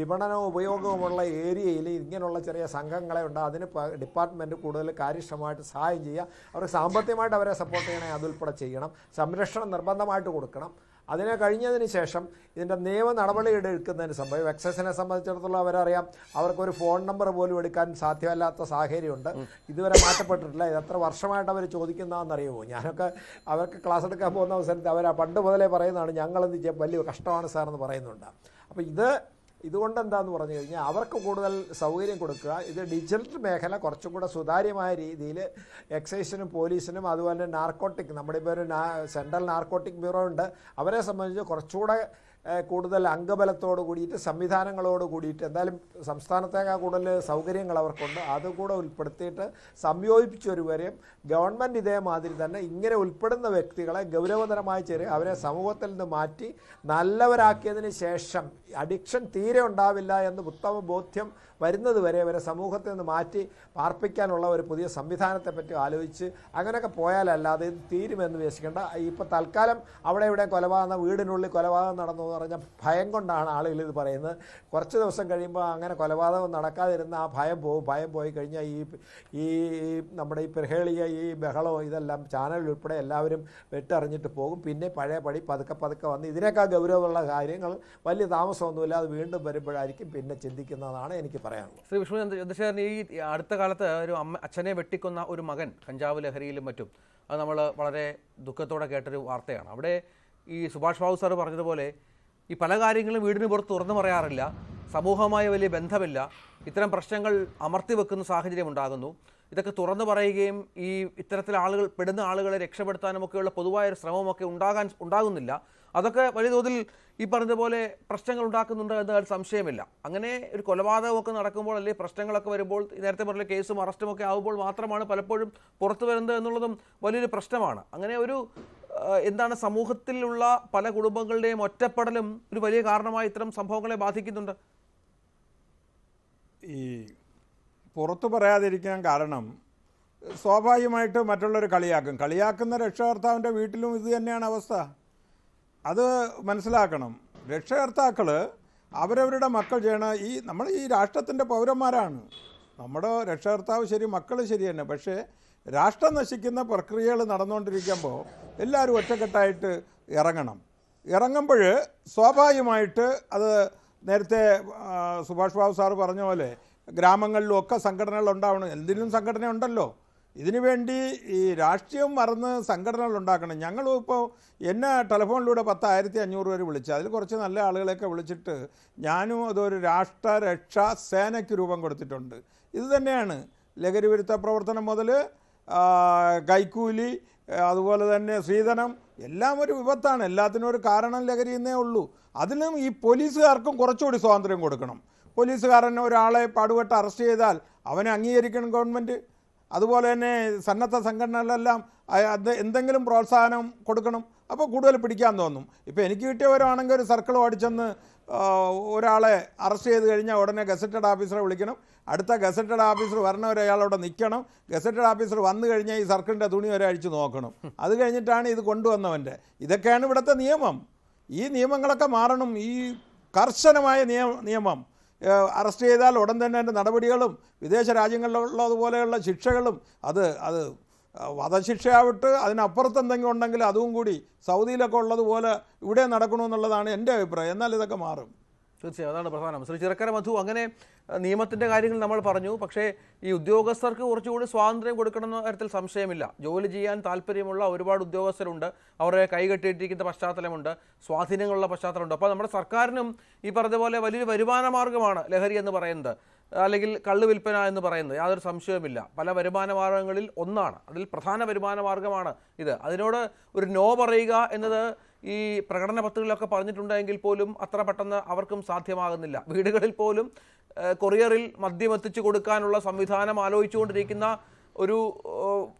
Speaker 2: വിപണനവും ഉപയോഗവുമുള്ള ഏരിയയിൽ ഇങ്ങനെയുള്ള ചെറിയ സംഘങ്ങളെ ഉണ്ട്. അതിന് ഡിപ്പാർട്ട്മെൻറ്റ് കൂടുതൽ കാര്യക്ഷമമായിട്ട് സഹായം ചെയ്യുക. അവർക്ക് സാമ്പത്തികമായിട്ട് അവരെ സപ്പോർട്ട് ചെയ്യണേ അതുൾപ്പെടെ ചെയ്യണം. സംരക്ഷണം നിർബന്ധമായിട്ട് കൊടുക്കണം. അതിനെ കഴിഞ്ഞതിന് ശേഷം ഇതിൻ്റെ നിയമ നടപടി എടുക്കുന്നതിന് സംഭവം എക്സൈസിനെ സംബന്ധിച്ചിടത്തോളം അവരറിയാം, അവർക്കൊരു ഫോൺ നമ്പർ പോലും എടുക്കാൻ സാധ്യമല്ലാത്ത സാഹചര്യമുണ്ട്. ഇതുവരെ മാറ്റപ്പെട്ടിട്ടില്ല. ഇത് എത്ര വർഷമായിട്ട് അവർ ചോദിക്കുന്നതെന്നറിയുമോ? ഞാനൊക്കെ അവർക്ക് ക്ലാസ് എടുക്കാൻ പോകുന്ന അവസരത്തിൽ അവർ പണ്ട് മുതലേ പറയുന്നതാണ്, ഞങ്ങളെന്ത് ചെയ്യാൻ വലിയ കഷ്ടമാണ് സാറെന്ന് പറയുന്നുണ്ട്. അപ്പോൾ ഇതുകൊണ്ട് എന്താണെന്ന് പറഞ്ഞു കഴിഞ്ഞാൽ അവർക്ക് കൂടുതൽ സൗകര്യം കൊടുക്കുക. ഇത് ഡിജിറ്റൽ മേഖല കുറച്ചും കൂടെ സുതാര്യമായ രീതിയിൽ എക്സൈസിനും പോലീസിനും അതുപോലെ നാർക്കോട്ടിക്, നമ്മുടെ ഇപ്പോൾ ഒരു സെൻട്രൽ നാർക്കോട്ടിക് ബ്യൂറോ ഉണ്ട്, അവരെ സംബന്ധിച്ച് കുറച്ചുകൂടെ കൂടുതൽ അംഗബലത്തോട് കൂടിയിട്ട് സംവിധാനങ്ങളോട് കൂടിയിട്ട് എന്തായാലും സംസ്ഥാനത്തേക്കാൾ കൂടുതൽ സൗകര്യങ്ങൾ അവർക്കുണ്ട്. അതുകൂടെ ഉൾപ്പെടുത്തിയിട്ട് സംയോജിപ്പിച്ചൊരുവരെയും ഗവൺമെൻറ് ഇതേമാതിരി തന്നെ ഇങ്ങനെ ഉൾപ്പെടുന്ന വ്യക്തികളെ ഗൗരവതരമായി ചേരുക, അവരെ സമൂഹത്തിൽ നിന്ന് മാറ്റി നല്ലവരാക്കിയതിന് ശേഷം അഡിക്ഷൻ തീരെ ഉണ്ടാവില്ല എന്ന് ഉത്തമ ബോധ്യം വരുന്നത് വരെ അവരെ സമൂഹത്തിൽ നിന്ന് മാറ്റി പാർപ്പിക്കാനുള്ള ഒരു പുതിയ സംവിധാനത്തെപ്പറ്റി ആലോചിച്ച് അങ്ങനെയൊക്കെ പോയാലല്ലാതെ ഇത് തീരുമെന്ന് വിശ്വസിക്കേണ്ട. ഇപ്പോൾ തൽക്കാലം അവിടെ ഇവിടെ കൊലപാതകം, വീടിനുള്ളിൽ കൊലപാതകം നടന്നു എന്ന് പറഞ്ഞാൽ ഭയം കൊണ്ടാണ് ആളുകൾ ഇത് പറയുന്നത്. കുറച്ച് ദിവസം കഴിയുമ്പോൾ അങ്ങനെ കൊലപാതകം നടക്കാതിരുന്ന ആ ഭയം പോയി കഴിഞ്ഞാൽ ഈ നമ്മുടെ ഈ പ്രഹേളിയ ഈ ബഹളവും ഇതെല്ലാം ചാനൽ ഉൾപ്പെടെ എല്ലാവരും വെട്ടറിഞ്ഞിട്ട് പോകും. പിന്നെ പഴയ പടി പതുക്കെ വന്ന് ഇതിനേക്കാൾ ഗൗരവമുള്ള കാര്യങ്ങൾ വലിയ താമസമൊന്നുമില്ല അത് വീണ്ടും വരുമ്പോഴായിരിക്കും പിന്നെ ചിന്തിക്കുന്നതാണ് എനിക്ക് പറയാനുള്ളത്.
Speaker 1: ശ്രീ വിഷ്ണു ചന്ദ്രശേഖരൻ, ഈ അടുത്ത കാലത്ത് ഒരു അച്ഛനെ വെട്ടിക്കൊന്ന ഒരു മകൻ കഞ്ചാവ് ലഹരിയിലും മറ്റും, അത് നമ്മൾ വളരെ ദുഃഖത്തോടെ കേട്ടൊരു വാർത്തയാണ്. അവിടെ ഈ സുഭാഷ് ബാബു സാർ പറഞ്ഞതുപോലെ ഈ പല കാര്യങ്ങളും വീടിന് പുറത്ത് തുറന്നു പറയാറില്ല, സമൂഹവുമായി വലിയ ബന്ധമില്ല, ഇത്തരം പ്രശ്നങ്ങൾ അമർത്തി വെക്കുന്ന സാഹചര്യം ഉണ്ടാകുന്നു. ഇതൊക്കെ തുറന്നു പറയുകയും ഈ ഇത്തരത്തിൽ പെടുന്ന ആളുകളെ രക്ഷപ്പെടുത്താനുമൊക്കെയുള്ള പൊതുവായൊരു ശ്രമമൊക്കെ ഉണ്ടാകുന്നില്ല. അതൊക്കെ വലിയ തോതിൽ ഈ പറഞ്ഞതുപോലെ പ്രശ്നങ്ങൾ ഉണ്ടാക്കുന്നുണ്ട് എന്നതിൽ സംശയമില്ല. അങ്ങനെ ഒരു കൊലപാതകമൊക്കെ നടക്കുമ്പോൾ അല്ലെങ്കിൽ പ്രശ്നങ്ങളൊക്കെ വരുമ്പോൾ, നേരത്തെ പറഞ്ഞ കേസും അറസ്റ്റുമൊക്കെ ആകുമ്പോൾ മാത്രമാണ് പലപ്പോഴും പുറത്തു വരുന്നത് എന്നുള്ളതും വലിയൊരു പ്രശ്നമാണ്. അങ്ങനെ ഒരു എന്താണ് സമൂഹത്തിലുള്ള പല കുടുംബങ്ങളുടെയും ഒറ്റപ്പെടലും ഒരു വലിയ കാരണമായി ഇത്തരം സംഭവങ്ങളെ ബാധിക്കുന്നുണ്ട്.
Speaker 3: ഈ പുറത്തു പറയാതിരിക്കാൻ കാരണം സ്വാഭാവികമായിട്ട് മറ്റുള്ളവർ കളിയാക്കുന്ന രക്ഷകർത്താവിൻ്റെ വീട്ടിലും ഇത് തന്നെയാണ് അവസ്ഥ. അത് മനസ്സിലാക്കണം. രക്ഷകർത്താക്കൾ അവരവരുടെ മക്കൾ ചെയ്യണ നമ്മൾ ഈ രാഷ്ട്രത്തിൻ്റെ പൗരന്മാരാണ്. നമ്മുടെ രക്ഷകർത്താവ് ശരി, മക്കൾ ശരി തന്നെ. പക്ഷേ രാഷ്ട്രം നശിക്കുന്ന പ്രക്രിയകൾ നടന്നുകൊണ്ടിരിക്കുമ്പോൾ എല്ലാവരും ഒറ്റക്കെട്ടായിട്ട് ഇറങ്ങുമ്പോൾ സ്വാഭാവികമായിട്ട് അത് നേരത്തെ സുഭാഷ് ബാബു സാറ് പറഞ്ഞ പോലെ ഗ്രാമങ്ങളിലുമൊക്കെ സംഘടനകൾ ഉണ്ടാവണം. എന്തിനും സംഘടന ഉണ്ടല്ലോ. ഇതിനു വേണ്ടി ഈ രാഷ്ട്രീയം മറന്ന് സംഘടനകൾ ഉണ്ടാക്കണം. ഞങ്ങളും ഇപ്പോൾ എന്നെ ടെലിഫോണിലൂടെ 10,500 പേര് വിളിച്ചു. അതിൽ കുറച്ച് നല്ല ആളുകളെയൊക്കെ വിളിച്ചിട്ട് ഞാനും അതൊരു രാഷ്ട്രരക്ഷാ സേനയ്ക്ക് രൂപം കൊടുത്തിട്ടുണ്ട്. ഇത് തന്നെയാണ് ലഹരി വിരുദ്ധ പ്രവർത്തനം മുതൽ കൈക്കൂലി, അതുപോലെ തന്നെ സ്ത്രീധനം, എല്ലാം ഒരു വിപത്താണ്. എല്ലാത്തിനും ഒരു കാരണം ലഹരിയെന്നേ ഉള്ളൂ. അതിനും ഈ പോലീസുകാർക്കും കുറച്ചുകൂടി സ്വാതന്ത്ര്യം കൊടുക്കണം. പോലീസുകാരൻ ഒരാളെ പാടുപെട്ട് അറസ്റ്റ് ചെയ്താൽ അവനെ അംഗീകരിക്കണം ഗവൺമെൻറ്. അതുപോലെ തന്നെ സന്നദ്ധ സംഘടനകളെല്ലാം എന്തെങ്കിലും പ്രോത്സാഹനം കൊടുക്കണം. അപ്പോൾ കൂടുതൽ പിടിക്കാൻ തോന്നും. ഇപ്പോൾ എനിക്ക് കിട്ടിയവരാണെങ്കിൽ ഒരു സർക്കിൾ ഓടിച്ചെന്ന് ഒരാളെ അറസ്റ്റ് ചെയ്ത് കഴിഞ്ഞാൽ ഉടനെ ഗസറ്റഡ് ഓഫീസറെ വിളിക്കണം. അടുത്ത ഗസറ്റഡ് ഓഫീസർ വരണവരെ അയാളവിടെ നിൽക്കണം. ഗസറ്റഡ് ഓഫീസർ വന്നു കഴിഞ്ഞാൽ ഈ സർക്കിളിൻ്റെ തുണി വരെ അഴിച്ച് നോക്കണം. അത് കഴിഞ്ഞിട്ടാണ് ഇത് കൊണ്ടുവന്നവൻ്റെ. ഇതൊക്കെയാണ് ഇവിടുത്തെ നിയമം. ഈ നിയമങ്ങളൊക്കെ മാറണം. ഈ കർശനമായ നിയമം, അറസ്റ്റ് ചെയ്താൽ ഉടൻ തന്നെ അതിൻ്റെ നടപടികളും വിദേശ രാജ്യങ്ങളിലുള്ളതുപോലെയുള്ള ശിക്ഷകളും, അത് വധശിക്ഷയാവിട്ട് അതിനപ്പുറത്ത് എന്തെങ്കിലും ഉണ്ടെങ്കിൽ അതും കൂടി സൗദിയിലൊക്കെ ഉള്ളതുപോലെ ഇവിടെ നടക്കണമെന്നുള്ളതാണ് എൻ്റെ അഭിപ്രായം. എന്നാൽ ഇതൊക്കെ മാറും.
Speaker 1: തീർച്ചയായും അതാണ് പ്രധാനം. ശ്രീ ചിറക്കര മധു, അങ്ങനെ നിയമത്തിൻ്റെ കാര്യങ്ങൾ നമ്മൾ പറഞ്ഞു. പക്ഷേ ഈ ഉദ്യോഗസ്ഥർക്ക് കുറച്ചുകൂടി സ്വാതന്ത്ര്യം കൊടുക്കണമെന്ന കാര്യത്തിൽ സംശയമില്ല. ജോലി ചെയ്യാൻ താല്പര്യമുള്ള ഒരുപാട് ഉദ്യോഗസ്ഥരുണ്ട്. അവരെ കൈകെട്ടിയിട്ടിരിക്കുന്ന പശ്ചാത്തലമുണ്ട്, സ്വാധീനങ്ങളുള്ള പശ്ചാത്തലമുണ്ട്. അപ്പോൾ നമ്മുടെ സർക്കാരിനും ഈ പറഞ്ഞ പോലെ വലിയൊരു വരുമാന മാർഗ്ഗമാണ് ലഹരി എന്ന് പറയുന്നത്, അല്ലെങ്കിൽ കള്ള് വിൽപ്പന എന്ന് പറയുന്നത്. യാതൊരു സംശയവുമില്ല. പല വരുമാന മാർഗ്ഗങ്ങളിൽ ഒന്നാണ്. അതിൽ പ്രധാന വരുമാന മാർഗ്ഗമാണ് ഇത്. അതിനോട് ഒരു നോ പറയുക എന്നത് ഈ പ്രകടന പത്രികകളിലൊക്കെ പറഞ്ഞിട്ടുണ്ടെങ്കിൽ പോലും അത്ര പെട്ടെന്ന് അവർക്കും സാധ്യമാകുന്നില്ല. വീടുകളിൽ പോലും കൊറിയറിൽ മദ്യം എത്തിച്ചു കൊടുക്കാനുള്ള സംവിധാനം ആലോചിച്ചുകൊണ്ടിരിക്കുന്ന ഒരു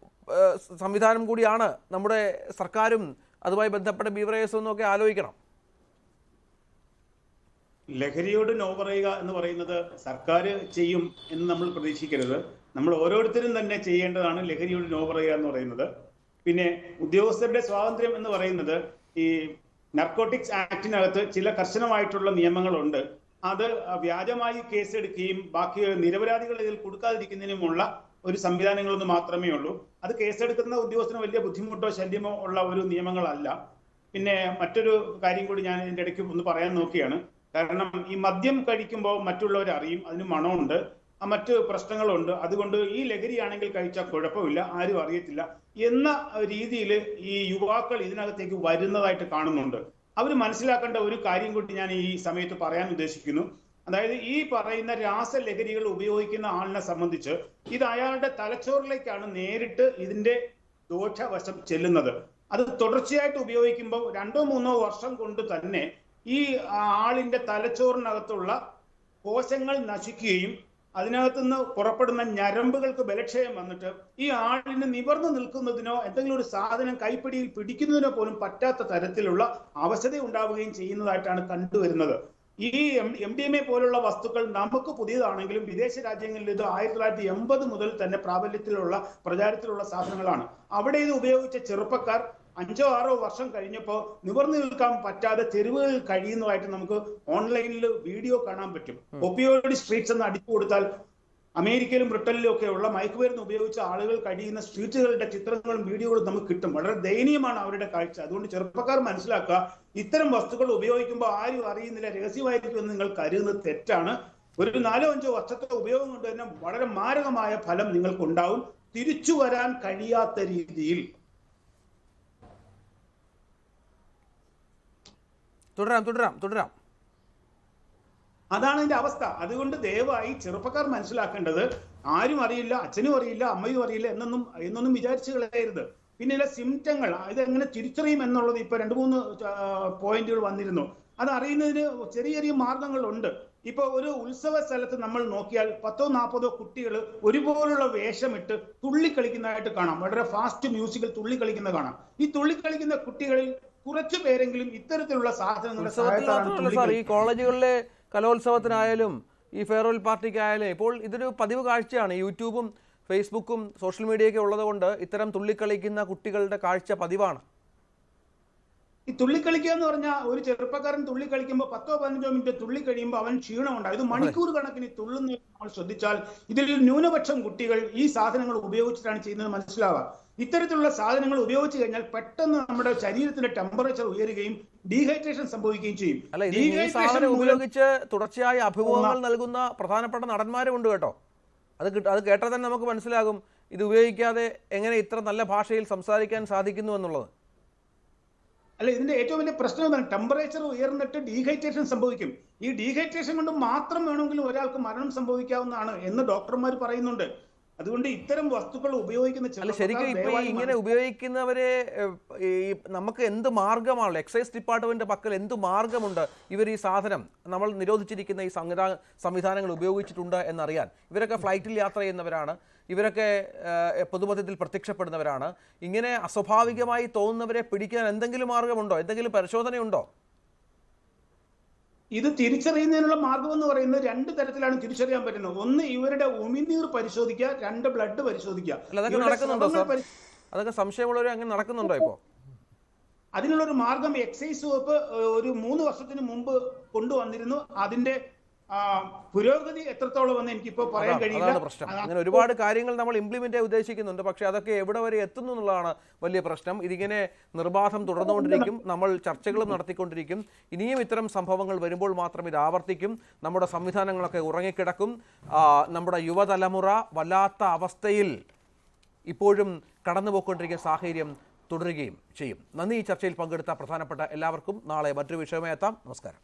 Speaker 1: സംവിധാനം കൂടിയാണ് നമ്മുടെ സർക്കാരും അതുമായി ബന്ധപ്പെട്ട ബീവറേജസും ഒക്കെ ആലോചിക്കണം.
Speaker 4: ലഹരിയോട് നോ പറയുക എന്ന് പറയുന്നത് സർക്കാർ ചെയ്യും എന്ന് നമ്മൾ പ്രതീക്ഷിക്കരുത്. നമ്മൾ ഓരോരുത്തരും തന്നെ ചെയ്യേണ്ടതാണ് ലഹരിയോട് നോ പറയുക എന്ന് പറയുന്നത്. പിന്നെ ഉദ്യോഗസ്ഥരുടെ സ്വാതന്ത്ര്യം എന്ന് പറയുന്നത് ഈ നർക്കോട്ടിക്സ് ആക്ടിനകത്ത് ചില കർശനമായിട്ടുള്ള നിയമങ്ങളുണ്ട്. അത് വ്യാജമായി കേസെടുക്കുകയും ബാക്കി നിരപരാധികൾ ഇതിൽ കൊടുക്കാതിരിക്കുന്നതിനുമുള്ള ഒരു സംവിധാനങ്ങളൊന്നും മാത്രമേ ഉള്ളൂ. അത് കേസെടുക്കുന്ന ഉദ്യോഗസ്ഥന് വലിയ ബുദ്ധിമുട്ടോ ശല്യമോ ഉള്ള ഒരു നിയമങ്ങളല്ല. പിന്നെ മറ്റൊരു കാര്യം കൂടി ഞാൻ ഇതിൻ്റെ ഇടയ്ക്ക് ഒന്ന് പറയാൻ നോക്കിയാണ്. കാരണം ഈ മദ്യം കഴിക്കുമ്പോൾ മറ്റുള്ളവർ അറിയും, അതിന് മണമുണ്ട്, മറ്റ് പ്രശ്നങ്ങളുണ്ട്. അതുകൊണ്ട് ഈ ലഹരിയാണെങ്കിൽ കഴിച്ചാൽ കുഴപ്പമില്ല, ആരും അറിയത്തില്ല എന്ന രീതിയിൽ ഈ യുവാക്കൾ ഇതിനകത്തേക്ക് വരുന്നതായിട്ട് കാണുന്നുണ്ട്. അവർ മനസ്സിലാക്കേണ്ട ഒരു കാര്യം കൂടി ഞാൻ ഈ സമയത്ത് പറയാൻ ഉദ്ദേശിക്കുന്നു. അതായത് ഈ പറയുന്ന രാസലഹരികൾ ഉപയോഗിക്കുന്ന ആളിനെ സംബന്ധിച്ച് ഇത് അയാളുടെ തലച്ചോറിലേക്കാണ് നേരിട്ട് ഇതിന്റെ ദോഷവശം ചെല്ലുന്നത്. അത് തുടർച്ചയായിട്ട് ഉപയോഗിക്കുമ്പോൾ 2-3 വർഷം കൊണ്ട് തന്നെ ഈ ആളിന്റെ തലച്ചോറിനകത്തുള്ള കോശങ്ങൾ നശിക്കുകയും അതിനകത്തുനിന്ന് പുറപ്പെടുന്ന ഞരമ്പുകൾക്ക് ബലക്ഷയം വന്നിട്ട് ഈ ആളിന് നിവർന്നു നിൽക്കുന്നതിനോ എന്തെങ്കിലും ഒരു സാധനം കൈപ്പിടിയിൽ പിടിക്കുന്നതിനോ പോലും പറ്റാത്ത തരത്തിലുള്ള അവശത ഉണ്ടാവുകയും ചെയ്യുന്നതായിട്ടാണ് കണ്ടുവരുന്നത്. ഈ MDMA പോലുള്ള വസ്തുക്കൾ നമുക്ക് പുതിയതാണെങ്കിലും വിദേശ രാജ്യങ്ങളിൽ ഇത് 1980 മുതൽ തന്നെ പ്രാബല്യത്തിലുള്ള പ്രചാരത്തിലുള്ള സാധനങ്ങളാണ്. അവിടെ ഇത് ഉപയോഗിച്ച ചെറുപ്പക്കാർ 5-6 വർഷം കഴിഞ്ഞപ്പോൾ നിവർന്നു നിൽക്കാൻ പറ്റാതെ തെരുവുകളിൽ കഴിയുന്നതായിട്ട് നമുക്ക് ഓൺലൈനിൽ വീഡിയോ കാണാൻ പറ്റും. ഒപ്പിയോയിഡ് സ്ട്രീറ്റ്സ് എന്ന് അടിച്ചു കൊടുത്താൽ അമേരിക്കയിലും ബ്രിട്ടനിലും ഒക്കെ ഉള്ള മയക്കുമരുന്ന് ഉപയോഗിച്ച ആളുകൾ കഴിയുന്ന സ്ട്രീറ്റുകളുടെ ചിത്രങ്ങളും വീഡിയോകളും നമുക്ക് കിട്ടും. വളരെ ദയനീയമാണ് അവരുടെ കാഴ്ച. അതുകൊണ്ട് ചെറുപ്പക്കാർ മനസ്സിലാക്കുക, ഇത്തരം വസ്തുക്കൾ ഉപയോഗിക്കുമ്പോൾ ആരും അറിയുന്നില്ല, രഹസ്യമായിരിക്കുമെന്ന് നിങ്ങൾ കരുതുന്നത് തെറ്റാണ്. ഒരു 4-5 വർഷത്തെ ഉപയോഗം കൊണ്ട് തന്നെ വളരെ മാരകമായ ഫലം നിങ്ങൾക്കുണ്ടാവും, തിരിച്ചു വരാൻ കഴിയാത്ത രീതിയിൽ.
Speaker 1: തുടരാം.
Speaker 4: അതാണ് ഇതിന്റെ അവസ്ഥ. അതുകൊണ്ട് ദയവായി ചെറുപ്പക്കാർ മനസ്സിലാക്കേണ്ടത് ആരും അറിയില്ല, അച്ഛനും അറിയില്ല, അമ്മയും അറിയില്ല എന്നൊന്നും വിചാരിച്ചു കളയരുത്. പിന്നെ സിംറ്റങ്ങൾ ഇതെങ്ങനെ തിരിച്ചറിയും എന്നുള്ളത് ഇപ്പൊ 2-3 പോയിന്റുകൾ വന്നിരുന്നു. അത് അറിയുന്നതിന് ചെറിയ മാർഗങ്ങളുണ്ട്. ഇപ്പൊ ഒരു ഉത്സവ സ്ഥലത്ത് നമ്മൾ നോക്കിയാൽ 10-40 കുട്ടികൾ ഒരുപോലുള്ള വേഷമിട്ട് തുള്ളിക്കളിക്കുന്നതായിട്ട് കാണാം. വളരെ ഫാസ്റ്റ് മ്യൂസിക്കിൽ തുള്ളിക്കളിക്കുന്ന കാണാം. ഈ തുള്ളിക്കളിക്കുന്ന കുട്ടികളിൽ കുറച്ചു പേരെങ്കിലും ഇത്തരത്തിലുള്ള സാധനങ്ങളുടെ
Speaker 1: ഈ കോളേജുകളിലെ കലോത്സവത്തിനായാലും ഈ ഫെയർവെൽ പാർട്ടിക്കായാലും ഇപ്പോൾ ഇതൊരു പതിവ് കാഴ്ചയാണ്. യൂട്യൂബും ഫേസ്ബുക്കും സോഷ്യൽ മീഡിയയൊക്കെ ഉള്ളത് കൊണ്ട് ഇത്തരം തുള്ളിക്കളിക്കുന്ന കുട്ടികളുടെ കാഴ്ച പതിവാണ്.
Speaker 4: ഈ തുള്ളിക്കളിക്കുക എന്ന് പറഞ്ഞാൽ ഒരു ചെറുപ്പക്കാരൻ തുള്ളിക്കളിക്കുമ്പോൾ 10-15 മിനിറ്റ് തുള്ളി കഴിയുമ്പോൾ അവൻ ക്ഷീണമുണ്ടാകും. ഇത് മണിക്കൂർ കണക്കിന് തുള്ളുന്ന നമ്മൾ ശ്രദ്ധിച്ചാൽ ഇതിൽ ന്യൂനപക്ഷം കുട്ടികൾ ഈ സാധനങ്ങൾ ഉപയോഗിച്ചിട്ടാണ് ചെയ്യുന്നത് മനസ്സിലാവുക. ഇത്തരത്തിലുള്ള സാധനങ്ങൾ ഉപയോഗിച്ച് കഴിഞ്ഞാൽ പെട്ടെന്ന് നമ്മുടെ ശരീരത്തിന്റെ ടെമ്പറേച്ചർ ഉയരുകയും ഡീഹൈഡ്രേഷൻ സംഭവിക്കുകയും ചെയ്യും.
Speaker 1: ഈ സാധനം ഉപയോഗിച്ച് തുടർച്ചയായ അഭിമുഖങ്ങൾ നൽകുന്ന പ്രധാനപ്പെട്ട നടന്മാരും ഉണ്ട് കേട്ടോ. അത് കേട്ടാൽ തന്നെ നമുക്ക് മനസ്സിലാകും ഇത് ഉപയോഗിക്കാതെ എങ്ങനെ ഇത്ര നല്ല ഭാഷയിൽ സംസാരിക്കാൻ സാധിക്കുന്നു എന്നുള്ളത്.
Speaker 4: അല്ല, ഇതിന്റെ ഏറ്റവും വലിയ പ്രശ്നം എന്താണ്? ടെമ്പറേച്ചർ ഉയർന്നിട്ട് ഡീഹൈഡ്രേഷൻ സംഭവിക്കും. ഈ ഡീഹൈഡ്രേഷൻ കൊണ്ട് മാത്രം വേണമെങ്കിലും ഒരാൾക്ക് മരണം സംഭവിക്കാവുന്നതാണ് എന്ന് ഡോക്ടർമാർ പറയുന്നുണ്ട്. അതുകൊണ്ട് ഇത്തരം വസ്തുക്കൾ ഉപയോഗിക്കുന്ന
Speaker 1: അല്ല ശരിക്കും ഇപ്പൊ ഇങ്ങനെ ഉപയോഗിക്കുന്നവരെ ഈ നമുക്ക് എന്ത് മാർഗമാണല്ലോ, എക്സൈസ് ഡിപ്പാർട്ട്മെന്റ് പക്കൽ എന്ത് മാർഗമുണ്ട് ഇവർ ഈ സാധനം നമ്മൾ നിരോധിച്ചിരിക്കുന്ന ഈ സംവിധാനങ്ങൾ ഉപയോഗിച്ചിട്ടുണ്ട് എന്നറിയാൻ? ഇവരൊക്കെ ഫ്ലൈറ്റിൽ യാത്ര ചെയ്യുന്നവരാണ്, ഇവരൊക്കെ പൊതുമധ്യത്തിൽ പ്രത്യക്ഷപ്പെടുന്നവരാണ്. ഇങ്ങനെ അസ്വാഭാവികമായി തോന്നുന്നവരെ പിടിക്കാൻ എന്തെങ്കിലും മാർഗമുണ്ടോ, എന്തെങ്കിലും പരിശോധനയുണ്ടോ?
Speaker 4: ഇത് തിരിച്ചറിയുന്നതിനുള്ള മാർഗം എന്ന് പറയുന്നത് 2 തരത്തിലാണ് തിരിച്ചറിയാൻ പറ്റുന്നത്. ഒന്ന്, ഇവരുടെ ഉമിനീർ പരിശോധിക്കുക, 2 ബ്ലഡ് പരിശോധിക്കുക.
Speaker 1: അതൊക്കെ നടക്കുന്നുണ്ടോ സാർ? അതൊക്കെ സംശയമുള്ളവർ അങ്ങനെ നടക്കുന്നുണ്ടോ ഇപ്പോൾ?
Speaker 4: അതിനുള്ളൊരു മാർഗം എക്സൈസ് വകുപ്പ് ഒരു 3 വർഷത്തിന് മുമ്പ് കൊണ്ടുവന്നിരുന്നു. അതിന്റെ പുരോഗതി എത്രത്തോളം എന്ന് എനിക്കിപ്പോൾ പറയാൻ കഴിയില്ല.
Speaker 1: പ്രശ്നം അങ്ങനെ ഒരുപാട് കാര്യങ്ങൾ നമ്മൾ ഇംപ്ലിമെന്റ് ചെയ്യാൻ ഉദ്ദേശിക്കുന്നുണ്ട്, പക്ഷെ അതൊക്കെ എവിടെ വരെ എത്തുന്നു എന്നുള്ളതാണ് വലിയ പ്രശ്നം. ഇതിങ്ങനെ നിർബാധം തുടർന്നുകൊണ്ടിരിക്കും, നമ്മൾ ചർച്ചകളും നടത്തിക്കൊണ്ടിരിക്കും. ഇനിയും ഇത്തരം സംഭവങ്ങൾ വരുമ്പോൾ മാത്രം ഇത് ആവർത്തിക്കും. നമ്മുടെ സംവിധാനങ്ങളൊക്കെ ഉറങ്ങിക്കിടക്കും. നമ്മുടെ യുവതലമുറ വല്ലാത്ത അവസ്ഥയിൽ ഇപ്പോഴും കടന്നുപോയിക്കൊണ്ടിരിക്കുന്ന സാഹചര്യം തുടരുകയും ചെയ്യും. നന്ദി. ഈ ചർച്ചയിൽ പങ്കെടുത്ത പ്രധാനപ്പെട്ട എല്ലാവർക്കും. നാളെ മറ്റൊരു വിഷയമായി എത്താം. നമസ്കാരം.